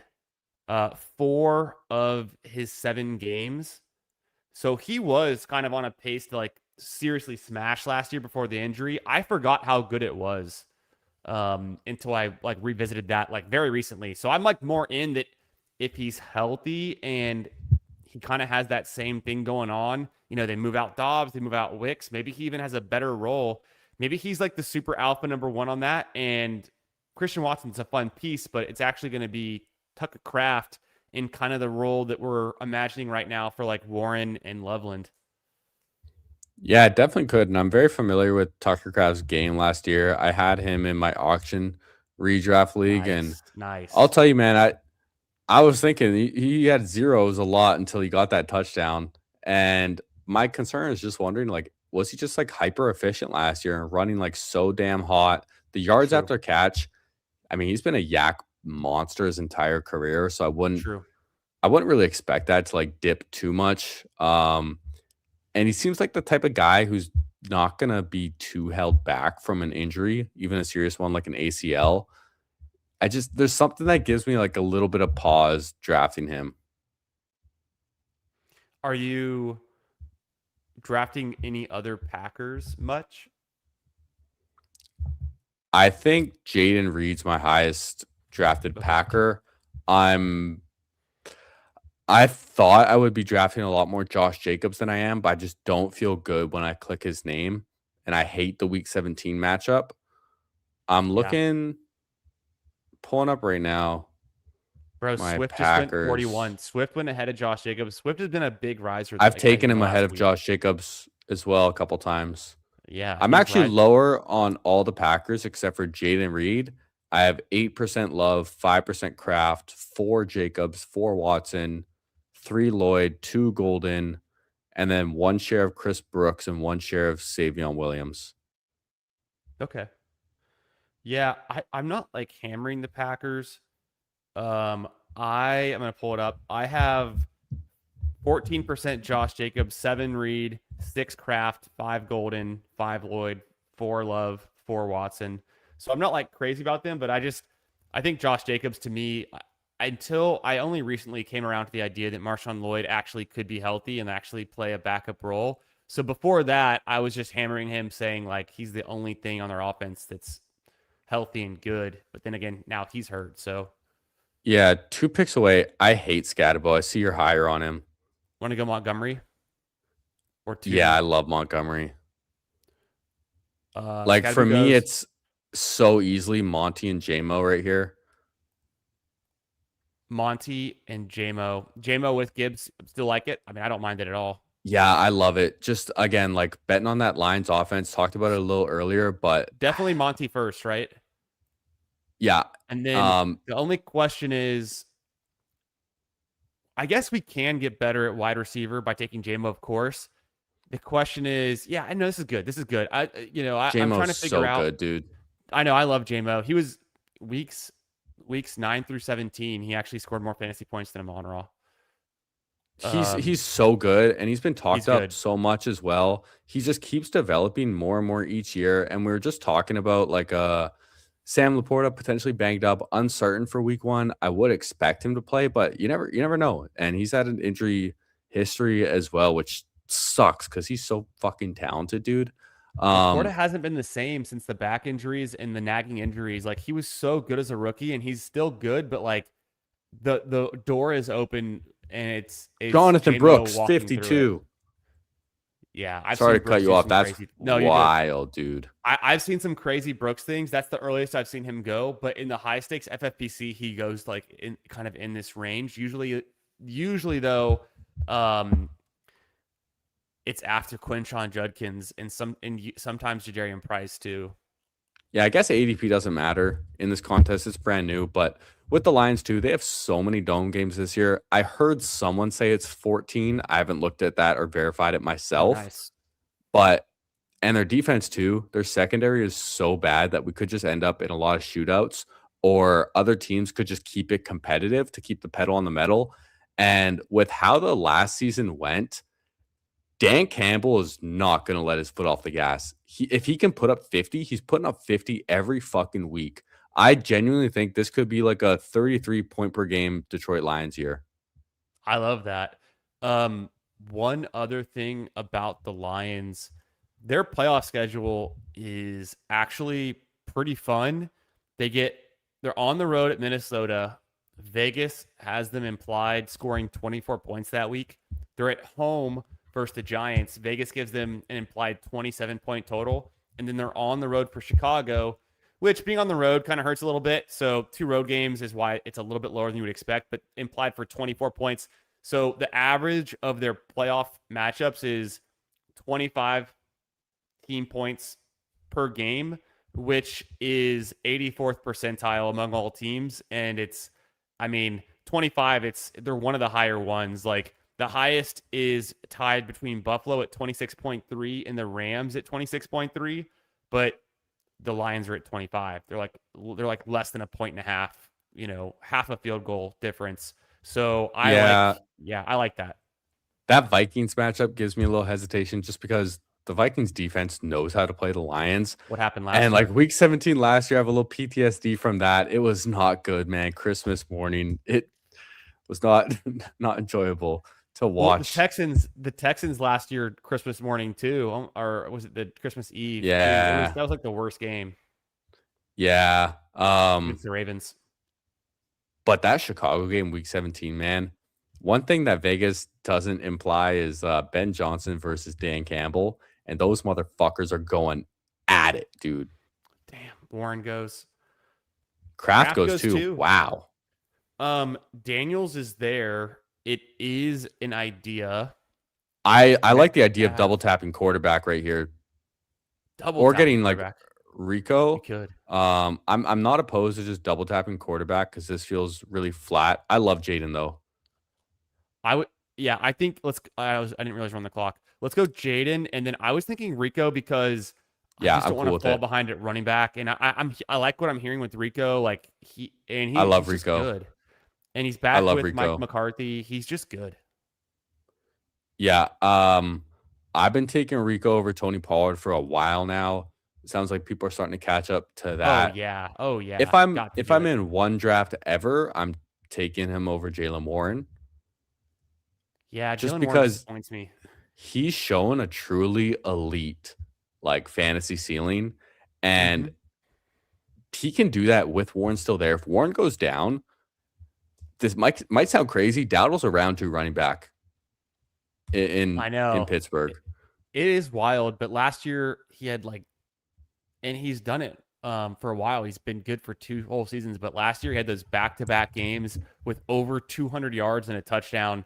4 of his 7 games. So he was kind of on a pace to like seriously smash last year before the injury. I forgot how good it was until I like revisited that like very recently. So I'm like more in that if he's healthy and he kind of has that same thing going on. They move out Dobbs, they move out Wicks. Maybe he even has a better role. Maybe he's like the super alpha number one on that. And Christian Watson's a fun piece, but it's actually going to be Tucker Kraft in kind of the role that we're imagining right now for like Warren and Loveland. Yeah, it definitely could. And I'm very familiar with Tucker Craft's game last year. I had him in my auction redraft league. And Nice, I'll nice. tell you, man, I was thinking he had zeros a lot until he got that touchdown. And my concern is just wondering, like, was he just like hyper efficient last year and running like so damn hot? The yards True, after catch, I mean, he's been a yak monster his entire career. So true. I wouldn't really expect that to like dip too much. And he seems like the type of guy who's not gonna be too held back from an injury, even a serious one like an ACL. I just there's something that gives me like a little bit of pause drafting him. Are you drafting any other Packers much? I think Jaden Reed's my highest drafted Okay. Packer. I'm I thought I would be drafting a lot more Josh Jacobs than I am, but I just don't feel good when I click his name, and I hate the week 17 matchup. I'm Yeah. pulling up right now, Bro, my Swift just went Packers. 41. Swift went ahead of Josh Jacobs. Swift has been a big riser I've like taken in the him ahead last of week. Josh Jacobs as well a couple times. Yeah, I'm he's actually rising. lower on all the Packers except for Jaden Reed. I have 8% Love, 5% Kraft, 4 Jacobs, 4 Watson, 3 Lloyd, 2 Golden, and then 1 share of Chris Brooks and 1 share of Savion Williams. Okay. Yeah, I'm not like hammering the Packers. Um, I am gonna pull it up. I have 14% Josh Jacobs, 7 Reed, 6 Kraft, 5 Golden, 5 Lloyd, 4 Love, 4 Watson. So I'm not like crazy about them, but I think Josh Jacobs to me, until I only recently came around to the idea that Marshawn Lloyd actually could be healthy and actually play a backup role. So before that, I was just hammering him saying like he's the only thing on their offense that's healthy and good. But then again, now he's hurt. So Yeah, 2 picks away. I hate Scatabo. I see you're higher on him. want to go Montgomery or Yeah, I two? love Montgomery. Uh, Like for Scadaboo me, goes it's so easily Monty and JMO right here. Monty and JMO. JMO with Gibbs, still like it. I mean, I don't mind it at all. Yeah, I love it. Just again, like betting on that Lions offense, talked about it a little earlier, but Definitely Monty first, right? yeah. And then Um, the only question is, I guess we can get better at wide receiver by taking JMO, of course. The question is, yeah, I know this is good. This is good. I'm trying JMO's to figure so out. good, dude. I know I love JMO. He was weeks weeks 9 through 17. He actually scored more fantasy points than Amon Ra. He's so good, and he's been He's talked up good. so much as well. He just keeps developing more and more each year. And we were just talking about like Sam Laporta potentially banged up, uncertain for week 1. I would expect him to play, but you never know. And he's had an injury history as well, which sucks because he's so fucking talented, dude. Laporta Um, hasn't been the same since the back injuries and the nagging injuries. Like he was so good as a rookie, and he's still good, but like the door is open, and it's Jonathan JMO Brooks, walking through it. 52. Yeah, I've Sorry seen to cut Brooks you do off. some That's crazy. No, you're good. wild, dude. I've seen some crazy Brooks things. That's the earliest I've seen him go. But in the high stakes FFPC, he goes like in kind of in this range. Usually though, um, it's after Quinshon Judkins and sometimes Jadarian Price too. Yeah, I guess ADP doesn't matter in this contest. It's brand new, but with the Lions too, they have so many dome games this year. I heard someone say it's 14. I haven't looked at that or verified it Oh, myself, nice. but and their defense too, their secondary is so bad that we could just end up in a lot of shootouts or other teams could just keep it competitive to keep the pedal on the metal. And with how the last season went, Dan Campbell is not going to let his foot off the gas. If he can put up 50, he's putting up 50 every fucking week. I genuinely think this could be like a 33 point per game Detroit Lions year. I love that. Um, one other thing about the Lions, their playoff schedule is actually pretty fun. They're on the road at Minnesota. Vegas has them implied scoring 24 points that week. They're at home versus the Giants. Vegas gives them an implied 27-point total. And then they're on the road for Chicago, which being on the road kind of hurts a little bit. So 2 road games is why it's a little bit lower than you would expect, but implied for 24 points. So the average of their playoff matchups is 25 team points per game, which is 84th percentile among all teams. And I mean, 25, they're one of the higher ones. Like the highest is tied between Buffalo at 26.3 and the Rams at 26.3, but the Lions are at 25. They're like less than a point and a half, half a field goal difference. So Yeah, I like that. that Vikings matchup gives me a little hesitation just because the Vikings defense knows how to play the Lions. What happened And last like year? week 17 last year, I have a little PTSD from that. It was not good, man. Christmas morning, it was not not enjoyable to Well, watch. The Texans last year, Christmas morning too, or was it the Christmas Eve? Yeah. That was like the worst game Yeah. against the Ravens. But that Chicago game, week 17, man. One thing that Vegas doesn't imply is Ben Johnson versus Dan Campbell, and those motherfuckers are going at it, dude. Damn, Warren goes. Kraft Kraft goes goes too. too. Wow. Daniels is there. It is an idea. I like the idea of Metcalf, double tapping quarterback right here, double or tapping getting like quarterback. You Rico. could. I'm not opposed to just double tapping quarterback because this feels really flat. I love Jaden though. I would. Yeah, I think I didn't realize we're on the clock. Let's go Jaden, and then I was thinking Rico because I Yeah, just I'm don't want cool to with fall it. behind at running back, and I like what I'm hearing with Rico. Like I love he's just Rico. good, and he's I back love with Mike Rico. McCarthy. He's just good. Yeah. I've been taking Rico over Tony Pollard for a while now. It sounds like people are starting to catch up to that. Oh If yeah, I'm got to if do I'm it. in one draft ever, I'm taking him over Jalen Warren Yeah, just Jalen Warren because disappoints me. he's shown a truly elite like fantasy ceiling, Mm-hmm. and he can do that with Warren still there. If Warren goes down, this might sound crazy. Dowdle's a round 2 running back I in know Pittsburgh. it is wild, but last year he had and he's done it for a while. He's been good for 2 whole seasons, but last year he had those back-to-back games with over 200 yards and a touchdown.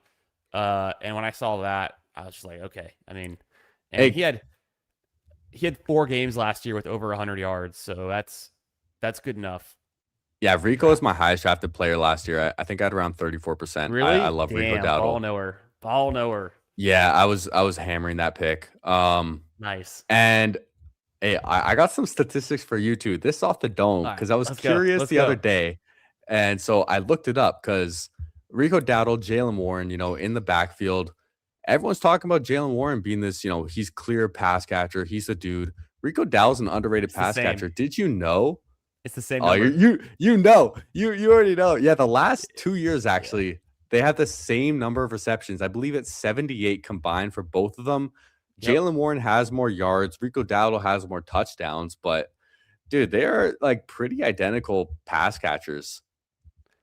And when I saw that, I was just like, okay. I mean, and Hey, he had 4 games last year with over 100 yards, so that's good enough. yeah, Rico is Draft my highest drafted player last year. I think I had around 34%. I really, love Rico damn ball Dowdle. knower, ball knower. Yeah, I was hammering that pick. Nice. And hey, I got some statistics for you too. This off the dome All right, because I was let's go. curious Let's the other go. day, and so I looked it up because Rico Dowdle, Jalen Warren, in the backfield, everyone's talking about Jalen Warren being this, he's clear pass catcher. He's a dude. Rico Dowdle's an underrated It's the pass same. catcher. Did you know? It's the same Oh, number. you already know. Yeah, the last 2 years Yeah. actually, they have the same number of receptions. I believe it's 78 combined for both of them. Yep. Jalen Warren has more yards. Rico Dowdle has more touchdowns, but dude, they are like pretty identical pass catchers.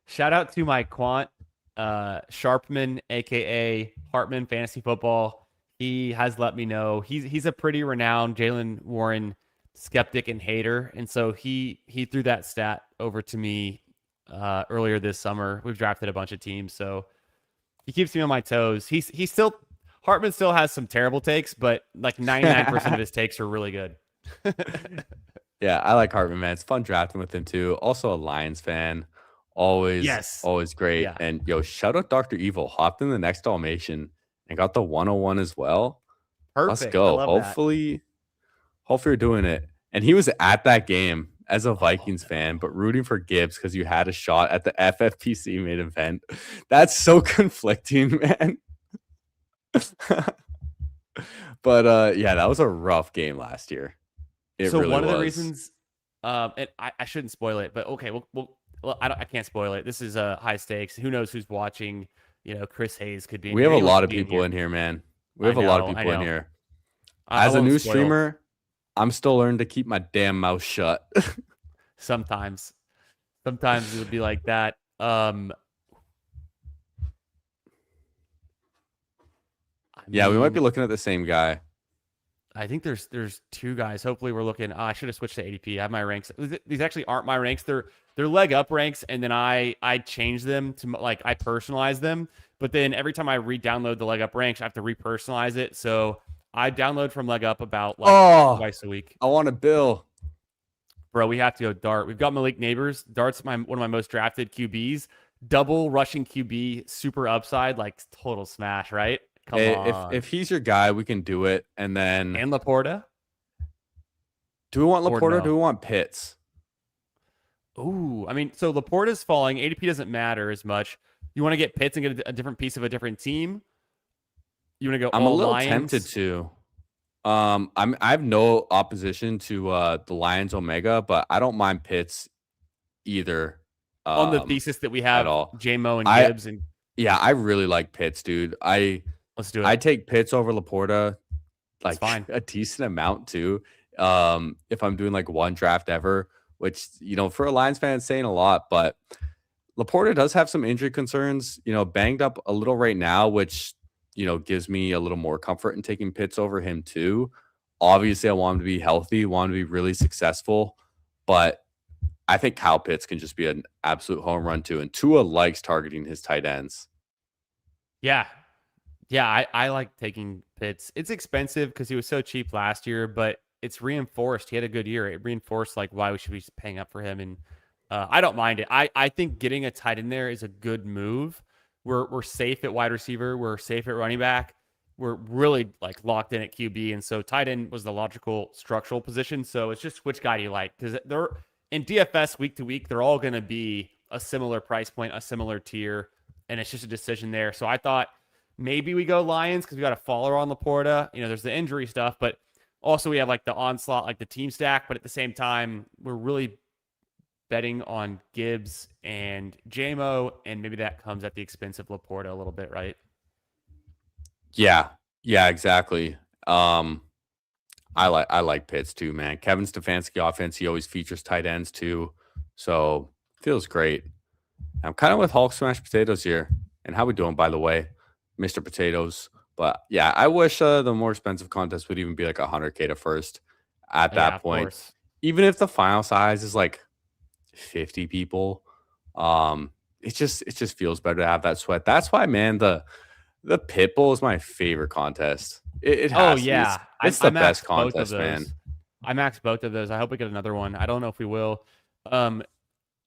Shout out to my quant, Sharpman, aka Hartman Fantasy Football. He has let me know he's a pretty renowned Jalen Warren skeptic and hater, and so he threw that stat over to me earlier this summer. We've drafted a bunch of teams, so he keeps me on my toes. He's still Hartman still has some terrible takes, but like 99% of his takes are really good. Yeah, I like Hartman, man. It's fun drafting with him too. Also a Lions fan. Always, Yes. always great. Yeah. And yo, shout out Dr. Evil. Hopped in the next Dalmatian and got the 101 as well. Let's Perfect. I go. love that. Hopefully you're doing it. And he was at that game as a Oh, Vikings fan, but rooting for Gibbs because you had a shot at the FFPC main event. That's so conflicting, man. But yeah, that was a rough game last year. It so really one of the was. reasons, and I shouldn't spoil it, but okay, well I can't spoil it. This is high stakes. Who knows who's watching? Chris Hayes could be in We here. have a Anyone lot could of be in people here. in here, man. We I have a lot of know. I people in know. here. I As a love new spoil streamer, I'm still learning to keep my damn mouth shut. sometimes. Sometimes it'll be like that. I Yeah, we might be mean, looking at the same guy. I think there's two guys. Hopefully, we're looking. I should have switched to ADP. I have my ranks. These actually aren't my ranks. They're leg up ranks, and then I change them to like I personalize them. But then every time I re-download the leg up ranks, I have to repersonalize it. So I download from leg up about like Oh, twice a week. I want a bill. Bro, we have to go Dart. We've got Malik Neighbors. Dart's one of my most drafted QBs. Double rushing QB, super upside, like total smash, right? Come If on. he's your guy, we can do it. And then, And Laporta do we want or Laporta? Or do no? we want Pitts? Ooh, I mean, so Laporta's falling. ADP doesn't matter as much. You want to get Pitts and get a different piece of a different team? You want to go I'm a all little tempted Lions? to. I have no opposition to the Lions Omega, but I don't mind Pitts either. On the Um, thesis that we at have all. JMO and I Gibbs, and Yeah, I really like Pitts, dude. let's do I it. take Pitts over Laporta It's like fine. a decent amount too. If I'm doing like one draft ever, which for a Lions fan, it's saying a lot, but Laporta does have some injury concerns, banged up a little right now, which gives me a little more comfort in taking Pitts over him too. Obviously, I want him to be healthy, want him to be really successful, but I think Kyle Pitts can just be an absolute home run too. And Tua likes targeting his tight ends. Yeah. Yeah, I like taking Pitts. It's expensive because he was so cheap last year, but it's reinforced. He had a good year. It reinforced like why we should be paying up for him, and I don't mind it. I think getting a tight end there is a good move. We're safe at wide receiver. We're safe at running back. We're really like locked in at QB, and so tight end was the logical structural position. So it's just which guy do you like, because they're in DFS week to week. They're all going to be a similar price point, a similar tier, and it's just a decision there. So I thought maybe we go Lions because we got a follower on Laporta. There's the injury stuff, but also we have like the onslaught, like the team stack. But at the same time, we're really betting on Gibbs and JMO, and maybe that comes at the expense of Laporta a little bit, right? Yeah. Yeah, exactly. I like Pitts too, man. Kevin Stefanski offense, he always features tight ends too. So feels great. I'm kind of with Hulk Smash Potatoes here. And how we doing, by the way, Mr. Potatoes? But yeah, I wish the more expensive contest would even be like 100K to first at Yeah, that of point. course. Even if the final size is like 50 people, it just feels better to have that sweat. That's why, man, the pit bull is my favorite contest. It Oh has to be. It's, yeah, it's I the best maxed both of contest, man. those. I maxed both of those. I hope we get another one. I don't know if we will. Um,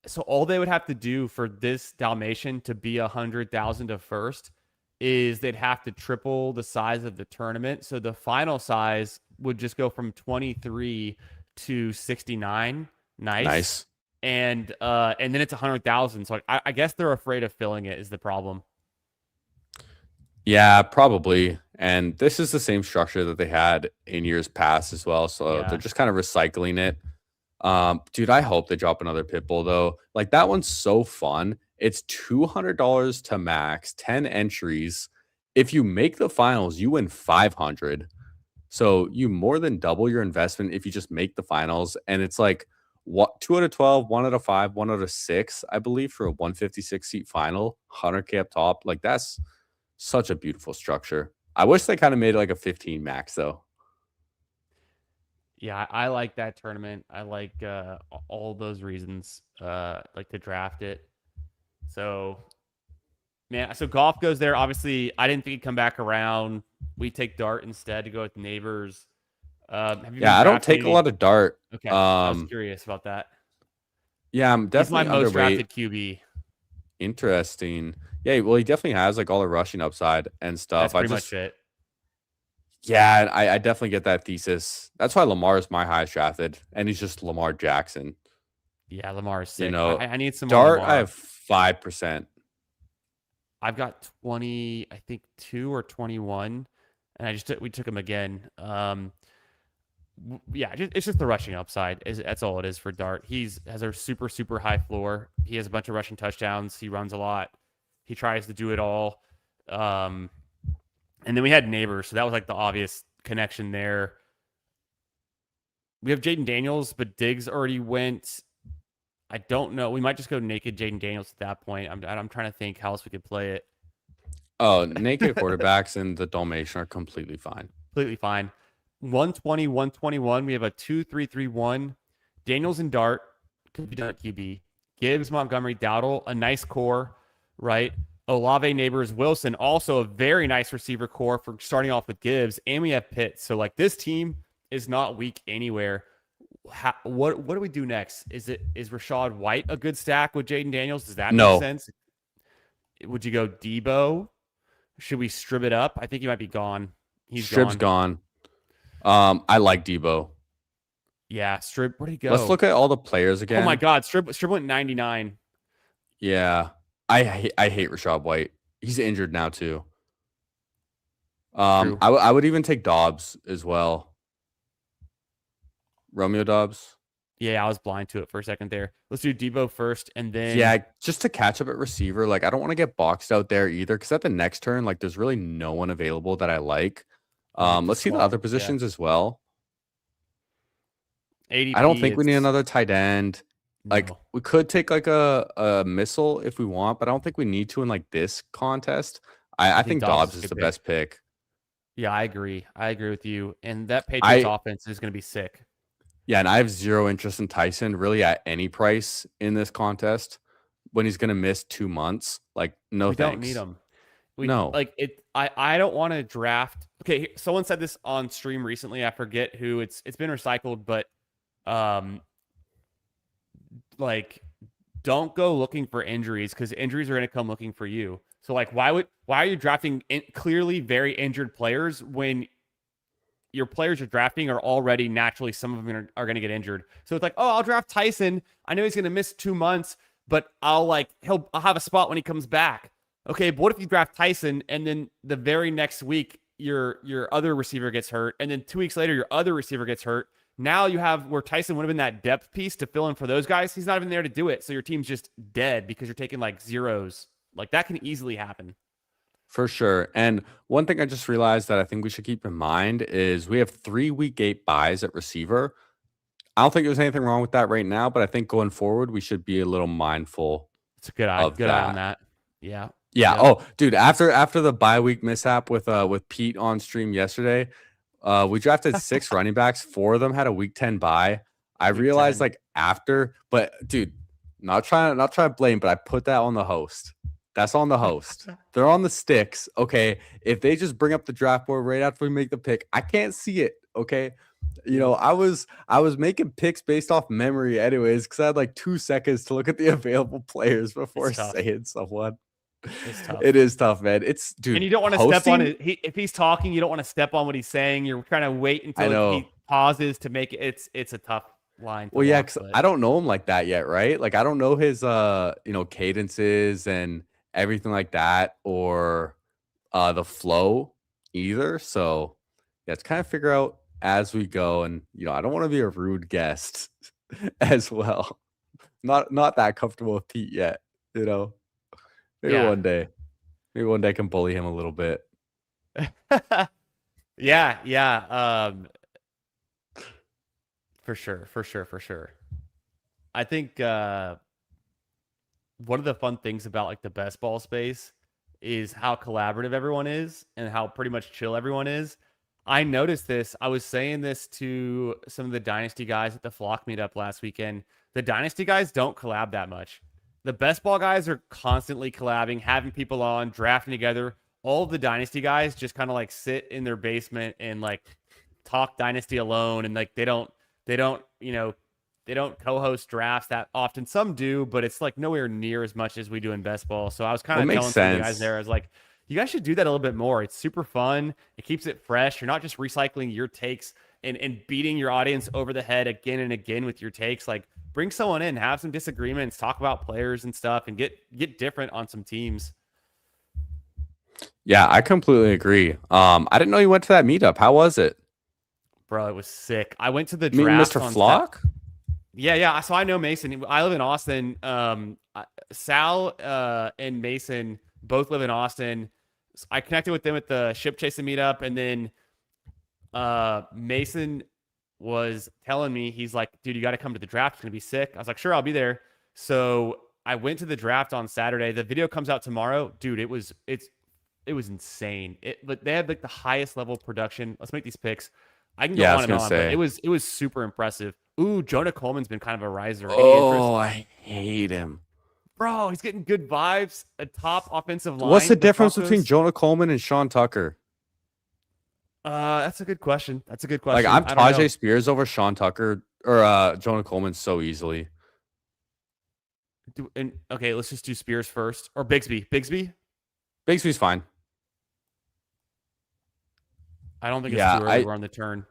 so all they would have to do for this Dalmatian to be 100,000 to first is they'd have to triple the size of the tournament. So the final size would just go from 23 to 69. Nice. Nice. And then it's 100,000. So I guess they're afraid of filling it is the problem. Yeah, probably. And this is the same structure that they had in years past as well. So they're Yeah. just kind of recycling it. Dude, I hope they drop another Pitbull though. Like that one's so fun. It's $200 to max, 10 entries. If you make the finals, you win 500. So you more than double your investment if you just make the finals. And it's like what 2 out of 12, 1 out of 5, 1 out of 6, I believe, for a 156 seat final, 100K up top. Like that's such a beautiful structure. I wish they kind of made it like a 15 max though. Yeah, I like that tournament. I like all those reasons. Like to draft it. So, man, so golf goes there. Obviously, I didn't think he'd come back around. We take Dart instead to go with neighbors. Have you been Yeah, I don't drafting take a any? lot of dart. Okay, I was Um, curious about that. yeah, I'm He's my definitely most underweight. drafted QB. Interesting. Yeah, well, he definitely has like all the rushing upside and That's stuff. pretty much it. Yeah, I definitely get that thesis. That's why Lamar is my highest drafted, and he's just Lamar Jackson. Yeah, Lamar is You sick. know, I need some more Dart, I Lamar. have 5%. I've got 20, I think 2 or 21, and we took him again. Yeah, it's just the rushing upside. That's all it is for Dart. Has a super high floor. He has a bunch of rushing touchdowns. He runs a lot. He tries to do it all. Um, and then we had Neighbors, so that was like the obvious connection there. We have Jaden Daniels, but Diggs already went. I don't know. We might just go naked Jaden Daniels at that point. I'm trying to think how else we could play it. Oh, naked quarterbacks and the Dalmatian are completely fine. Completely fine. 120, 121. We have a 2-3-3-1. Daniels and Dart could be done at QB. Gibbs, Montgomery, Dowdle, a nice core, right? Olave, Neighbors, Wilson, also a very nice receiver core for starting off with Gibbs. And we have Pitts. So like this team is not weak anywhere. What do we do next? Is Rashad White a good stack with Jaden Daniels? Does that make sense? Would you go Debo? Should we strip it up? I think he might be gone. Strib's gone. I like Debo. Yeah, Strib. Where'd he go? Let's look at all the players again. Oh my God, Strib went 99. Yeah, I hate Rashad White. He's injured now too. I would even take Dobbs as well. Romeo Dobbs. Yeah, I was blind to it for a second there. Let's do Debo first, and then just to catch up at receiver. Like I don't want to get boxed out there either, because at the next turn, like there's really no one available that I like. Let's see the other positions as well. ADP, I don't think we need another tight end. Like we could take like a missile if we want, but I don't think we need to in like this contest. I think Dobbs is the best pick. Yeah, I agree with you. And that Patriots offense is going to be sick. Yeah, and I have zero interest in Tyson really at any price in this contest when he's going to miss 2 months. Like, no, we thanks. Don't need him. No. Like it. I don't want to draft. Okay, someone said this on stream recently. I forget who. It's been recycled, but like don't go looking for injuries, because injuries are going to come looking for you. So like why are you drafting clearly very injured players when your players you're drafting are already naturally, some of them are going to get injured? So it's like, oh, I'll draft Tyson. I know he's going to miss 2 months, but I'll have a spot when he comes back. Okay, but what if you draft Tyson and then the very next week your other receiver gets hurt, and then 2 weeks later your other receiver gets hurt? Now you have where Tyson would have been that depth piece to fill in for those guys. He's not even there to do it. So your team's just dead because you're taking like zeros. Like that can easily happen. For sure. And one thing I just realized that I think we should keep in mind is we have 3 week 8 buys at receiver. I don't think there's anything wrong with that right now, but I think going forward, we should be a little mindful. It's a good eye on that. Yeah. Yeah. Oh, dude, after the bye week mishap with Pete on stream yesterday, we drafted 6 running backs. 4 of them had a week 10 bye. I realized 10. Like after, but dude, not trying to blame, but I put that on the host. That's on the host. They're on the sticks. Okay. If they just bring up the draft board right after we make the pick, I can't see it. Okay. You know, I was making picks based off memory anyways, because I had like 2 seconds to look at the available players before saying someone. It's tough. It is tough, man. It's dude. And you don't want to step on it. If he's talking, you don't want to step on what he's saying. You're trying to wait until he pauses to make it. It's a tough line. Well, yeah, because I don't know him like that yet, right? Like I don't know his cadences and everything like that, or the flow either. So yeah, it's kind of figure out as we go. And I don't want to be a rude guest as well. Not that comfortable with Pete yet, Maybe one day. Maybe one day I can bully him a little bit. Yeah. For sure. I think one of the fun things about like the best ball space is how collaborative everyone is and how pretty much chill everyone is. I noticed this. I was saying this to some of the Dynasty guys at the Flock meetup last weekend. The Dynasty guys don't collab that much. The best ball guys are constantly collabing, having people on, drafting together. All of the Dynasty guys just kind of like sit in their basement and like talk Dynasty alone, and like they don't co-host drafts that often. Some do, but it's like nowhere near as much as we do in best ball. So I was kind of telling some of the guys there, I was like, you guys should do that a little bit more. It's super fun. It keeps it fresh. You're not just recycling your takes and beating your audience over the head again and again with your takes. Like, bring someone in, have some disagreements, talk about players and stuff, and get different on some teams. Yeah, I completely agree. I didn't know you went to that meetup. How was it? Bro, it was sick. I went to the draft. Mr. Flock? Yeah. So I know Mason. I live in Austin. Sal and Mason both live in Austin. I connected with them at the ship chasing meetup, and then Mason was telling me, he's like, dude, you got to come to the draft. It's gonna be sick. I was like, sure, I'll be there. So I went to the draft on Saturday. The video comes out tomorrow, dude. It was insane. But they had like the highest level of production. Let's make these picks. I can go Yeah, I on was and gonna on, but say. it was super impressive. Ooh, Jonah Coleman's been kind of a riser. Any interest? Oh, I hate him. Bro, he's getting good vibes. A top offensive What's the line. The difference between Broncos. Jonah Coleman and Sean Tucker? That's a good question. That's a good Like question. I'm I don't know. Tajay Spears over Sean Tucker or Jonah Coleman so easily. Okay, let's just do Spears first or Bigsby. Bigsby. Bigsby's fine. I don't think it's Yeah, too early. We're on the turn.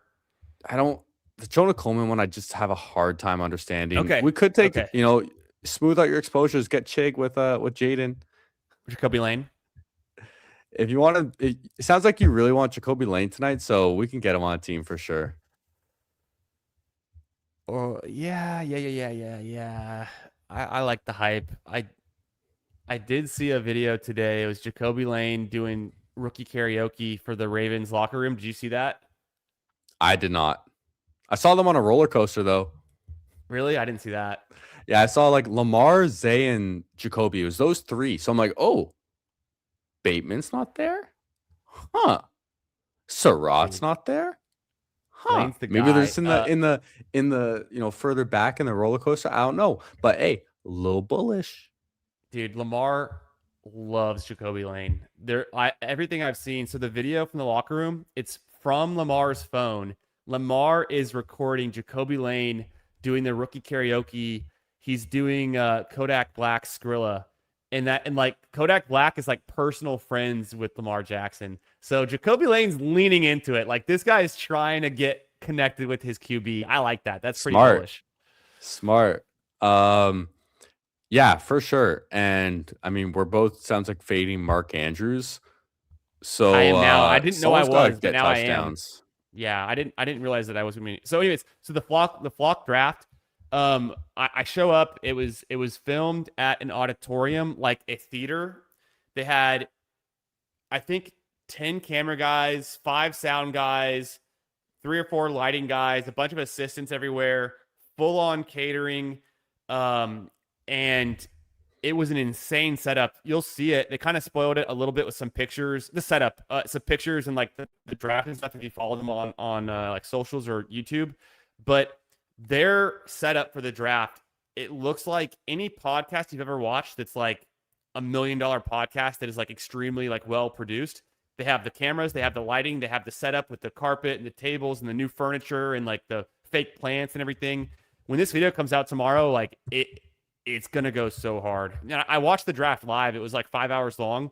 I don't the Jonah Coleman one I just have a hard time understanding. Okay. We could take, Okay. smooth out your exposures, get Chig with Jaden. Jacoby Lane. If you want to, it sounds like you really want Jacoby Lane tonight, so we can get him on a team for sure. Oh yeah. I like the hype. I did see a video today. It was Jacoby Lane doing rookie karaoke for the Ravens locker room. Did you see that? I did not. I saw them on a roller coaster though. Really? I didn't see that. Yeah, I saw like Lamar, Zay, and Jacoby. It was those three. So I'm like, oh, Bateman's not there? Huh. Surratt's not there? Huh. Lane's the Maybe they're guy. just in the further back in the roller coaster. I don't know. But hey, a little bullish. Dude, Lamar loves Jacoby Lane. Everything I've seen. So the video from the locker room, it's from Lamar's phone. Lamar is recording Jacoby Lane doing the rookie karaoke. He's doing Kodak Black Skrilla. And like Kodak Black is like personal friends with Lamar Jackson. So Jacoby Lane's leaning into it. Like this guy is trying to get connected with his QB. I like that. That's pretty bullish. Smart. Yeah, for sure. And I mean, we're both sounds like fading Mark Andrews. So I am now. I didn't know I was, but now touchdowns. I am. Yeah, I didn't realize that I was going to. So, anyways, so the flock draft. I show up. It was filmed at an auditorium, like a theater. They had, I think, 10 camera guys, 5 sound guys, 3 or 4 lighting guys, a bunch of assistants everywhere, full on catering, and it was an insane setup. You'll see it. They kind of spoiled it a little bit with some pictures. The setup, some pictures and like the draft and stuff. If you follow them on like socials or YouTube, but their setup for the draft, it looks like any podcast you've ever watched that's like $1 million podcast that is like extremely like well produced. They have the cameras, they have the lighting, they have the setup with the carpet and the tables and the new furniture and like the fake plants and everything. When this video comes out tomorrow, like it's gonna go so hard. I watched the draft live. It was like 5 hours long.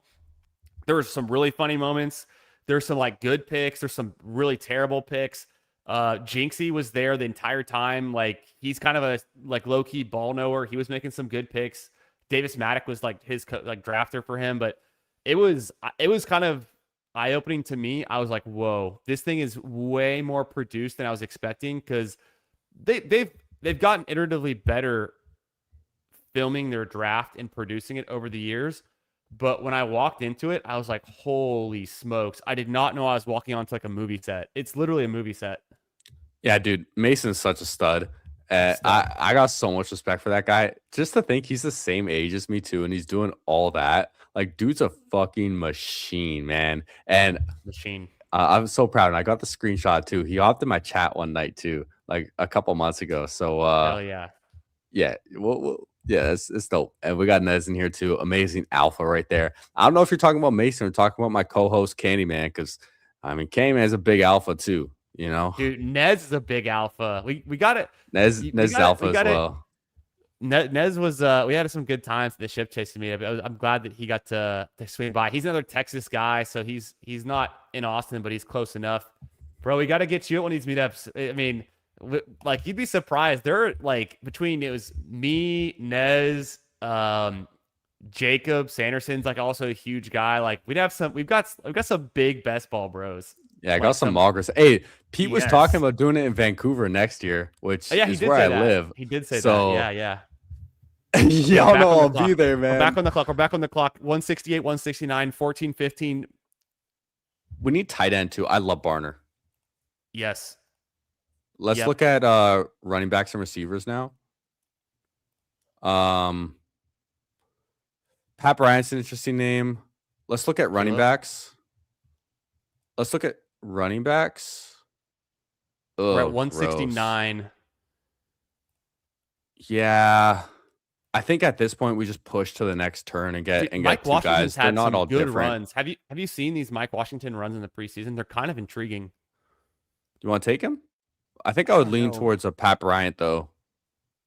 There were some really funny moments. There's some like good picks. There's some really terrible picks. Jinxie was there the entire time. Like he's kind of a like low key ball knower. He was making some good picks. Davis Maddock was like his like drafter for him, but it was kind of eye opening to me. I was like, whoa, this thing is way more produced than I was expecting because they've gotten iteratively better filming their draft and producing it over the years. But when I walked into it, I was like, holy smokes. I did not know I was walking onto like a movie set. It's literally a movie set. Yeah, dude, Mason's such a stud. I got so much respect for that guy. Just to think he's the same age as me too, and he's doing all that. Like, dude's a fucking machine, man. And machine. I'm so proud. And I got the screenshot too. He hopped in my chat one night too, like a couple months ago. So hell yeah. Yeah, yeah, it's dope. And we got Nez in here too. Amazing alpha right there. I don't know if you're talking about Mason or talking about my co-host Candyman, because I mean Candyman's a big alpha too. You know, dude, Nez is a big alpha. We got it. Nez alpha as well. Nez was we had some good times at the ship chasing me. I'm glad that he got to swing by. He's another Texas guy, so he's not in Austin, but he's close enough. Bro, we got to get you at one of these meetups. I mean, like you'd be surprised. They're like between it was me, Nez, Jacob Sanderson's like also a huge guy. Like we've got some big best ball bros. Yeah, I got some Margaret. Hey, Pete was talking about doing it in Vancouver next year, which is where I live. He did say that. Yeah. Y'all know I'll be there, man. We're back on the clock. 168, 169, 14, 15. We need tight end too. I love Barner. Yes. Let's Yep. look at running backs and receivers now. Pat Bryant's an interesting name. Let's look at running Caleb. backs. Let's look at running backs. We're at Oh, gross. 169. Yeah. I think at this point we just push to the next turn and Dude, get Mike two Washington's guys. They're had not some all good different. runs. Have you seen these Mike Washington runs in the preseason? They're kind of intriguing. You want to take him? I think I I would don't lean know. towards a Pat Bryant though,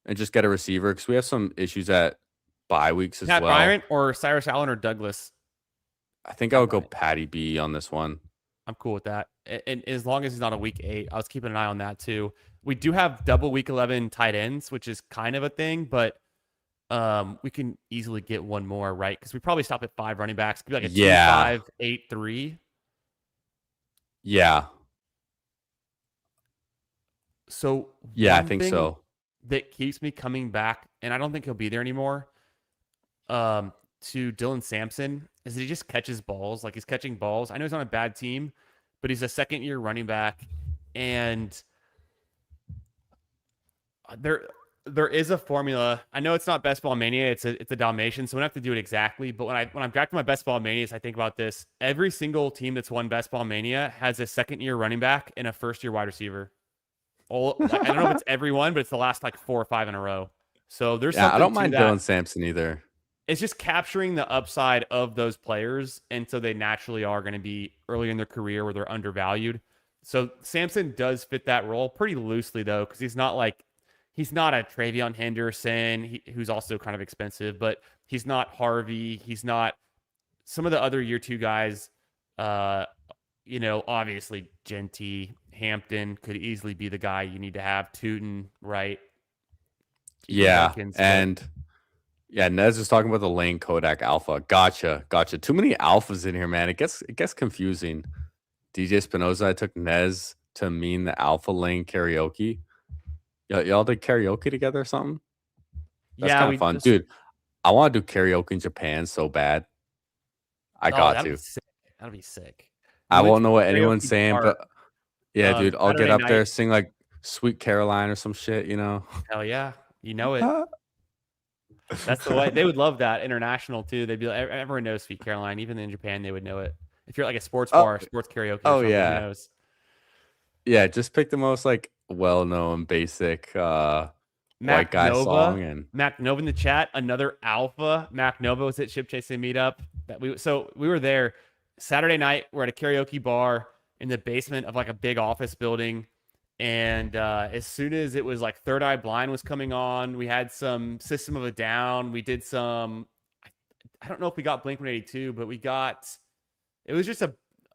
and just get a receiver because we have some issues at bye weeks as Pat well. Bryant or Cyrus Allen or Douglas? I think I Pat would go Bryant. Patty B on this one. I'm cool with that. And as long as he's not a week 8, I was keeping an eye on that too. We do have double week 11 tight ends, which is kind of a thing, but we can easily get one more, right? Because we probably stop at 5 running backs. It could be like a Yeah. 2-5-8-3. Yeah. So Yeah, I one think thing so. that keeps me coming back, and I don't think he'll be there anymore, to Dylan Sampson is that he just catches balls. Like he's catching balls. I know he's on a bad team, but he's a second-year running back, and there is a formula. I know it's not Best Ball Mania. It's a Dalmatian, so we don't have to do it exactly. But when I'm back to my Best Ball Manias, I think about this. Every single team that's won Best Ball Mania has a second-year running back and a first-year wide receiver. All like I don't know if it's everyone, but it's the last like 4 or 5 in a row. So there's Yeah, I something don't to mind that. Dylan Sampson either. It's just capturing the upside of those players, and so they naturally are going to be early in their career where they're undervalued. So Samson does fit that role pretty loosely though, because he's not a Travion Henderson, who's also kind of expensive, but he's not Harvey. He's not some of the other year 2 guys. Uh, obviously Genty, Hampton could easily be the guy you need to have. Tootin, right? Even Yeah, Harkins, but and yeah, Nez is talking about the Lane Kodak Alpha. Gotcha. Too many alphas in here, man. It gets confusing. DJ Spinoza, I took Nez to mean the Alpha Lane karaoke. Y'all did karaoke together or something? That's yeah, kind of we fun. just Dude, I want to do karaoke in Japan so bad. I oh, got that'd be to. sick. That'd be sick. We I went won't to know what a anyone's karaoke saying, bar but yeah, dude, I'll get Saturday up there, night. sing like Sweet Caroline or some shit, you know? Hell yeah, you know it. That's the way they would love that international too. They'd be like, everyone knows Sweet Caroline. Even in Japan, they would know it. If you're at, like a sports Oh, bar, sports karaoke or oh something, who yeah. knows? Yeah, just pick the most like well-known basic white Mac guy song Nova, and Mac Nova in the chat. Another alpha. Mac Nova was at Ship Chasing Meetup. We were there Saturday night. We're at a karaoke bar in the basement of like a big office building. And as soon as it was like Third Eye Blind was coming on, we had some System of a Down. We did some. I don't know if we got Blink 182, but we got. It was just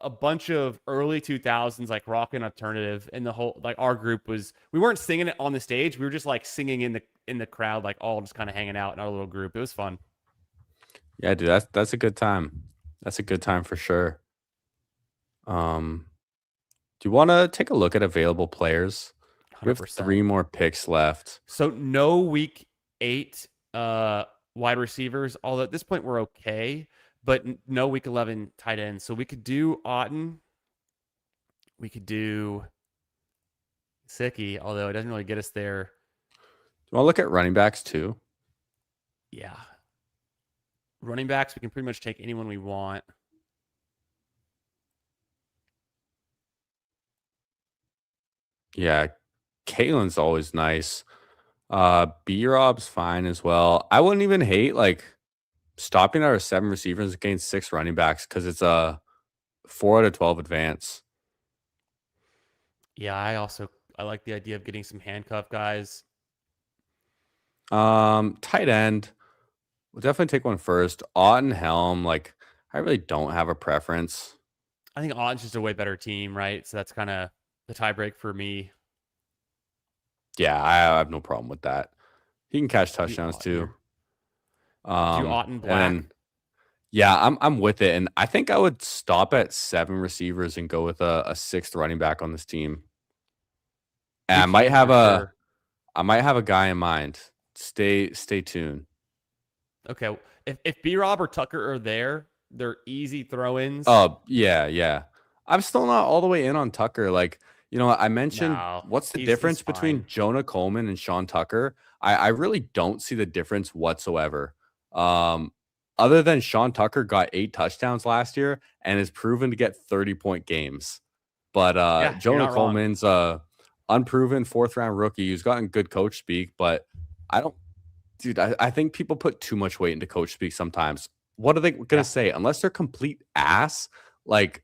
a bunch of early 2000s like rock and alternative, and the whole like our group was we weren't singing it on the stage, we were just like singing in the crowd, like all just kind of hanging out in our little group. It was fun. yeah, dude, that's a good time. That's a good time for sure. Um, do you want to take a look at available players? We have 100%. 3 more picks left. So no week 8 wide receivers, although at this point we're okay, but no week 11 tight ends. So we could do Otten, we could do Sicky, although it doesn't really get us there. Do you want to look at running backs too? Yeah, running backs, we can pretty much take anyone we want. Yeah, Kalen's always nice. B-Rob's fine as well. I wouldn't even hate like stopping our 7 receivers against 6 running backs because it's a 4 out of 12 advance. Yeah, I like the idea of getting some handcuff guys. Tight end. We'll definitely take one first. Auden Helm, like I really don't have a preference. I think Otten's just a way better team, right? So that's kind of the tiebreak for me. Yeah, I have no problem with that. He can catch Do touchdowns Otten too. here. Do Otten And black. then yeah, I'm with it. And I think I would stop at 7 receivers and go with a 6th running back on this team. And We can for sure. I might have a guy in mind. Stay tuned. Okay. If B Rob or Tucker are there, they're easy throw ins. Oh, yeah, yeah. I'm still not all the way in on Tucker. Like, I mentioned No, what's the he's difference fine. between Jonah Coleman and Sean Tucker? I really don't see the difference whatsoever. Um, Other than Sean Tucker got 8 touchdowns last year and is proven to get 30-point games. But Yeah, you're Jonah not wrong. Coleman's a unproven fourth round rookie who's gotten good coach speak, but I don't dude, I think people put too much weight into coach speak sometimes. What are they gonna Yeah. say? Unless they're complete ass, like,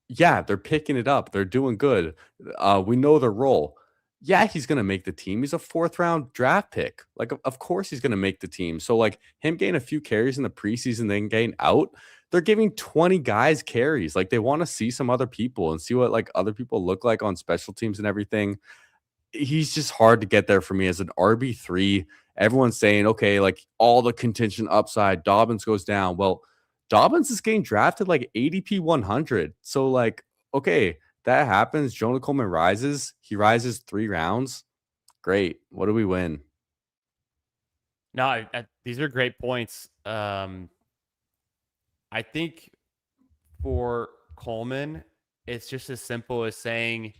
yeah, they're picking it up. They're doing good. We know their role. Yeah, he's gonna make the team. He's a fourth round draft pick. Like, of course he's gonna make the team. So, like, him getting a few carries in the preseason, then getting out, they're giving 20 guys carries. Like, they want to see some other people and see what like other people look like on special teams and everything. He's just hard to get there for me as an RB3. Everyone's saying, okay, like all the contingent upside, Dobbins goes down. Well, Dobbins is getting drafted like ADP 100. So, like, okay, that happens. Jonah Coleman rises. He rises 3 rounds. Great. What do we win? No, these are great points. I think for Coleman, it's just as simple as saying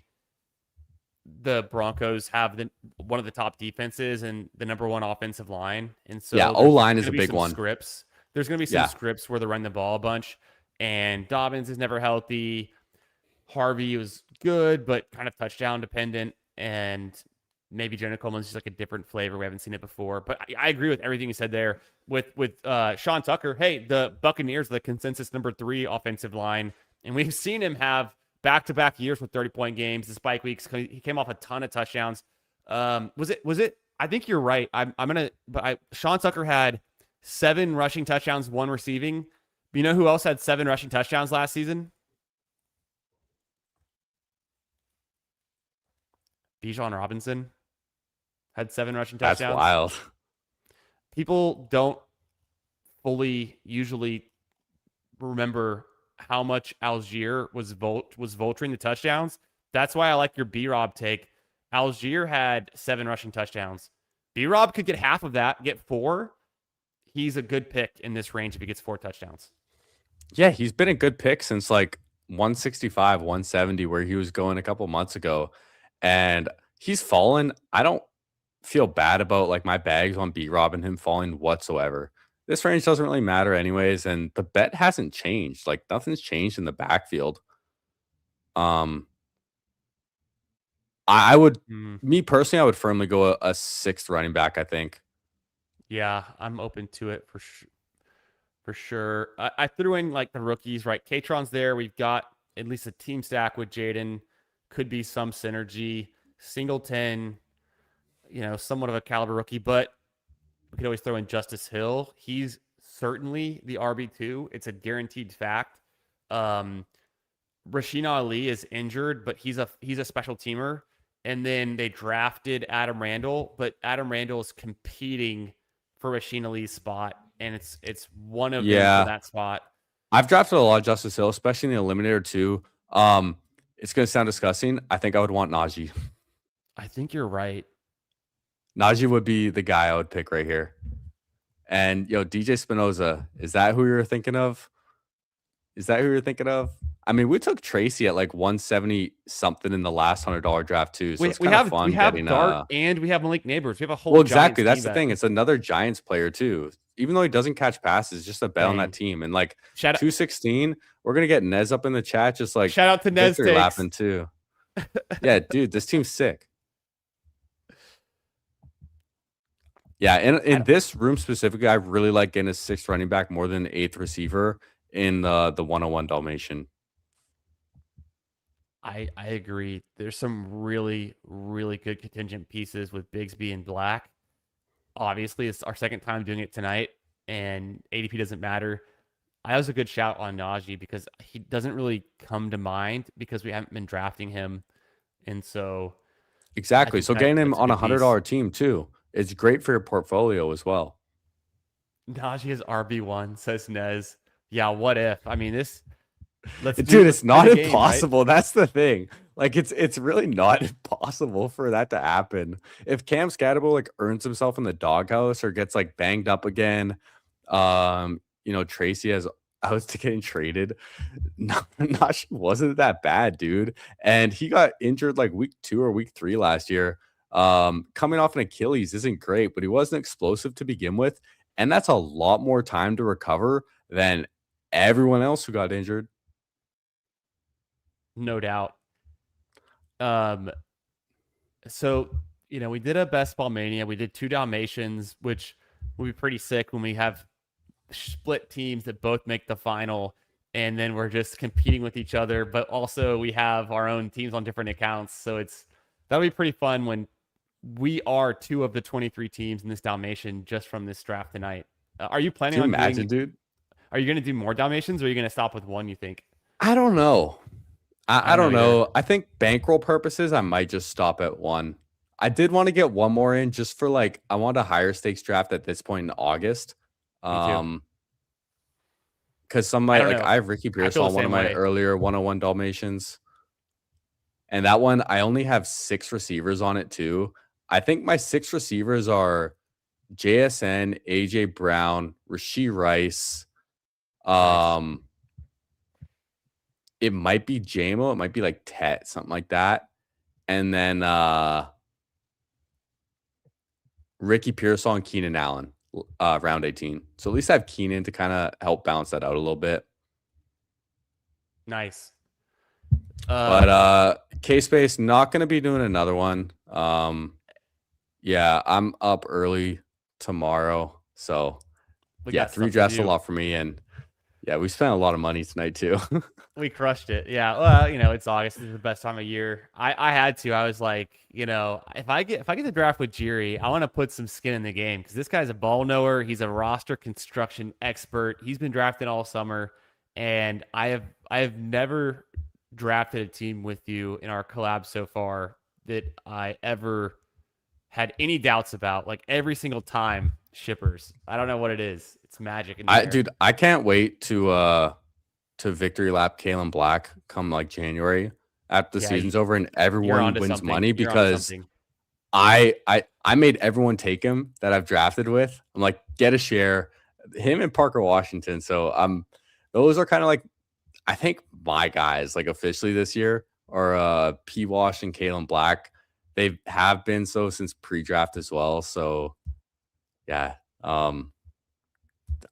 the Broncos have one of the top defenses and the number one offensive line, and Yeah, so O there's line going is to a be big some one. scripts. There's going to be some Yeah. scripts where they're running the ball a bunch, and Dobbins is never healthy. Harvey was good, but kind of touchdown dependent, and maybe Jonah Coleman's just like a different flavor. We haven't seen it before, but I agree with everything you said there. With Sean Tucker, hey, the Buccaneers, the consensus number 3 offensive line, and we've seen him have back-to-back years with 30-point games. The spike weeks, he came off a ton of touchdowns. Was it? I think you're right. Sean Tucker had 7 rushing touchdowns, 1 receiving. You know who else had 7 rushing touchdowns last season? Bijan Robinson had 7 rushing That's touchdowns. wild. People don't fully usually remember how much Algier was vulturing the touchdowns. That's why I like your B-Rob take. Algier had 7 rushing touchdowns. B-Rob could get half of that, get 4. He's a good pick in this range if he gets 4 touchdowns. Yeah, he's been a good pick since like 165, 170, where he was going a couple months ago. And he's fallen. I don't feel bad about like my bags on B Rob and him falling whatsoever. This range doesn't really matter anyways, and the bet hasn't changed. Like nothing's changed in the backfield. Um, I would, Mm, me personally, I would firmly go a sixth running back. I think. yeah, I'm open to it for sure. For sure. I threw in like the rookies, right? Katron's there. We've got at least a team stack with Jaden. Could be some synergy. Singleton, somewhat of a caliber rookie, but we could always throw in Justice Hill. He's certainly the RB2. It's a guaranteed fact. Rasheen Ali is injured, but he's a special teamer. And then they drafted Adam Randall, but Adam Randall is competing for Rasheen Ali's spot, and it's one of them for Yeah, that spot. I've drafted a lot of Justice Hill, especially in the Eliminator too. It's gonna sound disgusting. I think I would want Najee. I think you're right. Najee would be the guy I would pick right here. And DJ Spinoza, is that who you're thinking of? Is that who you're thinking of? I mean, we took Tracy at like 170 something in the last $100 draft too, so it's We kind of have fun Dart getting and we have Malik Neighbors. We have a whole well, Giants exactly. That's team the bet. thing. It's another Giants player too. Even though he doesn't catch passes, just a bet on that team. And like Shout out, 216, we're gonna get Nez up in the chat, just like shout out to Nez victory takes. lapping too. Yeah, dude, this team's sick. Yeah, in this room specifically, I really like getting a 6th running back more than an 8th receiver in the 101 Dalmatian. I agree. There's some really, really good contingent pieces with Bigsby and Black. Obviously, it's our second time doing it tonight, and ADP doesn't matter. I was a good shout on Najee because he doesn't really come to mind because we haven't been drafting him. And so Exactly. So getting him that's a on a good piece. $100 team too, it's great for your portfolio as well. Najee is RB1, says Nez. Yeah, what if? I mean, Dude, it's not game, impossible. right? That's the thing. Like it's really not impossible for that to happen. If Cam Scatterbo like earns himself in the doghouse or gets like banged up again, Tracy has I was getting traded. Najee wasn't that bad, dude. And he got injured like week 2 or week 3 last year. Coming off an Achilles isn't great, but he wasn't explosive to begin with. And that's a lot more time to recover than everyone else who got injured. No doubt. Um, so we did a best ball mania. We did 2 Dalmatians, which will be pretty sick when we have split teams that both make the final, and then we're just competing with each other. But also we have our own teams on different accounts, so that'll be pretty fun when we are 2 of the 23 teams in this Dalmatian just from this draft tonight. Are you planning Can you on imagine, doing? dude? Are you going to do more Dalmatians, or are you going to stop with one? You think? I don't know. I I don't know don't either. know. I think bankroll purposes, I might just stop at one. I did want to get one more in just for like I want a higher stakes draft at this point in August. Me too. Um, because some of I my don't like know. I have Ricky I Pierce feel the on one of same my way. earlier 101 Dalmatians. And that one, I only have 6 receivers on it too. I think my 6 receivers are JSN, AJ Brown, Rasheed Rice. Nice. Um, it might be JMO, it might be like Tet, something like that. And then Ricky Pearsall and Keenan Allen, round 18. So at least I have Keenan to kind of help balance that out a little bit. Nice. But K-Space, not going to be doing another one. Yeah, I'm up early tomorrow. So We yeah, got 3 stuff to drafts a do. lot for me. And yeah, we spent a lot of money tonight too. We crushed it. Yeah. Well, it's August. This is the best time of year. I had to. I was like, if I get the draft with Jiri, I want to put some skin in the game because this guy's a ball knower. He's a roster construction expert. He's been drafted all summer, and I have never drafted a team with you in our collab so far that I ever had any doubts about. Like every single time, shippers. I don't know what it is. It's magic in the air. Dude, I can't wait to victory lap Kalen Black come like January after the Yeah, season's over and you're everyone onto wins something. money You're onto because something. I made everyone take him that I've drafted with. I'm like, get a share. Him and Parker Washington. So those are kind of like I think my guys like officially this year are P Wash and Kalen Black. They have been so since pre-draft as well. So yeah.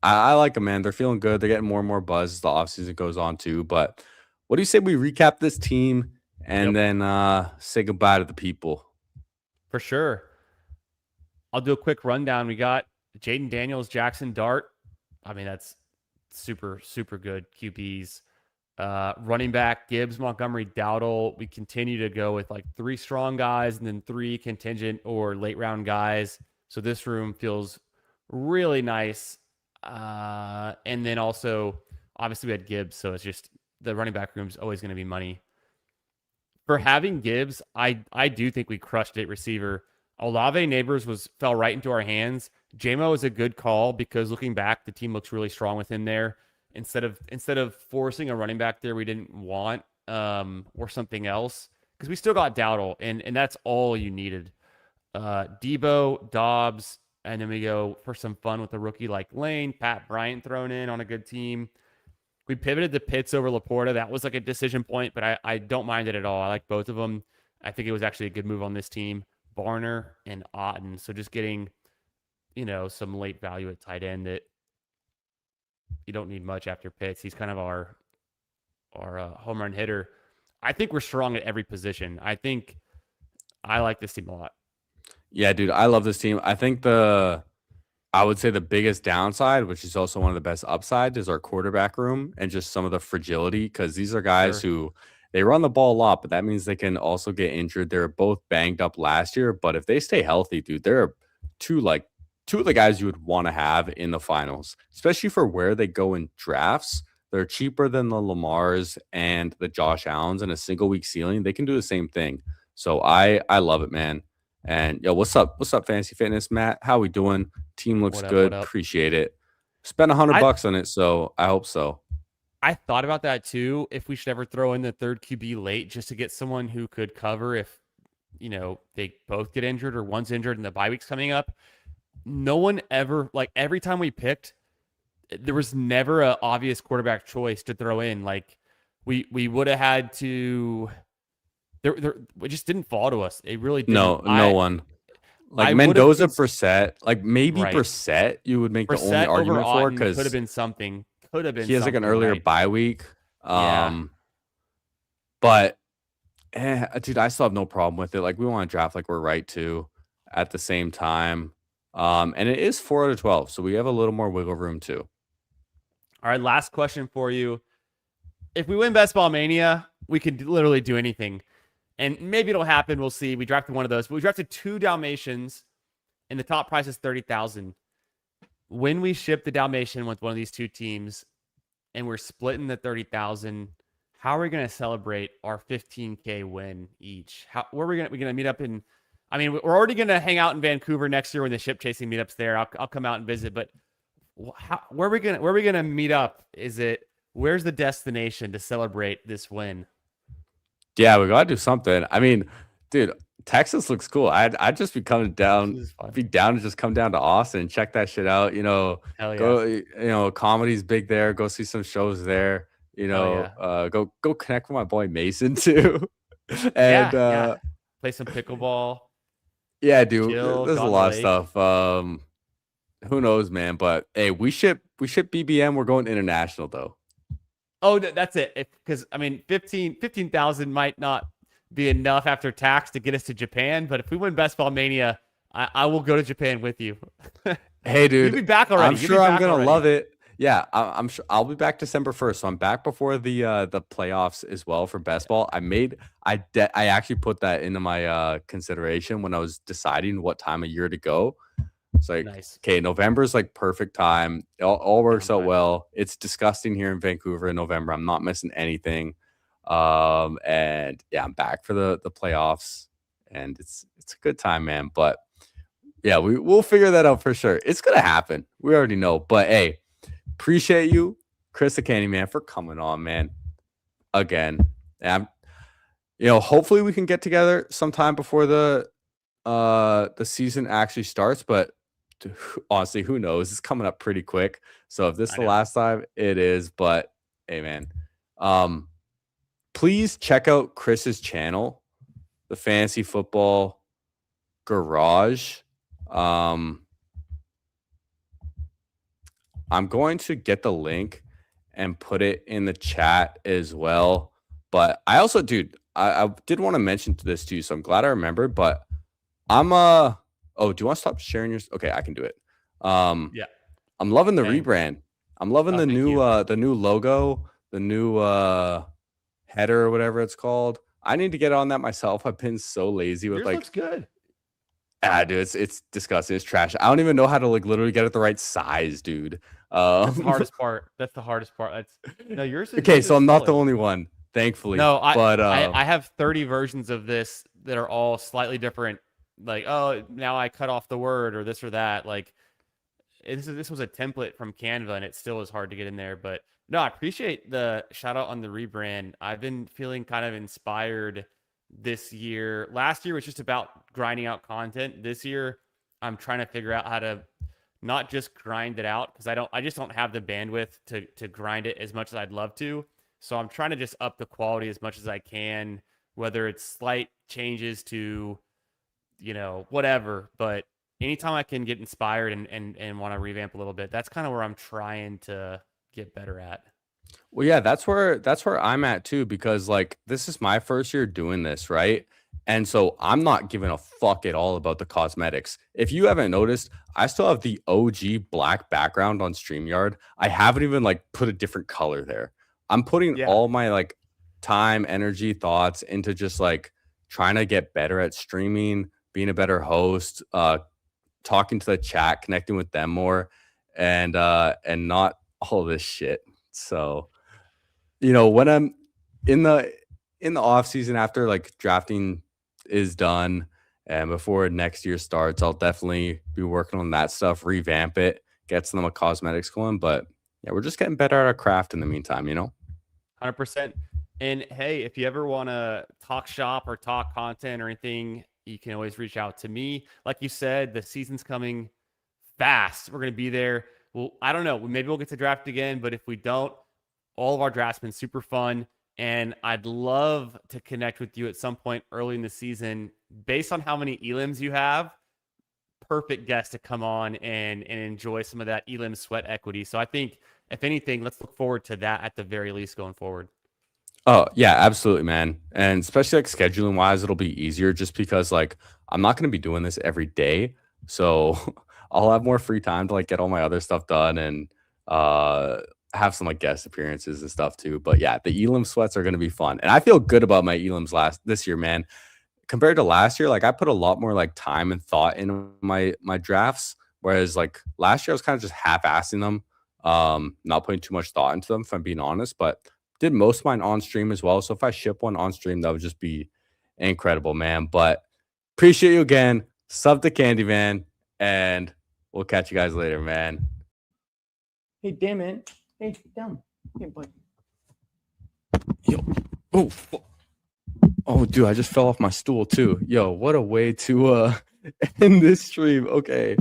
I like them, man. They're feeling good. They're getting more and more buzz as the offseason goes on too. But what do you say we recap this team and Yep, then say goodbye to the people? for sure. I'll do a quick rundown. We got Jaden Daniels, Jackson Dart. I mean, that's super, super good QBs. Running back, Gibbs, Montgomery, Dowdle. We continue to go with like 3 strong guys and then 3 contingent or late round guys. So this room feels really nice. And then also, obviously, we had Gibbs. So it's just the running back room is always going to be money. For having Gibbs, I do think we crushed it receiver. Olave Neighbors fell right into our hands. JMO is a good call because looking back, the team looks really strong with him there. Instead of forcing a running back there we didn't want or something else because we still got Dowdle and that's all you needed. Debo, Dobbs, and then we go for some fun with a rookie like Lane, Pat Bryant thrown in on a good team. We pivoted to Pitts over Laporta. That was like a decision point, but I don't mind it at all. I like both of them. I think it was actually a good move on this team. Barner and Otten. So just getting, some late value at tight end that you don't need much after Pitts. He's kind of our home run hitter. I think we're strong at every position. I think I like this team a lot. Yeah, dude, I love this team. I think I would say the biggest downside, which is also one of the best upsides, is our quarterback room and just some of the fragility because these are guys Sure. who they run the ball a lot, but that means they can also get injured. They're both banged up last year, but if they stay healthy, dude, they're two of the guys you would want to have in the finals, especially for where they go in drafts. They're cheaper than the Lamars and the Josh Allens in a single week ceiling. They can do the same thing. So I love it, man. And yo, what's up? What's up, Fantasy Fitness, Matt? How we doing? Team looks What up? What good. up? Appreciate it. Spent 100 I bucks on it, so I hope so. I thought about that too. If we should ever throw in the third QB late just to get someone who could cover if they both get injured or one's injured and the bye week's coming up. No one ever, like every time we picked, there was never an obvious quarterback choice to throw in. Like we would have had to. It just didn't fall to us. It really didn't. No one. Like I would have Mendoza, Brissett, like maybe right. Brissett, you would make the only Brissett over argument for Otten could have because been something. Could have been he has like an something, earlier right? bye week. Yeah. But dude, I still have no problem with it. Like we want to draft like we're right to at the same time. And it is 4 out of 12, so we have a little more wiggle room too. All right. Last question for you. If we win Best Ball Mania, we could literally do anything. And maybe it'll happen. We'll see. We drafted one of those. But we drafted 2 Dalmatians, and the top price is 30,000. When we ship the Dalmatian with one of these 2 teams, and we're splitting the 30,000, how are we going to celebrate our 15K win each? Where are we going to meet up in? I mean, we're already going to hang out in Vancouver next year when the ship chasing meetup's there. I'll come out and visit. But where are we going to meet up? Where's the destination to celebrate this win? Yeah, we gotta do something. I mean, dude, Texas looks cool. I'd just be down to just come down to Austin and check that shit out. Hell yeah. Go, comedy's big there. Go see some shows there. Hell yeah. Go connect with my boy Mason too. And yeah. Play some pickleball. yeah, dude, Chill, there's a Gone lot of Lake. stuff. Who knows, man? But hey, we ship BBM. We're going international though. Oh, that's it. Because I mean, 15,000 might not be enough after tax to get us to Japan. But if we win Best Ball Mania, I will go to Japan with you. Hey, dude, you'll be back already. I'm sure I'm gonna love it. Yeah, I'm sure I'll be back December 1st. So I'm back before the playoffs as well for best ball. I actually put that into my consideration when I was deciding what time of year to go. It's like, Nice. okay, November's like perfect time. It all works out Downtime. well. It's disgusting here in Vancouver in November. I'm not missing anything. And yeah, I'm back for the playoffs, and it's a good time, man. But yeah, we'll figure that out for sure. It's gonna happen. We already know. But hey, appreciate you, Chris the Candyman, for coming on, man. Again, and hopefully we can get together sometime before the season actually starts. But honestly, who knows? It's coming up pretty quick. So if this is the last time, it is. But hey, man, please check out Chris's channel, the Fantasy Football Garage. I'm going to get the link and put it in the chat as well. But I also, dude, I did want to mention this to you, so I'm glad I remembered. But I'm oh, do you want to stop sharing yours? Okay, I can do it. Yeah. I'm loving the rebrand. I'm loving the new logo, the new header or whatever it's called. I need to get on that myself. I've been so lazy with Yours looks good. Dude, it's disgusting. It's trash. I don't even know how to like literally get it the right size, dude. That's the hardest part. Yours is okay. So I'm not solid. the only one, thankfully. No, but I have 30 versions of this that are all slightly different. Like, oh, now I cut off the word or this or that. Like, this was a template from Canva, and it still is hard to get in there. But no, I appreciate the shout out on the rebrand. I've been feeling kind of inspired this year. Last year was just about grinding out content. This year, I'm trying to figure out how to not just grind it out because I just don't have the bandwidth to grind it as much as I'd love to. So I'm trying to just up the quality as much as I can, whether it's slight changes to, whatever. But anytime I can get inspired and want to revamp a little bit, that's kind of where I'm trying to get better at. Well, yeah, that's where I'm at too, because like this is my first year doing this, right? And so I'm not giving a fuck at all about the cosmetics. If you haven't noticed, I still have the OG black background on StreamYard. I haven't even like put a different color there. I'm putting all my like time, energy, thoughts into just like trying to get better at streaming, being a better host, talking to the chat, connecting with them more, and not all this shit. So when I'm in the off season after like drafting is done and before next year starts, I'll definitely be working on that stuff, revamp it, get some of cosmetics going. But yeah, we're just getting better at our craft in the meantime, 100%. And hey, if you ever want to talk shop or talk content or anything, you can always reach out to me. Like you said, the season's coming fast. We're going to be there. Well, I don't know. Maybe we'll get to draft again, but if we don't, all of our drafts been super fun. And I'd love to connect with you at some point early in the season. Based on how many elims you have, perfect guest to come on and enjoy some of that elim sweat equity. So I think, if anything, let's look forward to that at the very least going forward. Oh, yeah, absolutely, man. And especially like scheduling wise, it'll be easier just because like I'm not going to be doing this every day. So I'll have more free time to like get all my other stuff done and uh have some like guest appearances and stuff too. But yeah, the Elam sweats are going to be fun. And I feel good about my Elams this year, man. Compared to last year, like I put a lot more like time and thought in my drafts. Whereas like last year I was kind of just half-assing them, not putting too much thought into them, if I'm being honest. But did most of mine on stream as well. So if I ship one on stream, that would just be incredible, man. But appreciate you again. Sub to Candyman, and we'll catch you guys later, man. Hey, damn it. Hey, down. Hey, buddy. Yo. Oh, oh, dude, I just fell off my stool too. Yo, what a way to end this stream. Okay.